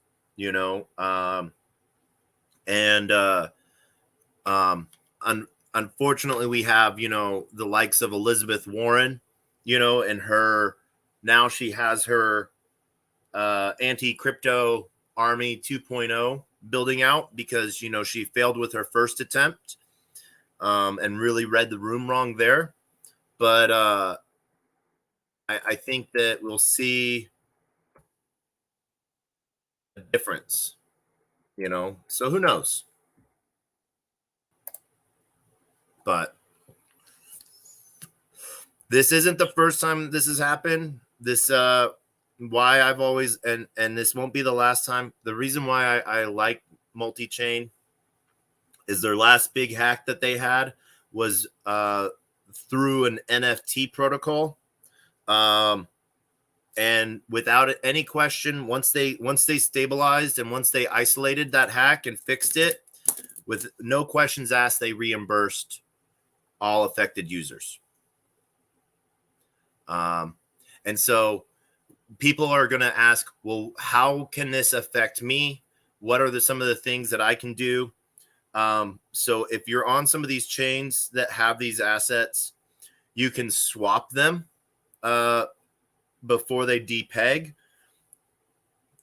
unfortunately, we have, the likes of Elizabeth Warren, and now she has her anti-crypto army 2.0 building out, because, she failed with her first attempt and really read the room wrong there. But I think that we'll see a difference, so who knows? But this isn't the first time this has happened. This why I've always, and this won't be the last time. The reason why I like multi-chain is their last big hack that they had was through an NFT protocol. And without any question, once they stabilized and once they isolated that hack and fixed it, with no questions asked, they reimbursed all affected users. And so people are going to ask, well, how can this affect me? What are some of the things that I can do? So if you're on some of these chains that have these assets, you can swap them before they depeg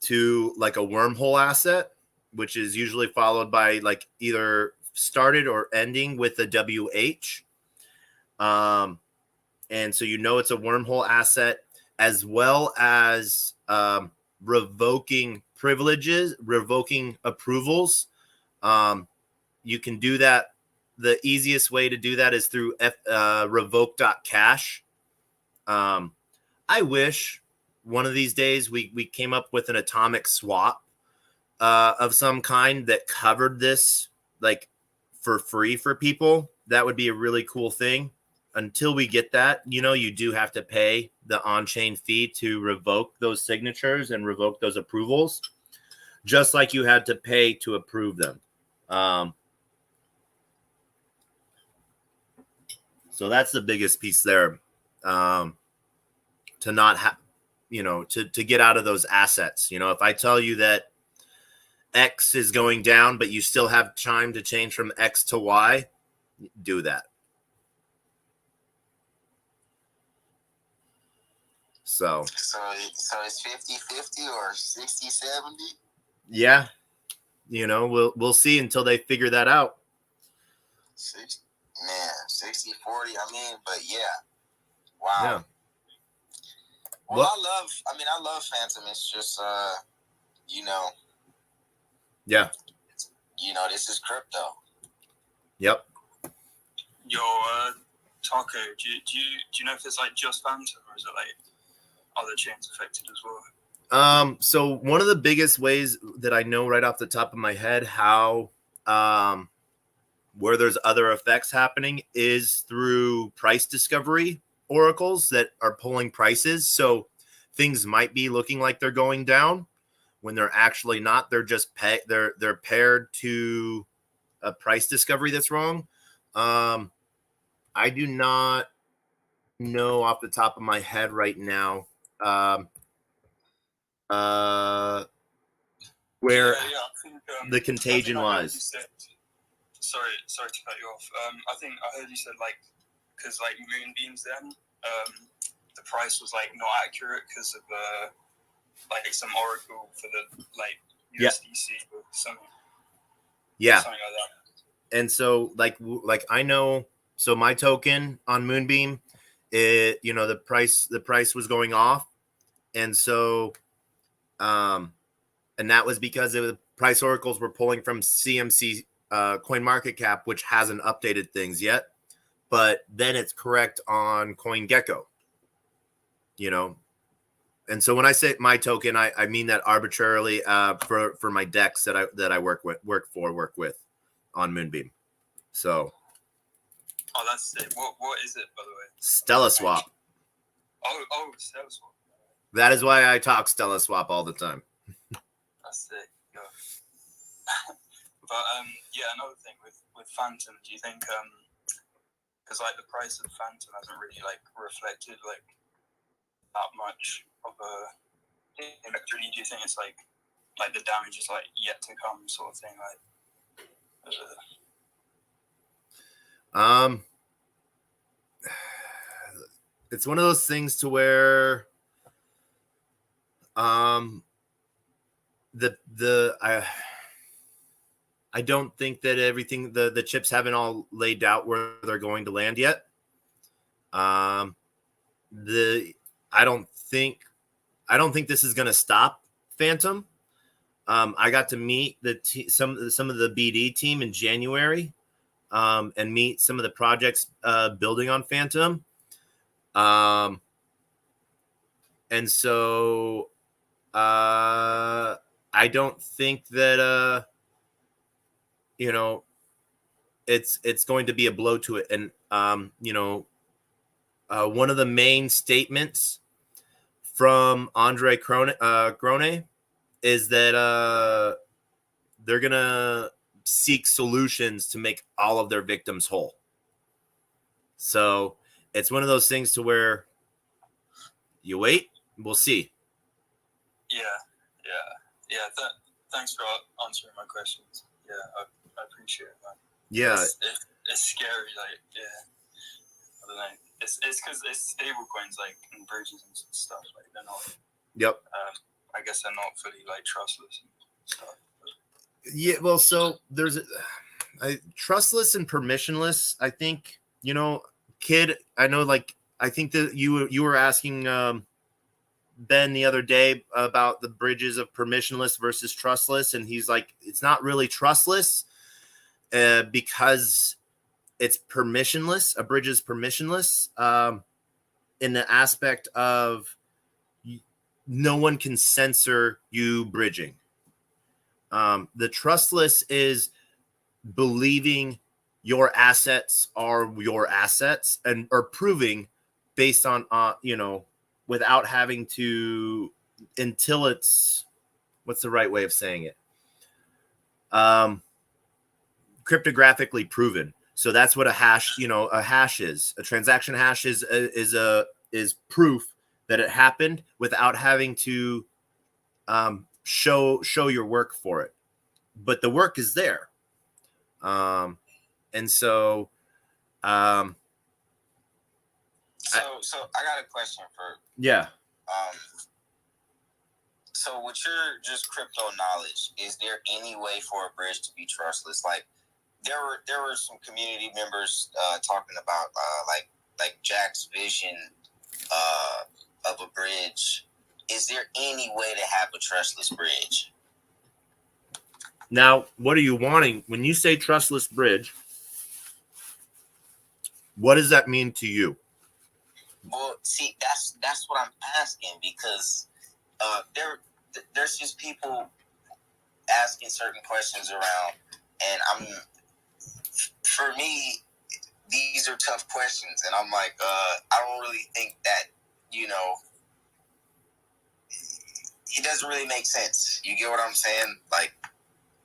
to like a wormhole asset, which is usually followed by like either started or ending with a WH. And so it's a wormhole asset, as well as revoking privileges, revoking approvals. You can do that. The easiest way to do that is through revoke.cash. I wish one of these days we came up with an atomic swap of some kind that covered this like for free for people. That would be a really cool thing. Until we get that, you do have to pay the on-chain fee to revoke those signatures and revoke those approvals, just like you had to pay to approve them. So that's the biggest piece there, to not have, to get out of those assets. If I tell you that X is going down, but you still have time to change from X to Y, do that. So it's 50-50 or 60-70? Yeah. We'll see until they figure that out. 60-40, I mean, but yeah. Wow. Yeah. Well, I love Phantom. It's just Yeah. This is crypto. Yep. Yo, Taco, do you know if it's like just Phantom, or is it like other chains affected as well? So one of the biggest ways that I know right off the top of my head how where there's other effects happening is through price discovery oracles that are pulling prices. So things might be looking like they're going down when they're actually not. They're just they're paired to a price discovery that's wrong. I do not know off the top of my head right now where I think, the contagion lies. Sorry to cut you off. I think I heard you said because Moonbeams then the price was not accurate because of some oracle for the USDC or something. Yeah. Something like that. And so I know, so my token on Moonbeam, the price was going off. And so and that was because price oracles we're pulling from CMC CoinMarketCap, which hasn't updated things yet, but then it's correct on CoinGecko, you know. And so when I say my token, I mean that arbitrarily for my decks that I work with on Moonbeam. So that's it. What is it, by the way? Stella Swap. Oh, Stella Swap. That is why I talk Stella Swap all the time. That's it. Yeah. But yeah, another thing with Phantom, do you think because like the price of Phantom hasn't really like reflected like that much of a electricity, do you think it's like the damage is like yet to come sort of thing, like it's one of those things to where I don't think that everything the chips haven't all laid out where they're going to land yet. I don't think this is going to stop Phantom. I got to meet some of the BD team in January, and meet some of the projects building on Phantom. And so I don't think that you know, it's going to be a blow to it. And you know, one of the main statements from Andre Grone is that they're gonna seek solutions to make all of their victims whole. So it's one of those things to where you wait, we'll see. Yeah. Thanks for answering my questions. Yeah, I appreciate that. Yeah, it's scary. Like, yeah, I don't know. It's because it's stable coins like and bridges and stuff. Like they're not. Yep. I guess they're not fully like trustless and stuff. Yeah. Well, so there's trustless and permissionless. I think, you know, Kid. I know. Like, I think that you were asking Ben the other day about the bridges of permissionless versus trustless, and he's like, it's not really trustless because it's permissionless. A bridge is permissionless in the aspect of no one can censor you bridging. The trustless is believing your assets are your assets and are proving based on you know, without having to, until it's, what's the right way of saying it? Cryptographically proven. So that's what a hash, you know, a hash is. A transaction hash is proof that it happened without having to show your work for it. But the work is there. And so So I got a question for yeah. So with your just crypto knowledge, is there any way for a bridge to be trustless? Like there were some community members talking about like Jack's vision of a bridge. Is there any way to have a trustless bridge? Now, what are you wanting when you say trustless bridge? What does that mean to you? Well, see, that's what I'm asking, because there's just people asking certain questions around, and for me, these are tough questions, and I'm like, I don't really think that, you know, it doesn't really make sense. You get what I'm saying? Like,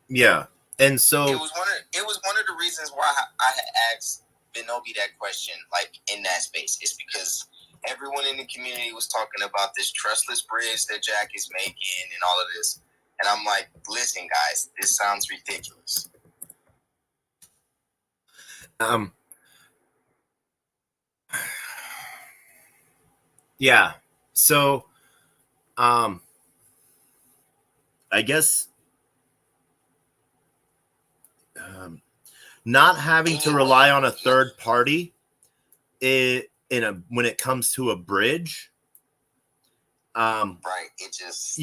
yeah, and so it was one of the reasons why I had asked Benobi that question, like in that space, is because everyone in the community was talking about this trustless bridge that Jack is making and all of this. And I'm like, listen, guys, this sounds ridiculous. Yeah. So I guess not having to rely on a third party when it comes to a bridge Right. It just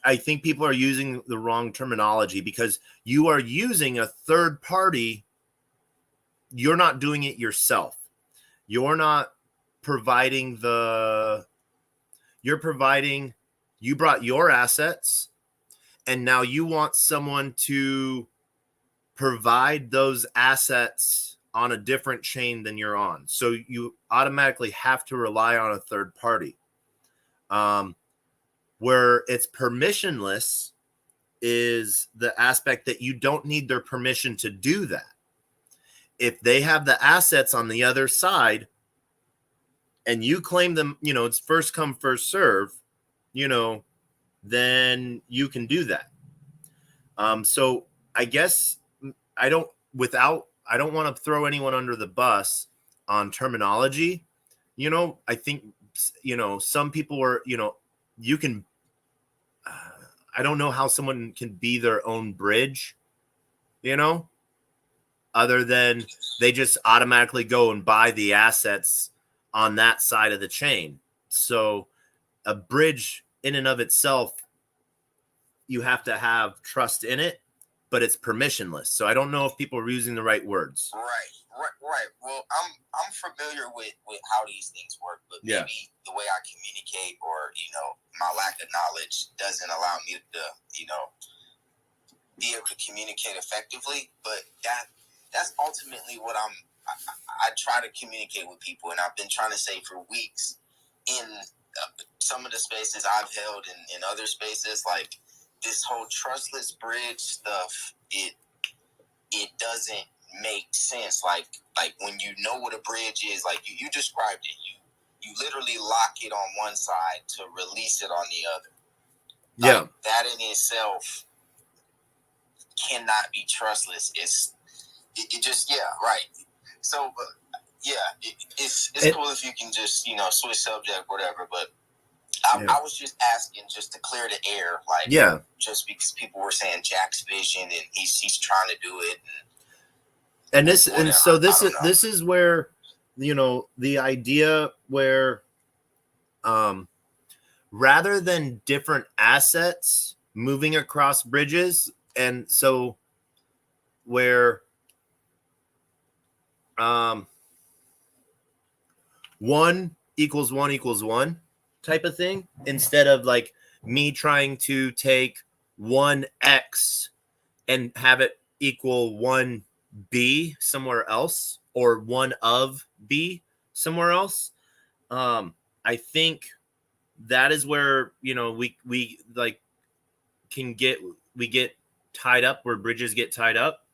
I think people are using the wrong terminology because you are using a third party. You're not doing it yourself. You're not providing you brought your assets and now you want someone to provide those assets on a different chain than you're on. So you automatically have to rely on a third party. Where it's permissionless is the aspect that you don't need their permission to do that. If they have the assets on the other side and you claim them, it's first come, first serve, then you can do that. So I guess I don't want to throw anyone under the bus on terminology. I think, some people are, you can, I don't know how someone can be their own bridge, other than they just automatically go and buy the assets on that side of the chain. So a bridge in and of itself, you have to have trust in it, but it's permissionless. So I don't know if people are using the right words. Right. Well, I'm familiar with how these things work, but maybe the way I communicate or, my lack of knowledge doesn't allow me to, be able to communicate effectively. But that's ultimately what I try to communicate with people. And I've been trying to say for weeks in some of the spaces I've held in other spaces, like this whole trustless bridge stuff, it doesn't make sense. Like when you know what a bridge is, like you described it, you literally lock it on one side to release it on the other. Like, that in itself cannot be trustless. It just right. So it's cool if you can just switch subject, whatever. But I was just asking just to clear the air, like just because people were saying Jack's vision and he's trying to do it. And this is where the idea where rather than different assets moving across bridges, and so where one equals one type of thing, instead of like me trying to take 1x and have it equal 1b somewhere else or 1 of b somewhere else. I think that is where we like we get tied up, where bridges get tied up.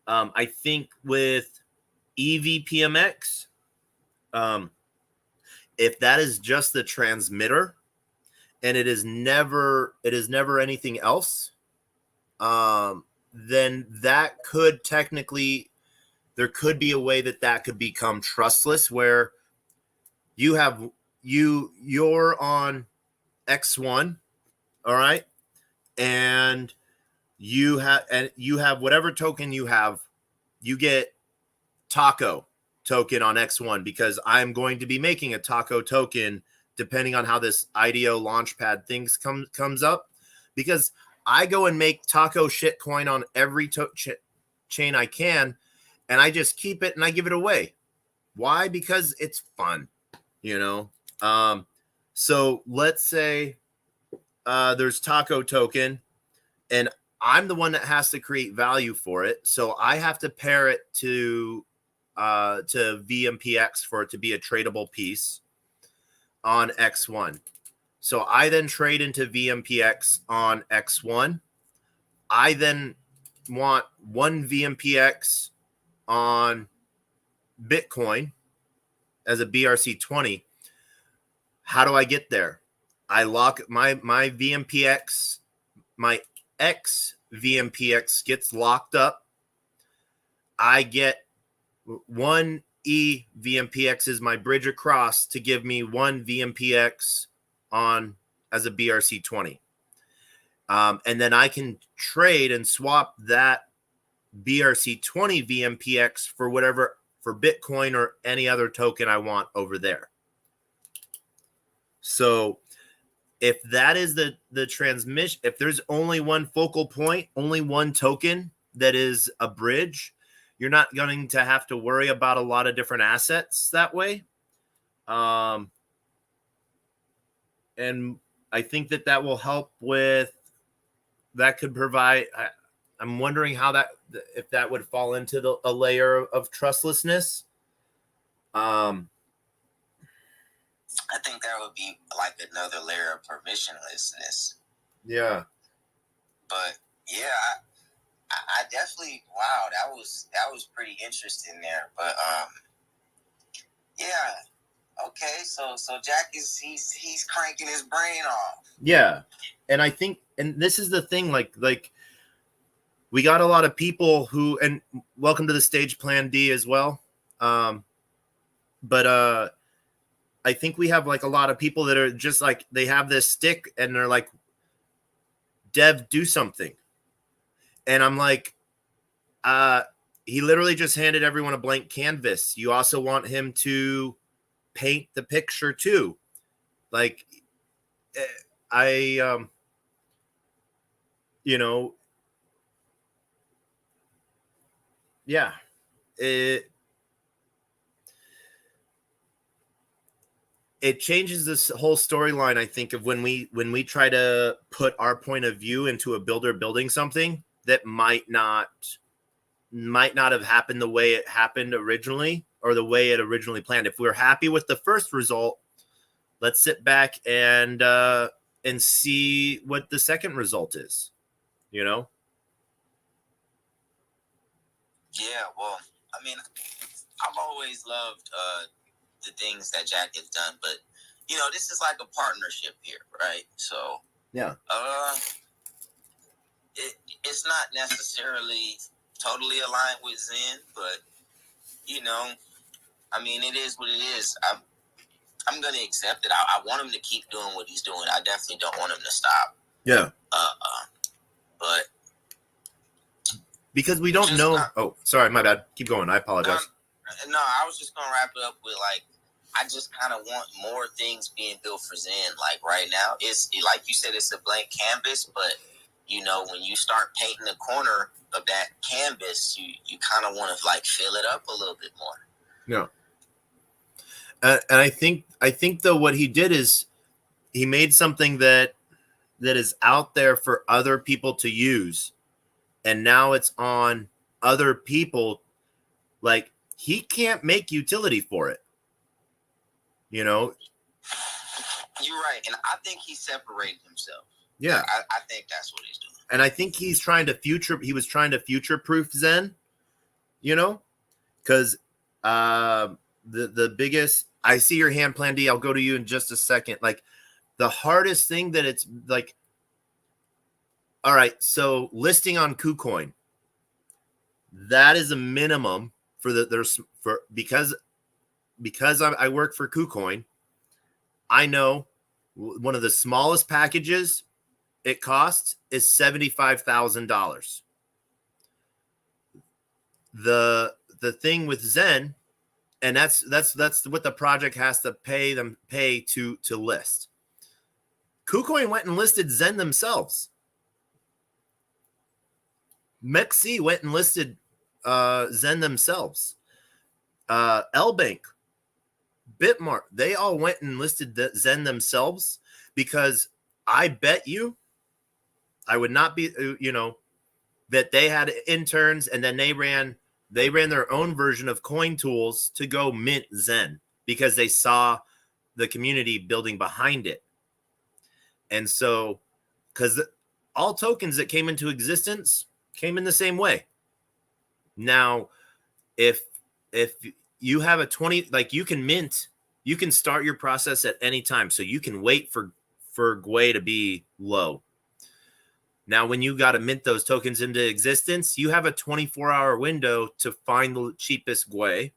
I think with EVPMX, if that is just the transmitter and it is never anything else, then that could technically, there could be a way that could become trustless, where you're on X1, all right, and you have whatever token you have, you get Taco token on X1, because I'm going to be making a Taco token depending on how this IDO launchpad things comes up, because I go and make Taco shitcoin on every chain I can, and I just keep it and I give it away. Why? Because it's fun, so let's say there's Taco token, and I'm the one that has to create value for it. So I have to pair it to VMPX for it to be a tradable piece on X1. So I then trade into VMPX on X1. I then want one VMPX on Bitcoin as a BRC20. How do I get there? I lock my VMPX, my X VMPX gets locked up. I get one E VMPX is my bridge across to give me one VMPX on as a BRC20. And then I can trade and swap that BRC20 VMPX for whatever, for Bitcoin or any other token I want over there. So if that is the transmission, if there's only one focal point, only one token that is a bridge, you're not going to have to worry about a lot of different assets that way. And I think that will help with, that could provide, I'm wondering how if that would fall into a layer of trustlessness. I think that would be like another layer of permissionlessness. Yeah. But yeah, I definitely, wow, that was pretty interesting there. But yeah, okay, so Jack he's cranking his brain off. Yeah, and I think, and this is the thing, like we got a lot of people who, and welcome to the stage, Plan D as well. But I think we have like a lot of people that are just like, they have this stick and they're like, Dev, do something. And I'm like, he literally just handed everyone a blank canvas. You also want him to paint the picture too. Like, you know, yeah, it changes this whole storyline, I think, of when we try to put our point of view into a builder building something that might not have happened the way it happened originally, or the way it originally planned. If we're happy with the first result, let's sit back and see what the second result is, you know? Yeah, well, I mean, I've always loved the things that Jack has done, but you know, this is like a partnership here, right? So yeah, it's not necessarily totally aligned with Zen, but you know, I mean, it is what it is. I'm gonna accept it. I want him to keep doing what he's doing. I definitely don't want him to stop. Yeah. But because we don't know. Oh, sorry, my bad. Keep going. I apologize. No, I was just gonna wrap it up with like, I just kind of want more things being built for Zen. Like right now, like you said, it's a blank canvas, but you know, when you start painting the corner of that canvas, you kind of want to like fill it up a little bit more. Yeah. And I think though, what he did is he made something that is out there for other people to use, and now it's on other people. Like, he can't make utility for it, you know. You're right, and I think he separated himself. Yeah, I think that's what he's doing. And I think he was trying to future-proof Zen, you know, because the biggest, I see your hand, Plan D. I'll go to you in just a second. Like, the hardest thing that it's like, all right, so listing on KuCoin, that is a minimum because I work for KuCoin. I know one of the smallest packages it costs is $75,000. The thing with Zen, and that's what the project has to pay to list. KuCoin went and listed Zen themselves. MEXC went and listed Zen themselves. LBank, Bitmart, they all went and listed Zen themselves, because I bet you, I would not be, you know, that they had interns and then they ran their own version of coin tools to go mint Zen, because they saw the community building behind it. And so, because all tokens that came into existence came in the same way. Now, if you have a 20, like, you can mint, you can start your process at any time. So you can wait for Gwei to be low. Now, when you got to mint those tokens into existence, you have a 24-hour window to find the cheapest Gwei,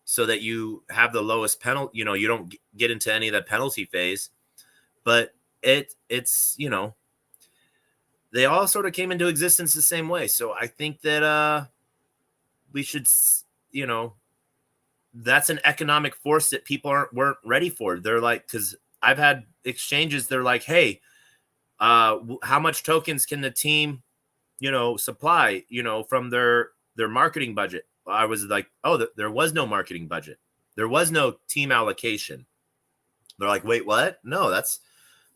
so that you have the lowest penalty. You know, you don't get into any of the penalty phase. But it's, you know, they all sort of came into existence the same way. So I think that we should, you know, that's an economic force that people weren't ready for. They're like, because I've had exchanges. They're like, hey, how much tokens can the team, supply, from their marketing budget? I was like, oh, there was no marketing budget. There was no team allocation. They're like, wait, what? No, that's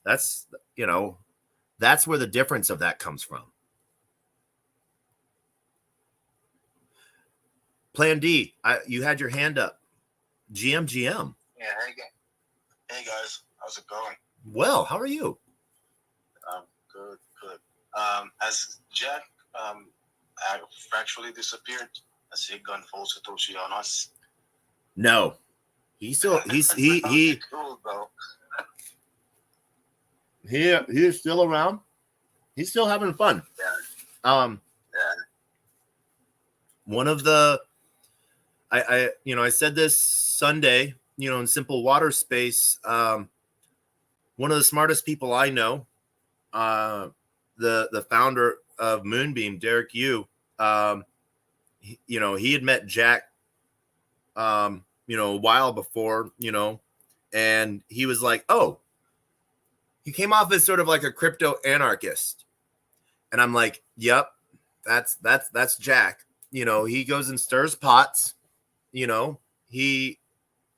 that's where the difference of that comes from. Plan D, you had your hand up. GM. Yeah, hey guys, how's it going? Well, how are you? Good. Has Jack actually disappeared? Has he gone full Satoshi on us? No, he's cool though. He's still around. He's still having fun. Yeah. One of the, I said this Sunday, in Simple Water Space. One of the smartest people I know, the founder of Moonbeam, Derek Yu, he had met Jack, a while before, and he was like, oh, he came off as sort of like a crypto anarchist. And I'm like, yep, that's Jack. He goes and stirs pots, him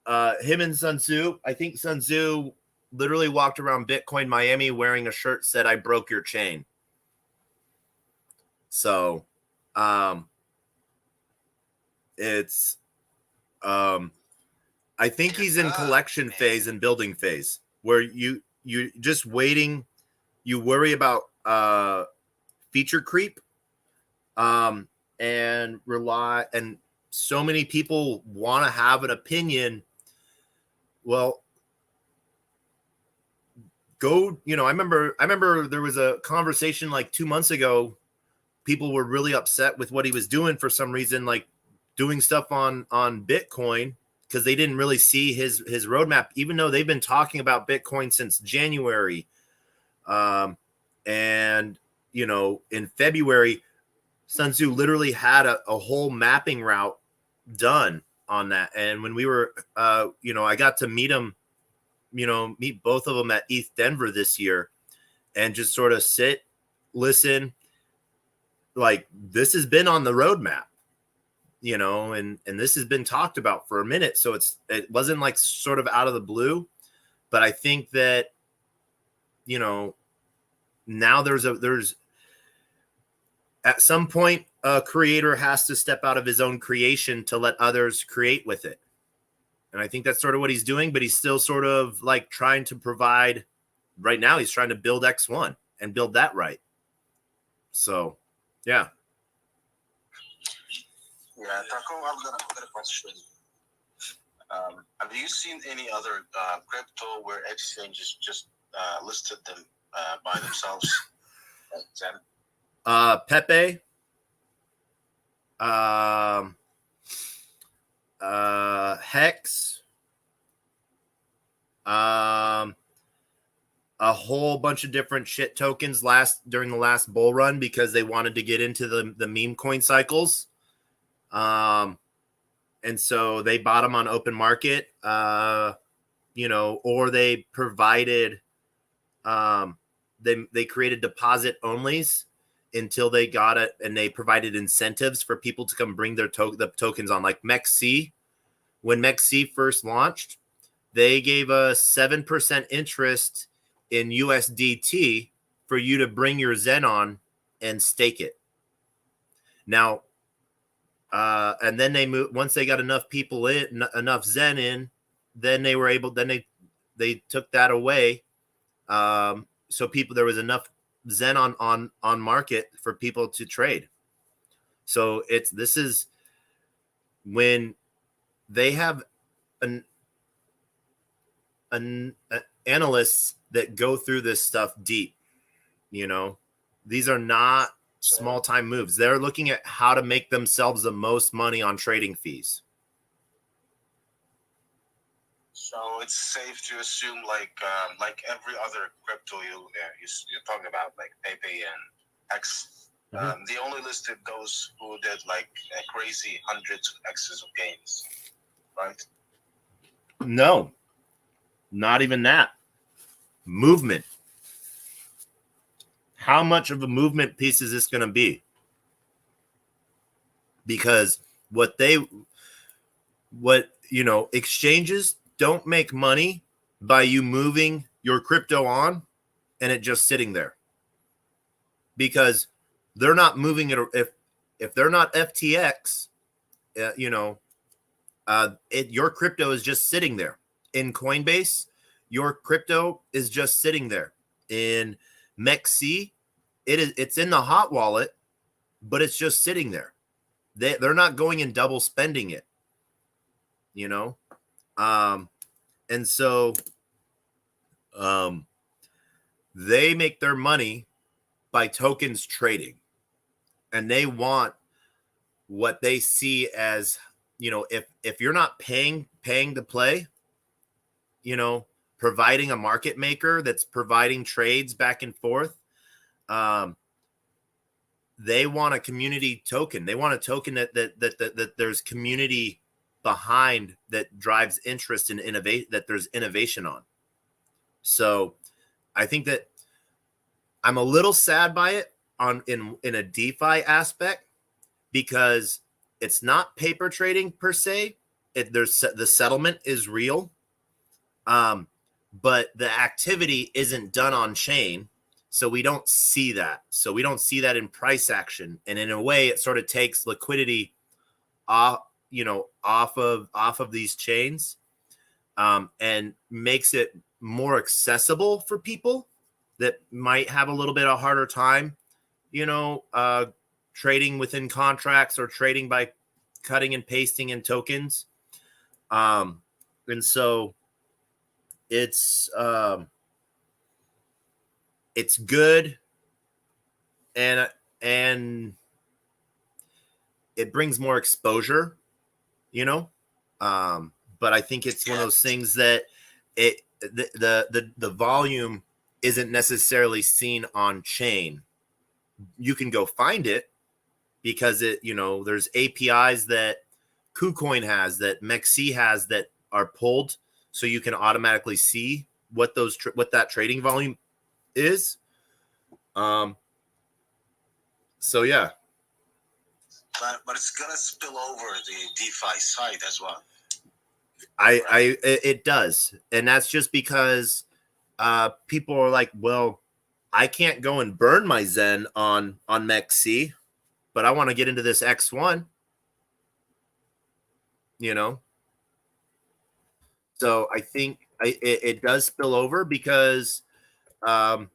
and Sun Tzu. I think Sun Tzu literally walked around Bitcoin Miami wearing a shirt said, I broke your chain. So, it's, I think he's in collection phase and building phase where you just waiting. You worry about, feature creep, and rely. And so many people want to have an opinion. Well, go, I remember there was a conversation like 2 months ago. People were really upset with what he was doing for some reason, like doing stuff on Bitcoin, because they didn't really see his roadmap, even though they've been talking about Bitcoin since January. And, in February, Sun Tzu literally had a whole mapping route done on that. And when we were, I got to meet him, meet both of them at ETH Denver this year and just sort of sit, listen, like this has been on the roadmap, and this has been talked about for a minute. So it wasn't like sort of out of the blue, but I think that, now there's at some point a creator has to step out of his own creation to let others create with it. And I think that's sort of what he's doing, but he's still sort of like trying to provide right now. He's trying to build X1 and build that right. So, yeah. Yeah, Taco, I've got a question. Have you seen any other crypto where exchanges just listed them by themselves? Pepe, Hex, a whole bunch of different shit tokens during the last bull run because they wanted to get into the meme coin cycles. And so they bought them on open market, or they provided, they created deposit onlys until they got it, and they provided incentives for people to come bring their the tokens on. Like MEXC, when MEXC first launched, they gave a 7% interest in USDT for you to bring your Zen on and stake it. Now, and then they moved, once they got enough people in, enough Zen in, then they were able, then they took that away. So there was enough Zen on market for people to trade. So this is when they have an analysts that go through this stuff deep. These are not small time moves. They're looking at how to make themselves the most money on trading fees. So it's safe to assume, like every other crypto you're talking about, like Pepe and X, they only listed those who did like crazy hundreds of X's of gains, right? No, not even that. movement. How much of a movement piece is this going to be? Because exchanges don't make money by you moving your crypto on and it just sitting there, because they're not moving it. If they're not FTX, your crypto is just sitting there. In Coinbase, your crypto is just sitting there. In MEXC, it's in the hot wallet, but it's just sitting there. They're not going and double spending it, and so they make their money by tokens trading, and they want what they see as, if you're not paying to play, providing a market maker that's providing trades back and forth, they want a community token. They want a token that there's community behind, that drives interest in innovate, that there's innovation on. So I think that I'm a little sad by it in a DeFi aspect, because it's not paper trading per se. The settlement is real, but the activity isn't done on chain. So we don't see that. So we don't see that in price action. And in a way, it sort of takes liquidity off of these chains, and makes it more accessible for people that might have a little bit of harder time, trading within contracts or trading by cutting and pasting in tokens. And so it's good, and it brings more exposure, but I think it's one of those things that the volume isn't necessarily seen on chain. You can go find it because there's APIs that KuCoin has, that MEXC has, that are pulled, so you can automatically see what that trading volume is. So yeah. But it's gonna spill over the DeFi side as well. It does, and that's just because people are like, well, I can't go and burn my Zen on MEXC, but I want to get into this X1, So I think it does spill over, because, but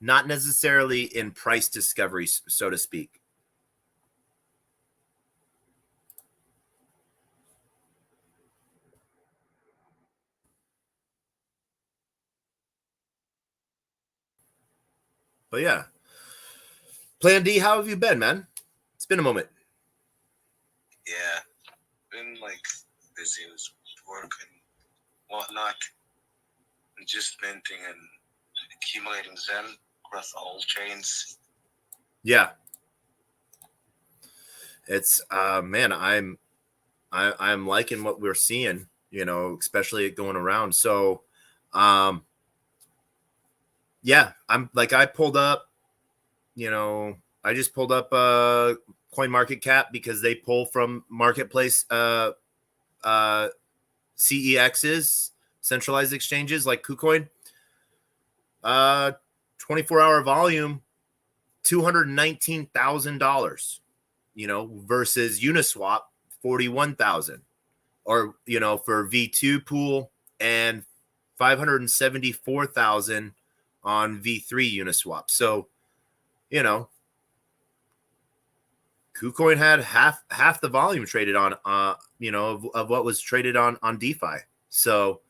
not necessarily in price discovery, so to speak. But yeah. Plan D, how have you been, man? It's been a moment. Yeah. Been busy with work and whatnot. And just minting and accumulating Zen across all chains. Yeah. It's man, I'm liking what we're seeing, especially going around. So yeah, I pulled up, I just pulled up CoinMarketCap, because they pull from marketplace CEXs, centralized exchanges like KuCoin. 24-hour volume, $219,000, versus Uniswap, 41,000, or for V2 pool, and 574,000 on V3 Uniswap. So, KuCoin had half the volume traded on, of what was traded on DeFi. So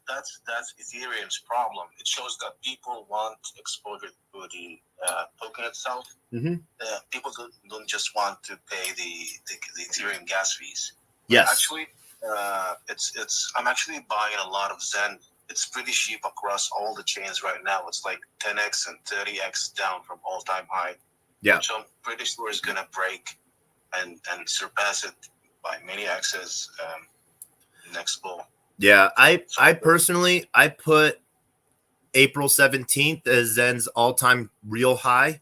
that's Ethereum's problem. It shows that people want exposure to the token itself. Mm-hmm. People don't just want to pay the Ethereum gas fees. Yes, but actually, I'm actually buying a lot of Zen. It's pretty cheap across all the chains right now. It's like 10x and 30x down from all-time high. Yeah. So I'm pretty sure it's gonna break and surpass it by many x's next bull. Yeah, I personally I put April 17th as Zen's all-time real high.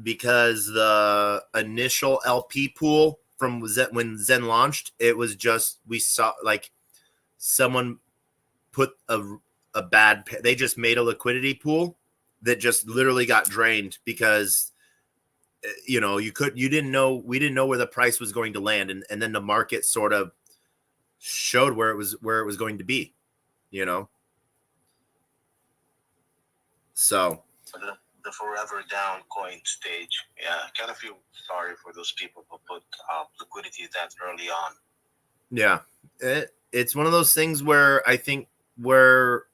Because the initial LP pool from Zen, when Zen launched, it was just we saw like someone put a bad. They just made a liquidity pool that just literally got drained because you know we didn't know where the price was going to land, and then the market sort of showed where it was going to be, you know. So the forever down coin stage. Yeah, I kind of feel sorry for those people who put liquidity that early on. yeah, it's one of those things where I think where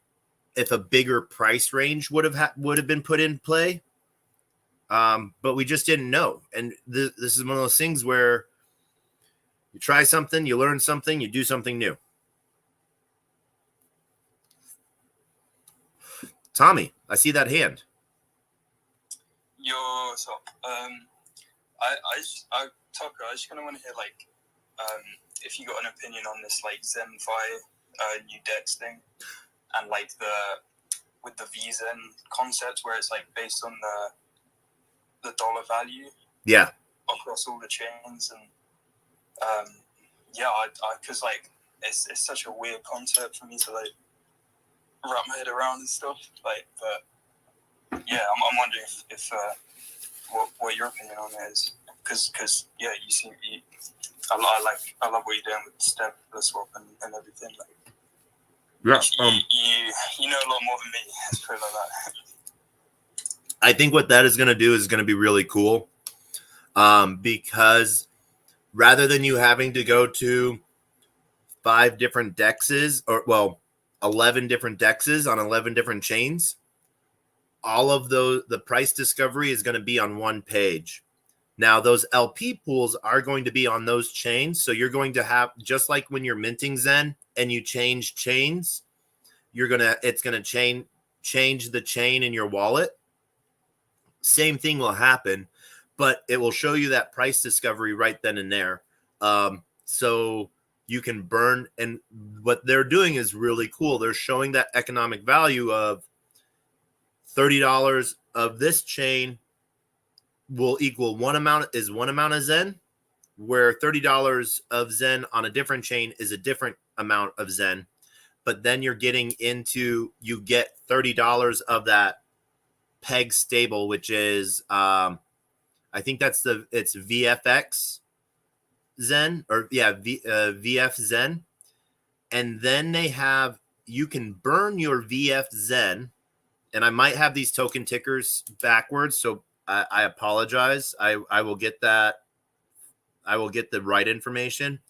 if a bigger price range would have been put in play, but we just didn't know. And this is one of those things where you try something, you learn something, you do something new. Tommy, I see that hand. What's up? Tucker, I just kind of want to hear like, if you got an opinion on this like ZenFi new DEX thing, and like with the VZen concept where it's like based on the dollar value. Yeah. Across all the chains, and yeah, I because like it's such a weird concept for me to like wrap my head around and stuff. Like, but yeah, I'm wondering if what your opinion on it is, because yeah, I love what you're doing with Stepler swap and everything. Like, yeah, you know a lot more than me. Let's put it like that. I think what that is going to do is going to be really cool, because rather than you having to go to 5 different dexes, or well, 11 different dexes on 11 different chains, all of the price discovery is going to be on one page. Now, those LP pools are going to be on those chains. So you're going to have, just like when you're minting Zen and you change chains, it's going to change the chain in your wallet. Same thing will happen, but it will show you that price discovery right then and there. So you can burn, and what they're doing is really cool. They're showing that economic value of $30 of this chain will equal one amount of Zen, where $30 of Zen on a different chain is a different amount of Zen. But then you get $30 of that peg stable, which is I think it's VFX Zen, or yeah, VF Zen. And then you can burn your VF Zen, and I might have these token tickers backwards, so I apologize. I will get that. I will get the right information.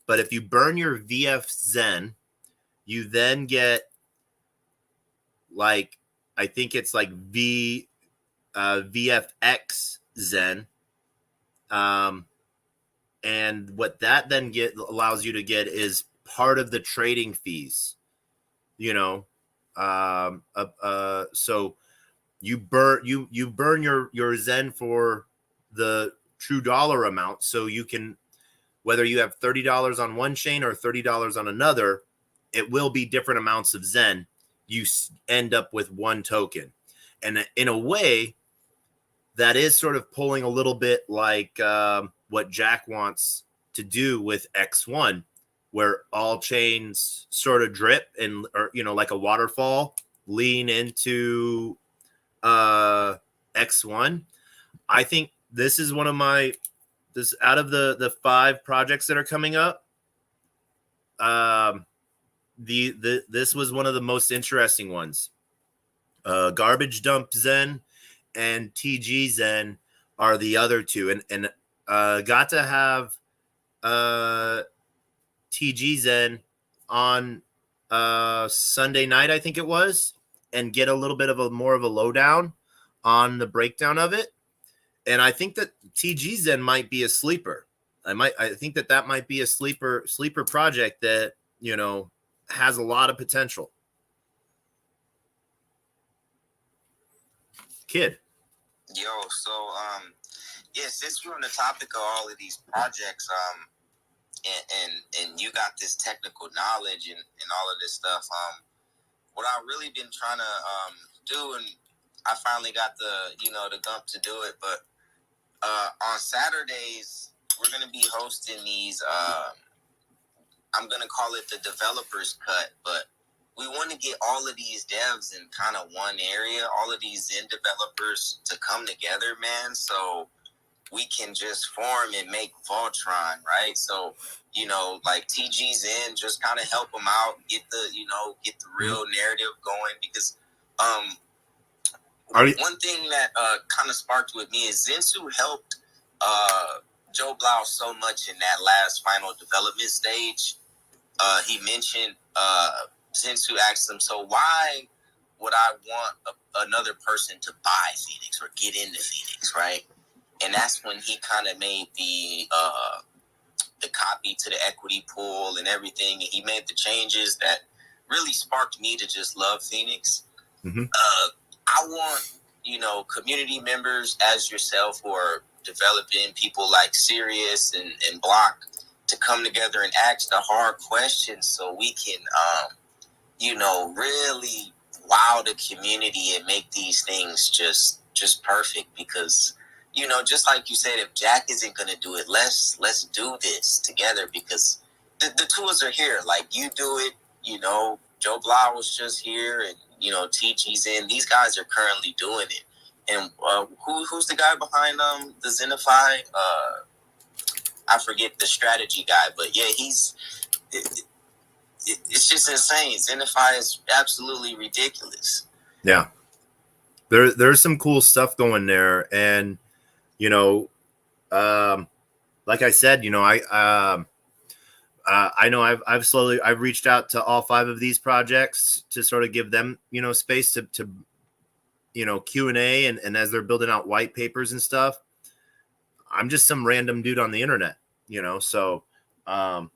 But if you burn your VF Zen, you then get like, I think it's like VFX Zen. And what that then allows you to get is part of the trading fees, you know. So you burn your Zen for the true dollar amount. So you can, whether you have $30 on one chain or $30 on another, it will be different amounts of Zen. You end up with one token. And in a way, that is sort of pulling a little bit like what Jack wants to do with X1, where all chains sort of drip and, or, you know, like a waterfall, lean into X1. I think this is one of this out of the 5 projects that are coming up. This was one of the most interesting ones. Garbage Dump Zen and TG Zen are the other two, and got to have TG Zen on Sunday night, I think it was, and get a little bit of more of a lowdown on the breakdown of it. And I think that TG Zen might be a sleeper. I think that might be a sleeper project that, you know, has a lot of potential. Kid. Yo, so yeah, since we're on the topic of all of these projects, and you got this technical knowledge and all of this stuff. What I've really been trying to do, and I finally got the gump to do it, but on Saturdays we're gonna be hosting these. I'm gonna call it the developers cut, but we want to get all of these devs in kind of one area, all of these Zen developers to come together, man. So we can just form and make Voltron, right? So, like TG's in, just kind of help them out, get the real narrative going. Because one thing that kind of sparked with me is Zensu helped Joe Blau so much in that last final development stage. He mentioned Zensu asked him, so why would I want another person to buy Phoenix or get into Phoenix, right? And that's when he kind of made the copy to the equity pool and everything. And he made the changes that really sparked me to just love Phoenix. Mm-hmm. I want, community members as yourself who are developing, people like Sirius and Block, to come together and ask the hard questions so we can, really wow the community and make these things just perfect. Because, just like you said, if Jack isn't going to do it, let's do this together, because the tools are here. Like, you do it, Joe Blau was just here, and, TG's in. These guys are currently doing it. And who's the guy behind the Zenify? I forget the strategy guy, but yeah, it's just insane. Zenify is absolutely ridiculous. Yeah. There's some cool stuff going there. And, like I said, I know I've reached out to all 5 of these projects to sort of give them, space to Q&A and as they're building out white papers and stuff. I'm just some random dude on the internet, so, but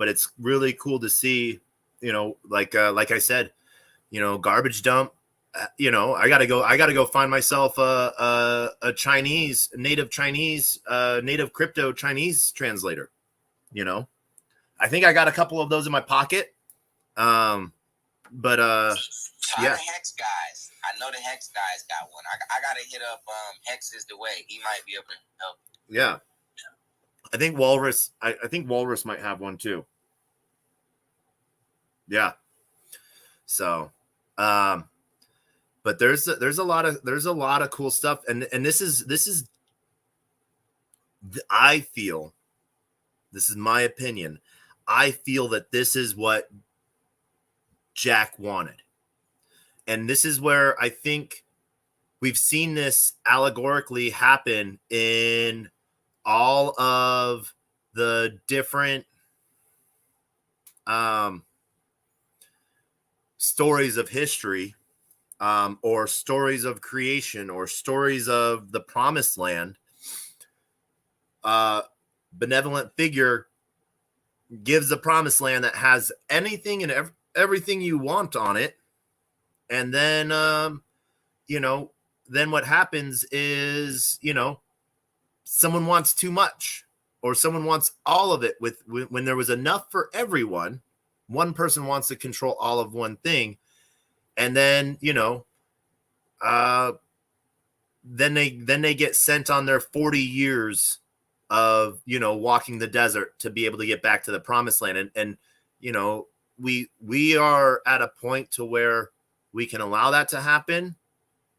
it's really cool to see, like I said, garbage dump, I gotta go find myself a native crypto Chinese translator. I think I got a couple of those in my pocket. But Try the Hex guys. I know the Hex guys got one. I gotta hit up Hex is the way. He might be able to help. Yeah. I think Walrus might have one too. Yeah. So, but there's a lot of cool stuff, and this is I feel, this is my opinion, I feel that this is what Jack wanted. And this is where I think we've seen this allegorically happen in all of the different stories of history, or stories of creation, or stories of the promised land. Benevolent figure gives a promised land that has anything and everything you want on it. And then, then what happens is, someone wants too much, or someone wants all of it when there was enough for everyone. One person wants to control all of one thing. And then, then they get sent on their 40 years of, walking the desert to be able to get back to the promised land. And we are at a point to where we can allow that to happen.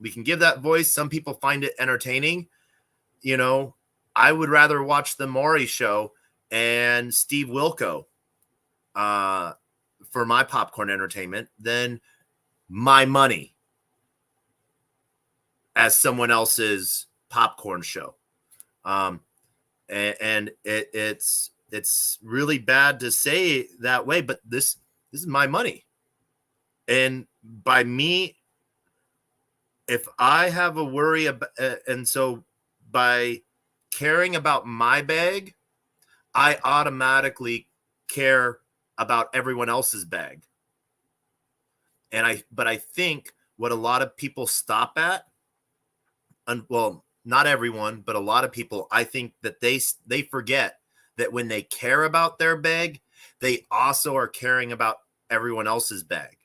We can give that voice. Some people find it entertaining. I would rather watch the Maury show and Steve Wilco for my popcorn entertainment than my money as someone else's popcorn show. And it's really bad to say that way, but this is my money. And by me, if I have a worry about, and so by caring about my bag, I automatically care about everyone else's bag. But I think what a lot of people stop at, and well, not everyone, but a lot of people, I think that they forget that when they care about their bag, they also are caring about everyone else's bag.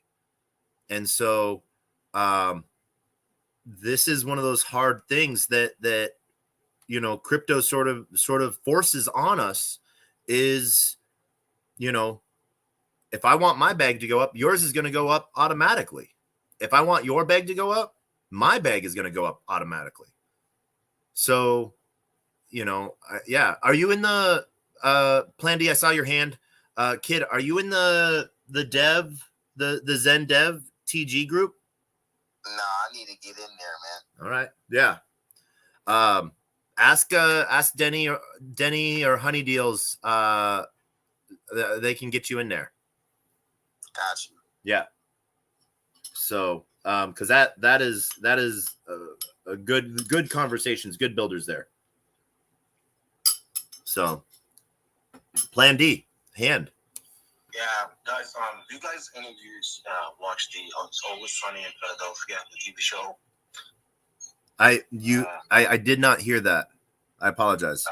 And so this is one of those hard things that you know, crypto sort of forces on us is, you know, if I want my bag to go up, yours is going to go up automatically. If I want your bag to go up, my bag is going to go up automatically. So, you know, yeah. Are you in the Plan D? I saw your hand, kid. Are you in the Zen Dev TG group? Nah, I need to get in there, man. All right, yeah. Ask Denny or Honey Deals. They can get you in there. Got you. Yeah. So, because that is a good conversations, good builders there. So, Plan D, hand. Yeah, guys. Do you guys, any of you watch the It's Always Sunny in Philadelphia, the TV show? I did not hear that. I apologize.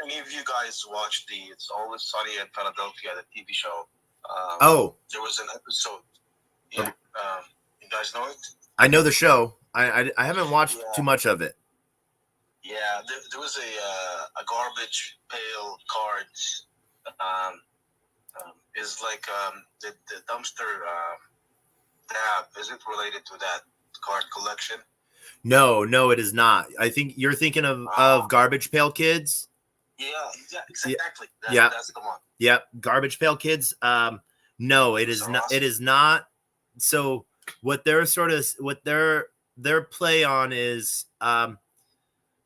Any of you guys watch the It's Always Sunny in Philadelphia, the TV show? There was an episode. Yeah. You guys know it? I know the show. I haven't watched too much of it. Yeah, there was a garbage pail card. Is like the dumpster tab. Is it related to that card collection? No, it is not. I think you're thinking of Garbage Pail Kids. Yeah, exactly. Yeah, that's the one. Yep, Garbage Pail Kids. No, it is not. Awesome. It is not. So what they're their play on is, and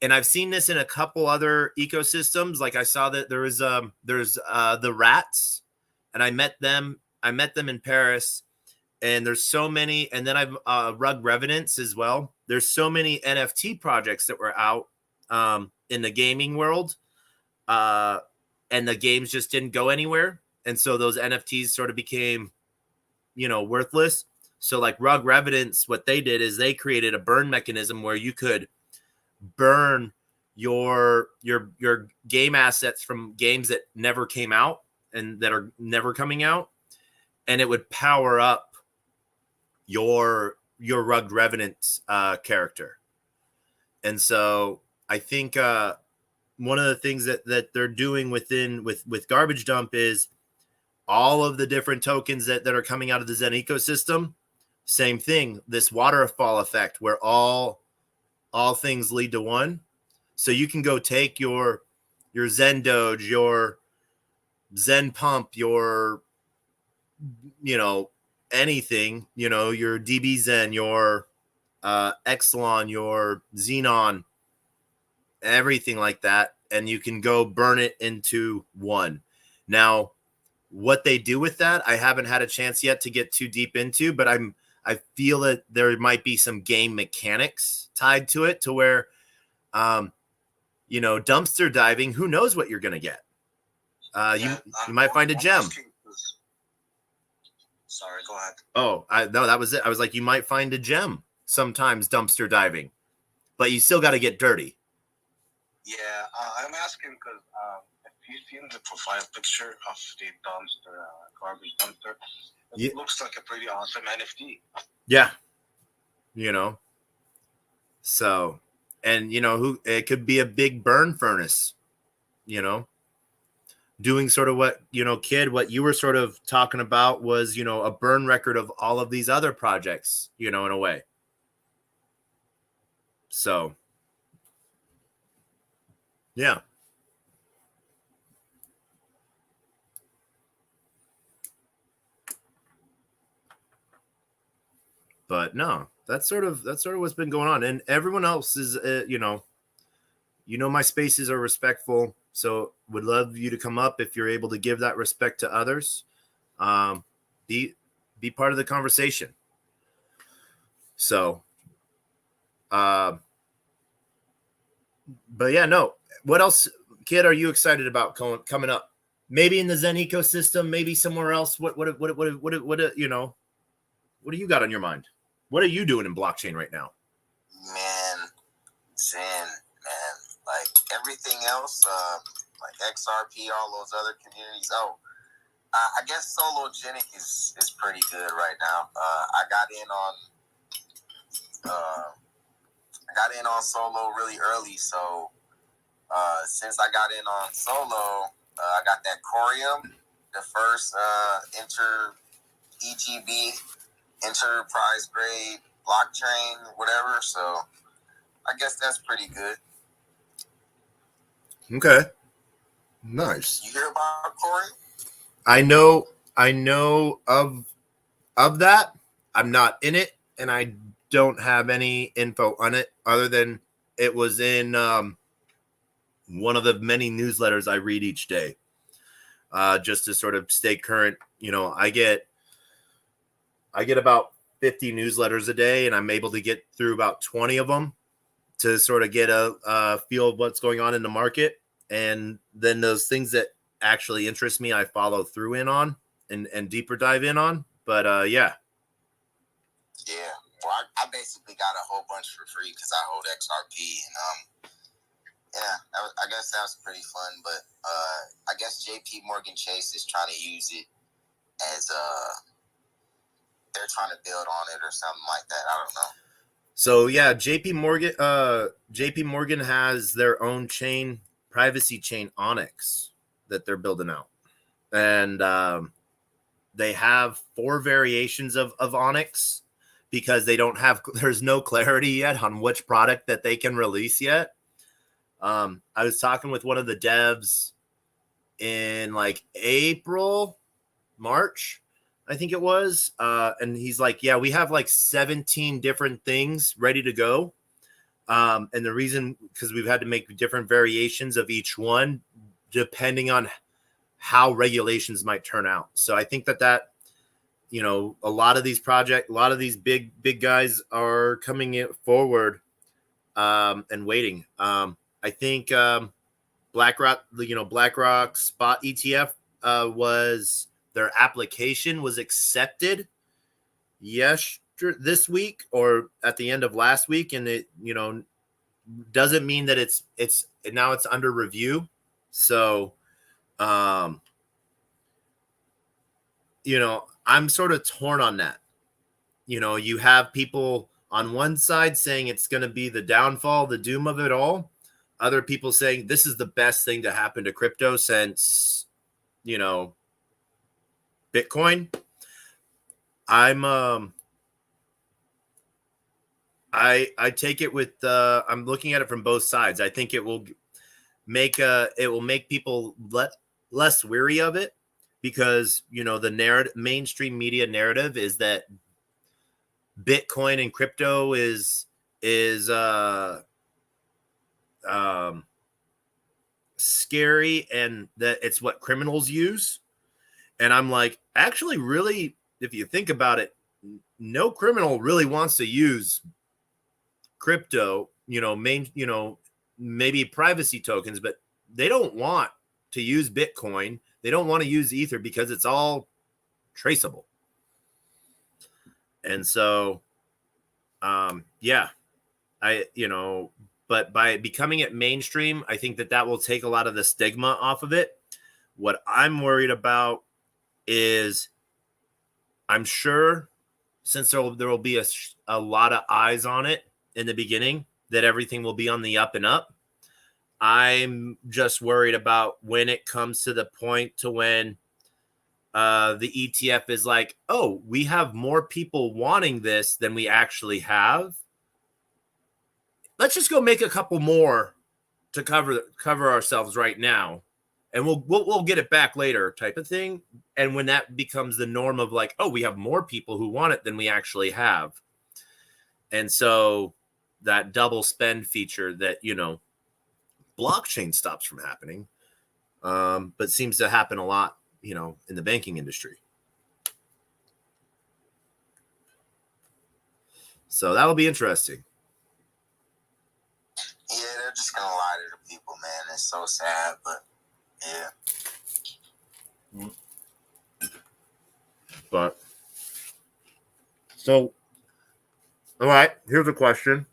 I've seen this in a couple other ecosystems. Like I saw that there's the rats, and I met them in Paris, and there's so many. And then I've Rug Revenants as well. There's so many NFT projects that were out in the gaming world, and the games just didn't go anywhere. And so those NFTs sort of became, you know, worthless. So like Rug Revenants, what they did is they created a burn mechanism where you could burn your game assets from games that never came out and that are never coming out, and it would power up your Rug Revenants character. And so I think one of the things that they're doing with Garbage Dump is all of the different tokens that are coming out of the Zen ecosystem. Same thing, this waterfall effect where all things lead to one. So you can go take your Zen Doge, your Zen Pump, your, you know, anything, you know, your DB Zen, your Exelon, your Xenon, everything like that, and you can go burn it into one. Now, what they do with that, I haven't had a chance yet to get too deep into, but I feel that there might be some game mechanics tied to it, to where, you know, dumpster diving, who knows what you're going to get. You might find a gem. Sorry, go ahead. Oh, no, that was it. I was like, you might find a gem sometimes dumpster diving, but you still got to get dirty. Yeah, I'm asking because if you've seen the profile picture of the dumpster, garbage dumpster, it looks like a pretty awesome NFT. Yeah, you know. So, and you know, it could be a big burn furnace, you know, doing sort of what, you know, kid, what you were sort of talking about was, you know, a burn record of all of these other projects, you know, in a way. So, yeah. But no, that's sort of what's been going on. And everyone else is, you know, my spaces are respectful. So would love you to come up if you're able to give that respect to others. Be part of the conversation. So, but yeah, no. What else, kid, are you excited about coming up? Maybe in the Zen ecosystem, maybe somewhere else. What you know? What do you got on your mind? What are you doing in blockchain right now? Man, Zen, man. Like everything else, like XRP, all those other communities. Oh, I guess Sologenic is pretty good right now. I got in on Solo really early, so since I got in on Solo, I got that Corium, the first EGB enterprise grade blockchain, whatever. So I guess that's pretty good. Okay. Nice. You hear about Corium? I know of that. I'm not in it, and I don't have any info on it other than it was in one of the many newsletters I read each day, just to sort of stay current. You know, I get about 50 newsletters a day, and I'm able to get through about 20 of them to sort of get a feel of what's going on in the market. And then those things that actually interest me, I follow through in on and deeper dive in on. But yeah. Yeah. Well, I basically got a whole bunch for free because I hold XRP, and yeah, I guess that was pretty fun. But I guess JP Morgan Chase is trying to use it as they're trying to build on it or something like that. I don't know. So yeah, JP Morgan has their own chain, privacy chain, Onyx, that they're building out, and they have 4 variations of Onyx because there's no clarity yet on which product that they can release yet. I was talking with one of the devs in like March, I think it was. And he's like, yeah, we have like 17 different things ready to go. And the reason, because we've had to make different variations of each one, depending on how regulations might turn out. So I think that, you know, a lot of these big guys are coming forward and waiting. I think BlackRock spot ETF their application was accepted this week or at the end of last week, and it, you know, doesn't mean that it's now it's under review. So you know, I'm sort of torn on that. You know, you have people on one side saying it's going to be the downfall, the doom of it all. Other people saying this is the best thing to happen to crypto since, you know, Bitcoin. I take it with I'm looking at it from both sides. I think it will make people less weary of it because, you know, the mainstream media narrative is that Bitcoin and crypto is scary and that it's what criminals use. And I'm like, actually, really, if you think about it, no criminal really wants to use crypto, you know, maybe privacy tokens, but they don't want to use Bitcoin. They don't want to use Ether because it's all traceable. And so, yeah, but by becoming it mainstream, I think that will take a lot of the stigma off of it. What I'm worried about is I'm sure since there will be a lot of eyes on it in the beginning, that everything will be on the up and up. I'm just worried about when it comes to the point to when the ETF is like, oh, we have more people wanting this than we actually have. Let's just go make a couple more to cover ourselves right now, and we'll get it back later, type of thing. And when that becomes the norm of like, oh, we have more people who want it than we actually have, and so that double spend feature that, you know, blockchain stops from happening, but seems to happen a lot, you know, in the banking industry. So that'll be interesting. Yeah, they're just gonna lie to the people, man. It's so sad, but yeah. But so, all right, here's a question.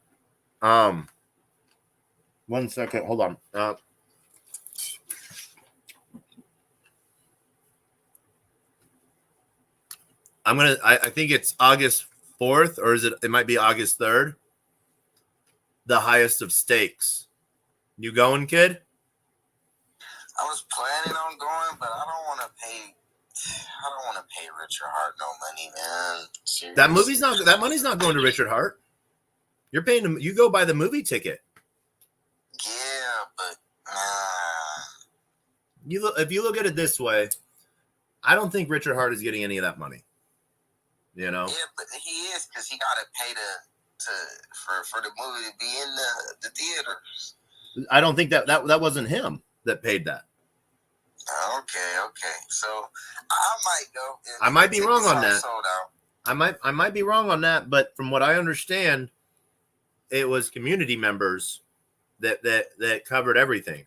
1 second, hold on. I think it's August 4th, or it might be August 3rd. The highest of stakes. You going, kid? I was planning on going, but I don't want to pay Richard Hart no money, man. Seriously. That money's not going to Richard Hart. You're paying him. You go buy the movie ticket. Yeah, but if you look at it this way, I don't think Richard Hart is getting any of that money. You know? Yeah, but he is, because he got to pay for the movie to be in the theaters. I don't think that wasn't him that paid that. Okay. So I might go. I might be wrong on that. Sold out. I might be wrong on that, but from what I understand, it was community members that covered everything.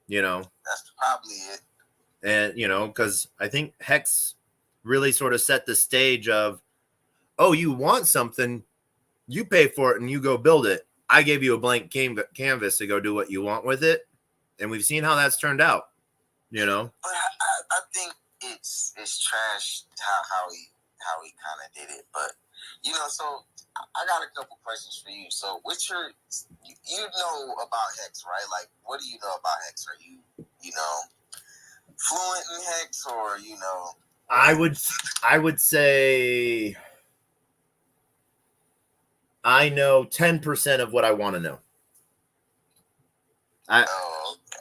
You know, that's probably it. And you know, because I think Hex really sort of set the stage of, oh, you want something, you pay for it and you go build it. I gave you a blank canvas to go do what you want with it, and we've seen how that's turned out. You know, but I think it's trash how he kind of did it. But you know, so I got a couple questions for you. So, you know about Hex, right? Like, what do you know about Hex? Are you fluent in Hex, or you know? I would say I know 10% of what I want to know.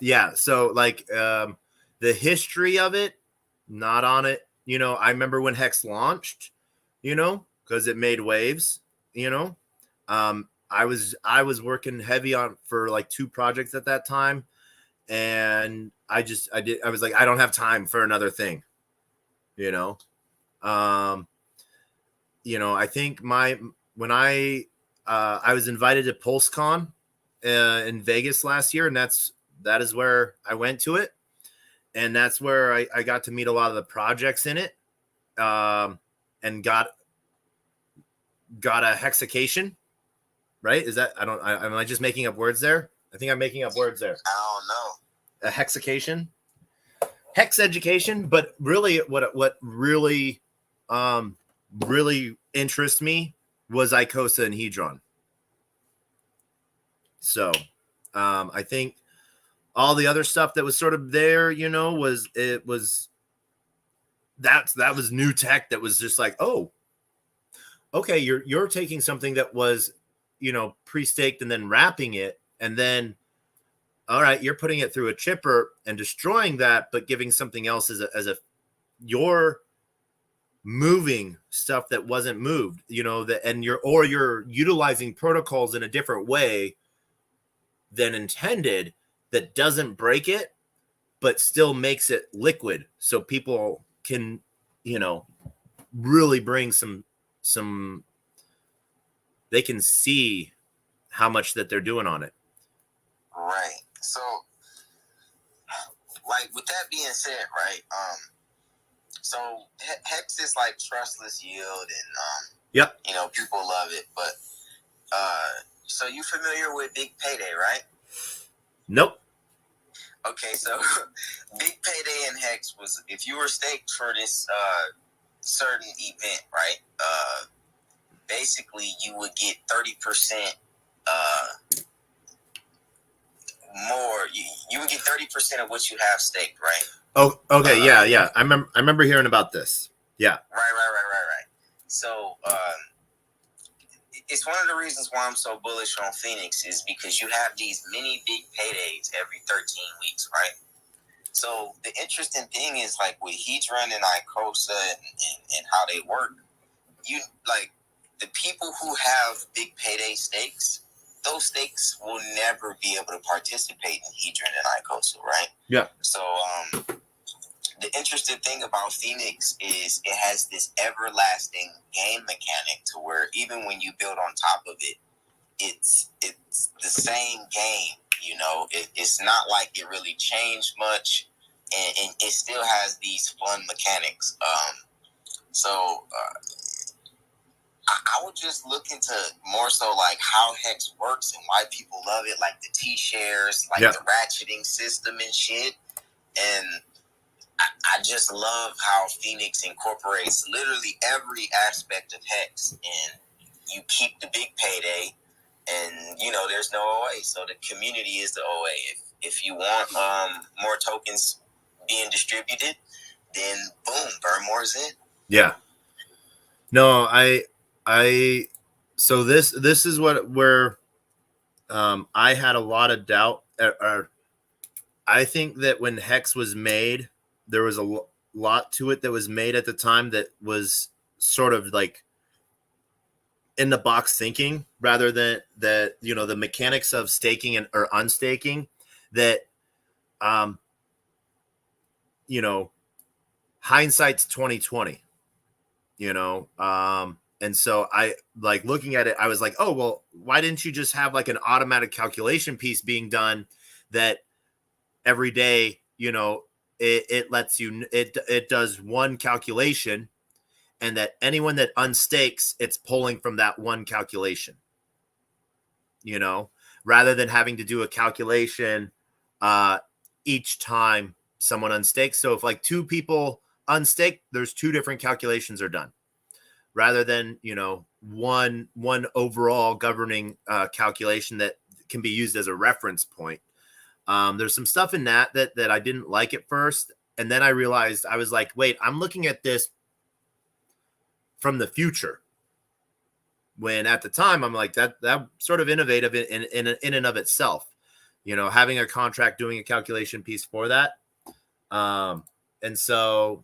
Yeah. So like the history of it, not on it. You know, I remember when Hex launched, you know, because it made waves, you know. I was working heavy for like 2 projects at that time. And I was like, I don't have time for another thing, you know. You know, I think when I was invited to PulseCon in Vegas last year, and that is where I went to it, and that's where I got to meet a lot of the projects in it, and got a hexacation, right? Is that am I just making up words there? I think I'm making up words there. I don't know. A hexacation, hex education, but really, what really interests me was Icosa and Hedron. So, I think all the other stuff that was sort of there, you know, was that was new tech that was just like, oh, okay, you're taking something that was, you know, pre-staked and then wrapping it, and then, all right, you're putting it through a chipper and destroying that, but giving something else as a you're moving stuff that wasn't moved, you know, and you're utilizing protocols in a different way than intended that doesn't break it, but still makes it liquid, so people can, you know, really bring some they can see how much that they're doing on it. Right. So, like, with that being said, right? So Hex is like trustless yield, and yep, you know, people love it. But so you familiar with Big Payday, right? Nope. Okay, so Big Payday in Hex was, if you were staked for this certain event, right? Basically, you would get 30% more. You would get 30% of what you have staked, right? Oh, okay, yeah. I remember hearing about this. Yeah. Right. So, it's one of the reasons why I'm so bullish on Phoenix is because you have these mini big paydays every 13 weeks, right? So the interesting thing is, like, with Hedron and Icosa and how they work, you like the people who have big payday stakes, those stakes will never be able to participate in Hedron and Icosa, right? Yeah. So the interesting thing about Phoenix is it has this everlasting game mechanic to where even when you build on top of it, it's the same game. You know, it's not like it really changed much, and it still has these fun mechanics. I would just look into more so like how Hex works and why people love it, like the T-shares, like the ratcheting system and shit. And I just love how Phoenix incorporates literally every aspect of Hex, and you keep the big payday, and there's no OA, so the community is the OA. If you want more tokens being distributed, then boom, burn more's in. Yeah. No, I so this is where I had a lot of doubt. I think that when Hex was made, there was a lot to it that was made at the time that was sort of like in the box thinking, rather than that, the mechanics of staking or unstaking, that hindsight's 2020, and so I, like, looking at it, I was like, oh well, why didn't you just have like an automatic calculation piece being done that every day, it lets you, it does one calculation, and that anyone that unstakes, it's pulling from that one calculation, rather than having to do a calculation each time someone unstakes. So if like two people unstake, there's two different calculations are done, rather than one overall governing calculation that can be used as a reference point. There's some stuff in that I didn't like at first, and then I realized, I was like, wait, I'm looking at this from the future, when at the time I'm like, that sort of innovative in and of itself, having a contract doing a calculation piece for that. And so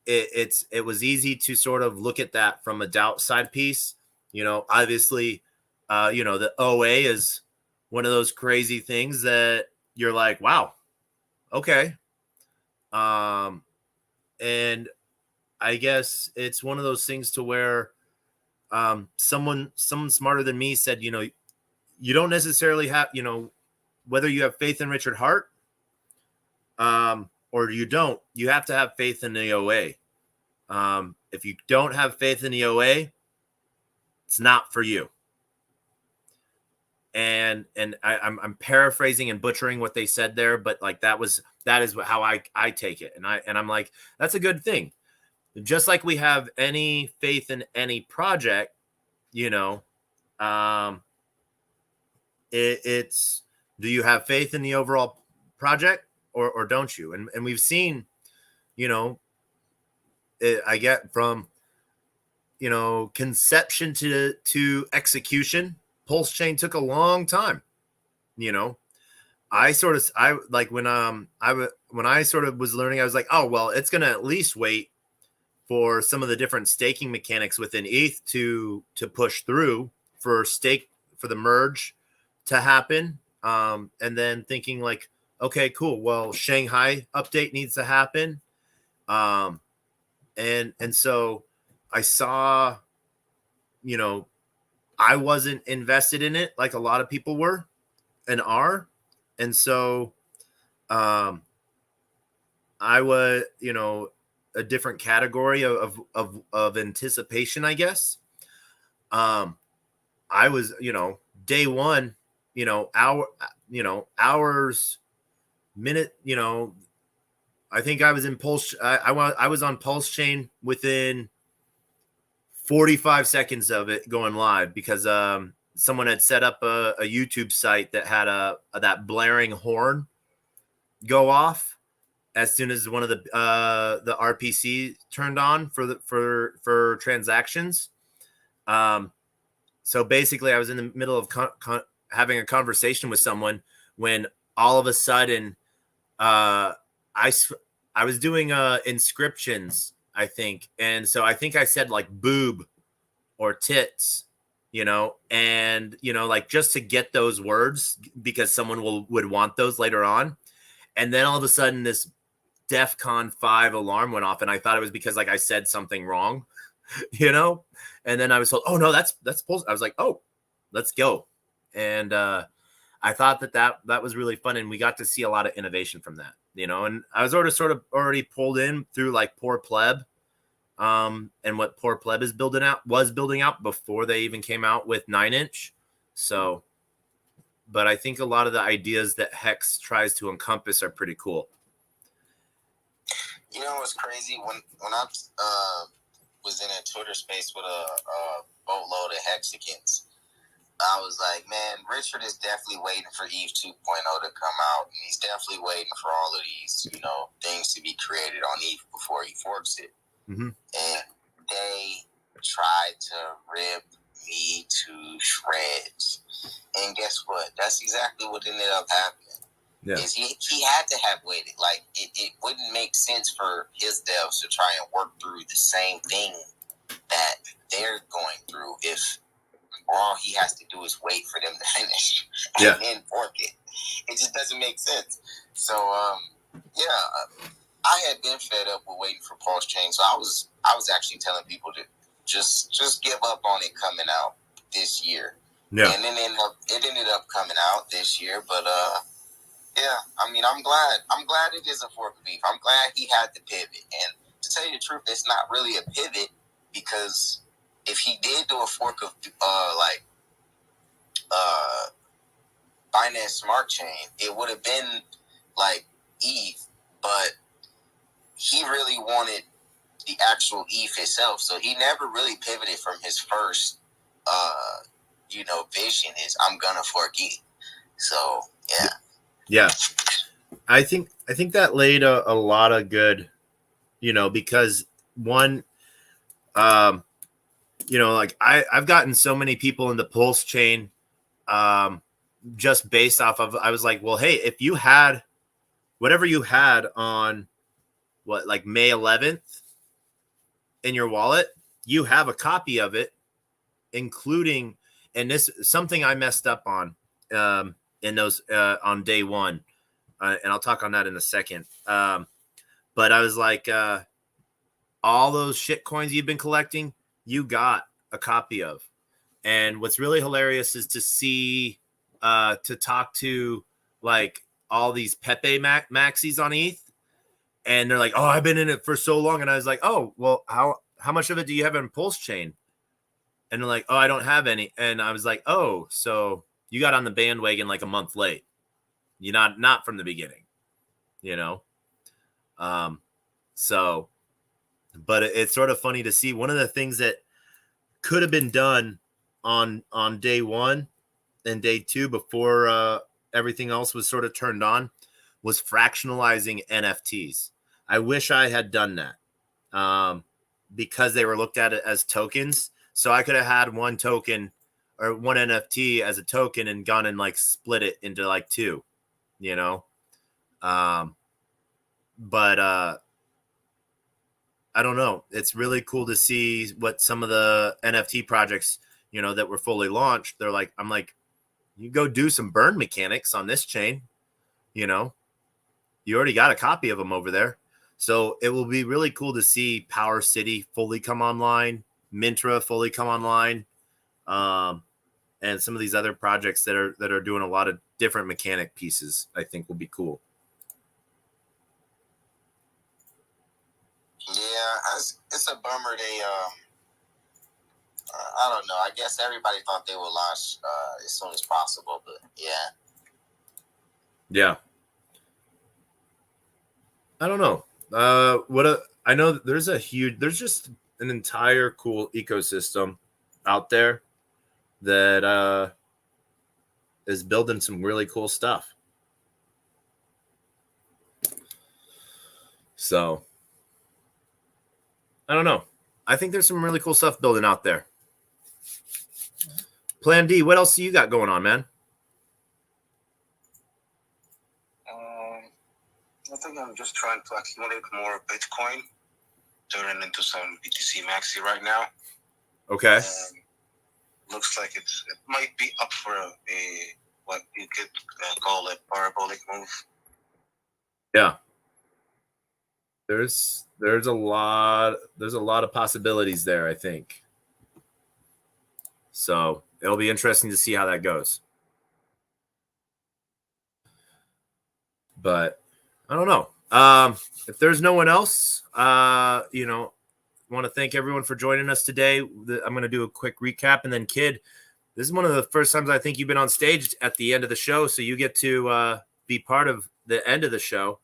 it was easy to sort of look at that from a doubt side piece. Obviously, the OA is one of those crazy things that you're like, wow, okay. And I guess it's one of those things to where someone smarter than me said, you don't necessarily have, whether you have faith in Richard Hart or you don't, you have to have faith in the OA. If you don't have faith in the OA, it's not for you. And I'm paraphrasing and butchering what they said there, but like that is how I take it. And I'm like, that's a good thing. Just like we have any faith in any project, it's, do you have faith in the overall project or don't you? And we've seen, I get from, conception to execution, Pulse Chain took a long time. I like when I sort of was learning, I was like, oh well, it's gonna at least wait for some of the different staking mechanics within ETH to push through for the merge to happen. And then thinking like, okay, cool. Well, Shanghai update needs to happen. And so I saw, I wasn't invested in it like a lot of people were and are. And so I was, a different category of anticipation, I guess. I was, day one, hours, minute, I think I was in Pulse. I was on Pulse Chain within 45 seconds of it going live, because someone had set up a YouTube site that had that blaring horn go off as soon as one of the RPC turned on for transactions. So basically, I was in the middle of having a conversation with someone when all of a sudden, I was doing inscriptions, I think, and so I think I said like boob or tits, and like just to get those words because someone would want those later on, and then all of a sudden this DEFCON 5 alarm went off, and I thought it was because like I said something wrong, and then I was told, oh no, that's Pulse. I was like, oh, let's go, and I thought that was really fun, and we got to see a lot of innovation from that, and I was sort of already pulled in through like Poor Pleb, and what Poor Pleb was building out before they even came out with 9-inch. So, but I think a lot of the ideas that Hex tries to encompass are pretty cool. You know what's crazy? When I was in a Twitter space with a boatload of Hexicans, I was like, man, Richard is definitely waiting for Eve 2.0 to come out, and he's definitely waiting for all of these, things to be created on Eve before he forks it. Mm-hmm. And they tried to rip me to shreds. And guess what? That's exactly what ended up happening. Yeah. Is he had to have waited. Like, it wouldn't make sense for his devs to try and work through the same thing that they're going through if all he has to do is wait for them to finish and then fork it. It just doesn't make sense. So, I had been fed up with waiting for Pulse Chain, so I was actually telling people to just give up on it coming out this year. Yeah. And then it ended up coming out this year, but I mean, I'm glad it is a fork of beef. I'm glad he had to pivot. And to tell you the truth, it's not really a pivot, because if he did do a fork of Binance Smart Chain, it would have been like ETH, but he really wanted the actual ETH itself. So he never really pivoted from his first vision is I'm gonna fork ETH. So yeah. Yeah. I think that laid a lot of good, because one, like I've gotten so many people in the Pulse chain, just based off of, I was like, well, hey, if you had whatever you had on May 11th in your wallet, you have a copy of it, including, and this is something I messed up on, in those, on day one. And I'll talk on that in a second. But I was like, all those shit coins you've been collecting, you got a copy of. And what's really hilarious is to see, to talk to like all these Pepe maxis on ETH. And they're like, oh, I've been in it for so long. And I was like, oh, well, how much of it do you have in Pulse Chain? And they're like, oh, I don't have any. And I was like, oh, so you got on the bandwagon like a month late. You're not from the beginning, So, but it's sort of funny to see one of the things that could have been done on day one and day two before everything else was sort of turned on was fractionalizing NFTs. I wish I had done that, because they were looked at it as tokens. So I could have had one token or one NFT as a token and gone and like split it into like two. But I don't know. It's really cool to see what some of the NFT projects, that were fully launched. They're like, I'm like, you go do some burn mechanics on this chain. You already got a copy of them over there. So it will be really cool to see Power City fully come online, Mintra fully come online, and some of these other projects that are doing a lot of different mechanic pieces, I think will be cool. Yeah, it's a bummer. They, I don't know. I guess everybody thought they would launch as soon as possible, but yeah. Yeah. I don't know. I know there's just an entire cool ecosystem out there that is building some really cool stuff. So I don't know. I think there's some really cool stuff building out there. Plan D, what else do you got going on, man? I think I'm just trying to accumulate more Bitcoin, turning into some BTC Maxi right now. Okay. Looks like it might be up for what you could call a parabolic move. Yeah. There's a lot of possibilities there, I think. So it'll be interesting to see how that goes. But I don't know. If there's no one else, want to thank everyone for joining us today. I'm going to do a quick recap, and then Kid, this is one of the first times I think you've been on stage at the end of the show, so you get to be part of the end of the show.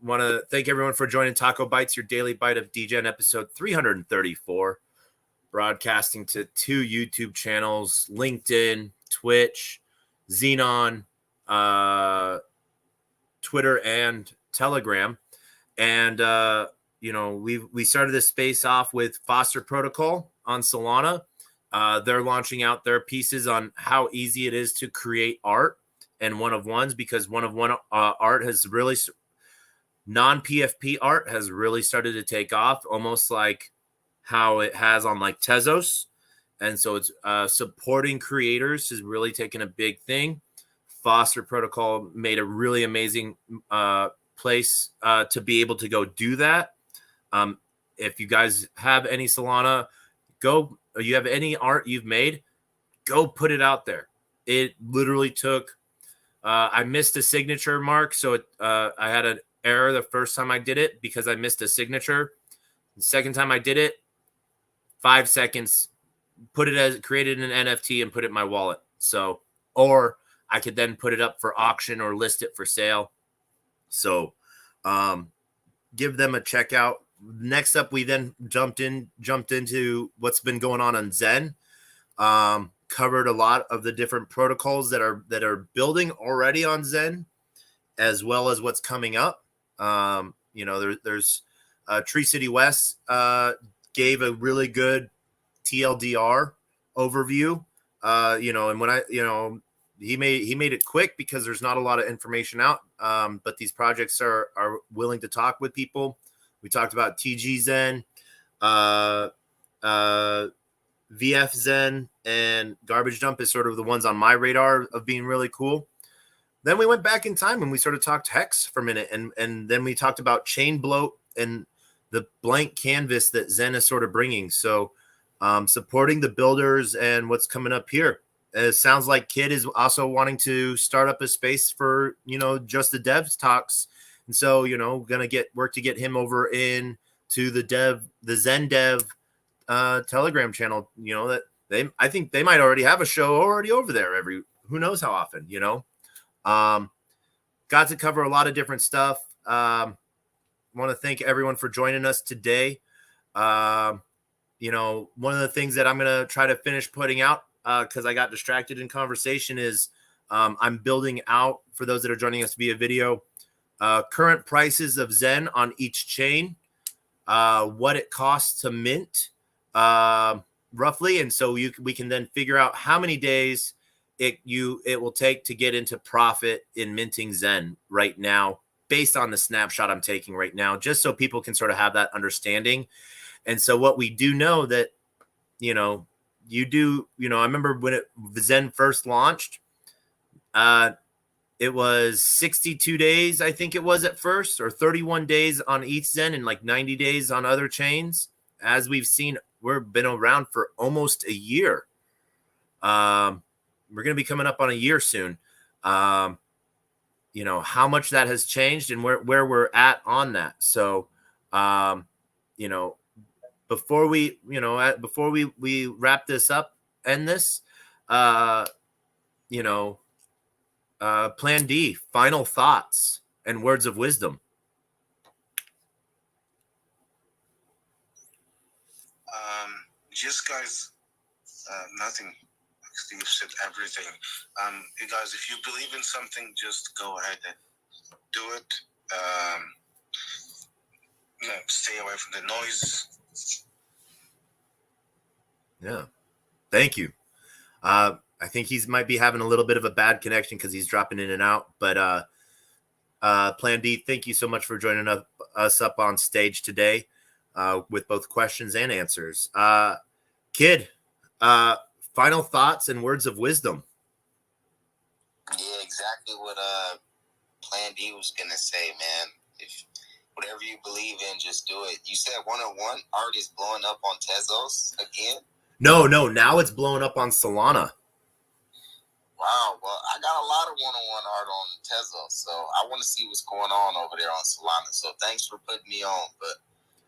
want to thank everyone for joining TacoBytes, your daily bite of Degen, episode 334, broadcasting to 2 YouTube channels, LinkedIn, Twitch, Xenon, Twitter, and Telegram. And, we started this space off with Foster Protocol on Solana. They're launching out their pieces on how easy it is to create art and one-of-ones, because one-of-one art has really, non-PFP art has really started to take off, almost like how it has on like Tezos. And so it's supporting creators has really taken a big thing. Foster Protocol made a really amazing place to be able to go do that. If you guys have any Solana, you have any art you've made, go put it out there. It literally took, I missed a signature mark. So I had an error the first time I did it because I missed a signature. The second time I did it, 5 seconds, created an NFT and put it in my wallet. So, or I could then put it up for auction or list it for sale. So, give them a check out. Next up, we then jumped into what's been going on Zen. Covered a lot of the different protocols that are building already on Zen, as well as what's coming up. There's Tree City West gave a really good TLDR overview. And when he made it quick because there's not a lot of information out. But these projects are willing to talk with people. We talked about TG Zen, VF Zen, and Garbage Dump is sort of the ones on my radar of being really cool. Then we went back in time and we sort of talked Hex for a minute. And then we talked about Chain Bloat and the blank canvas that Zen is sort of bringing. So supporting the builders and what's coming up here. It sounds like Kid is also wanting to start up a space for, just the devs talks. And so, going to work to get him over in to the Zen Dev Telegram channel, I think they might already have a show already over there who knows how often, got to cover a lot of different stuff. Want to thank everyone for joining us today. One of the things that I'm going to try to finish putting out, because I got distracted in conversation, is I'm building out, for those that are joining us via video, current prices of Zen on each chain, what it costs to mint roughly. And so we can then figure out how many days it will take to get into profit in minting Zen right now, based on the snapshot I'm taking right now, just so people can sort of have that understanding. And so what we do know that, I remember when Zen first launched, it was 62 days, I think it was at first, or 31 days on each Zen and like 90 days on other chains. As we've seen, we've been around for almost a year. We're going to be coming up on a year soon. How much that has changed and where we're at on that. So, before we wrap this up, end this, Plan D, final thoughts and words of wisdom. Just guys, nothing. Steve said everything. You guys, if you believe in something, just go ahead and do it. Stay away from the noise. Yeah. Thank you. I think he might be having a little bit of a bad connection because he's dropping in and out. But Plan D, thank you so much for joining us up on stage today with both questions and answers. Kid, final thoughts and words of wisdom. Yeah, exactly what Plan D was gonna say, man. If whatever you believe in, just do it. You said one-on-one art is blowing up on Tezos again? No, now it's blowing up on Solana. Wow, well, I got a lot of one-on-one art on Tezos, so I want to see what's going on over there on Solana. So thanks for putting me on. But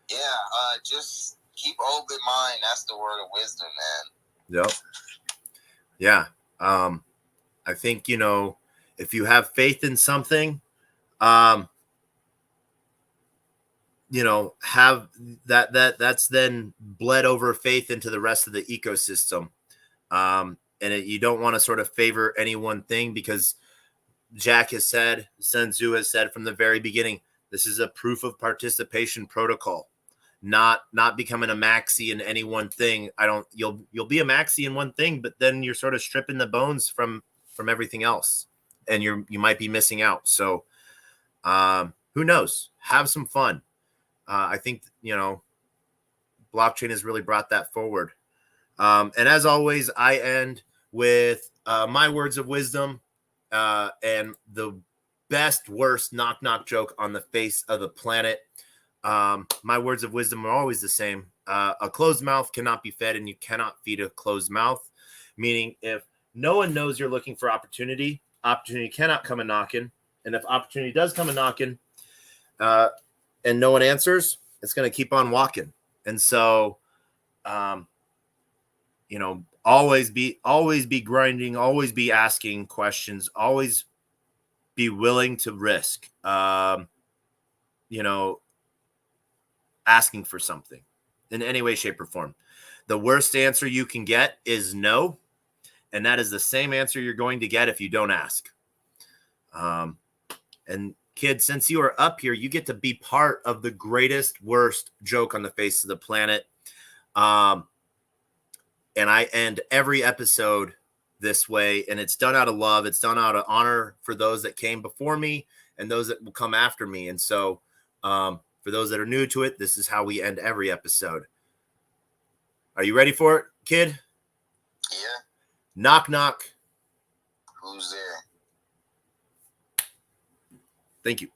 yeah, just keep open mind. That's the word of wisdom, man. Yep. Yeah. I think, if you have faith in something, have that's then bled over faith into the rest of the ecosystem. You don't want to sort of favor any one thing, because Jack has said, Sun Tzu has said from the very beginning, this is a proof of participation protocol, not becoming a maxi in any one thing. You'll be a maxi in one thing, but then you're sort of stripping the bones from everything else, and you might be missing out. So who knows? Have some fun. I think, blockchain has really brought that forward. And as always, I end with my words of wisdom and the best, worst knock joke on the face of the planet. My words of wisdom are always the same. A closed mouth cannot be fed, and you cannot feed a closed mouth. Meaning, if no one knows you're looking for opportunity cannot come a knocking. And if opportunity does come a knocking, and no one answers, it's going to keep on walking. And so, always be grinding, always be asking questions, always be willing to risk, asking for something in any way, shape, or form. The worst answer you can get is no. And that is the same answer you're going to get if you don't ask. And kids, since you are up here, you get to be part of the greatest, worst joke on the face of the planet. And I end every episode this way, and it's done out of love. It's done out of honor for those that came before me and those that will come after me. And so for those that are new to it, this is how we end every episode. Are you ready for it, kid? Yeah. Knock, knock. Who's there? Thank you.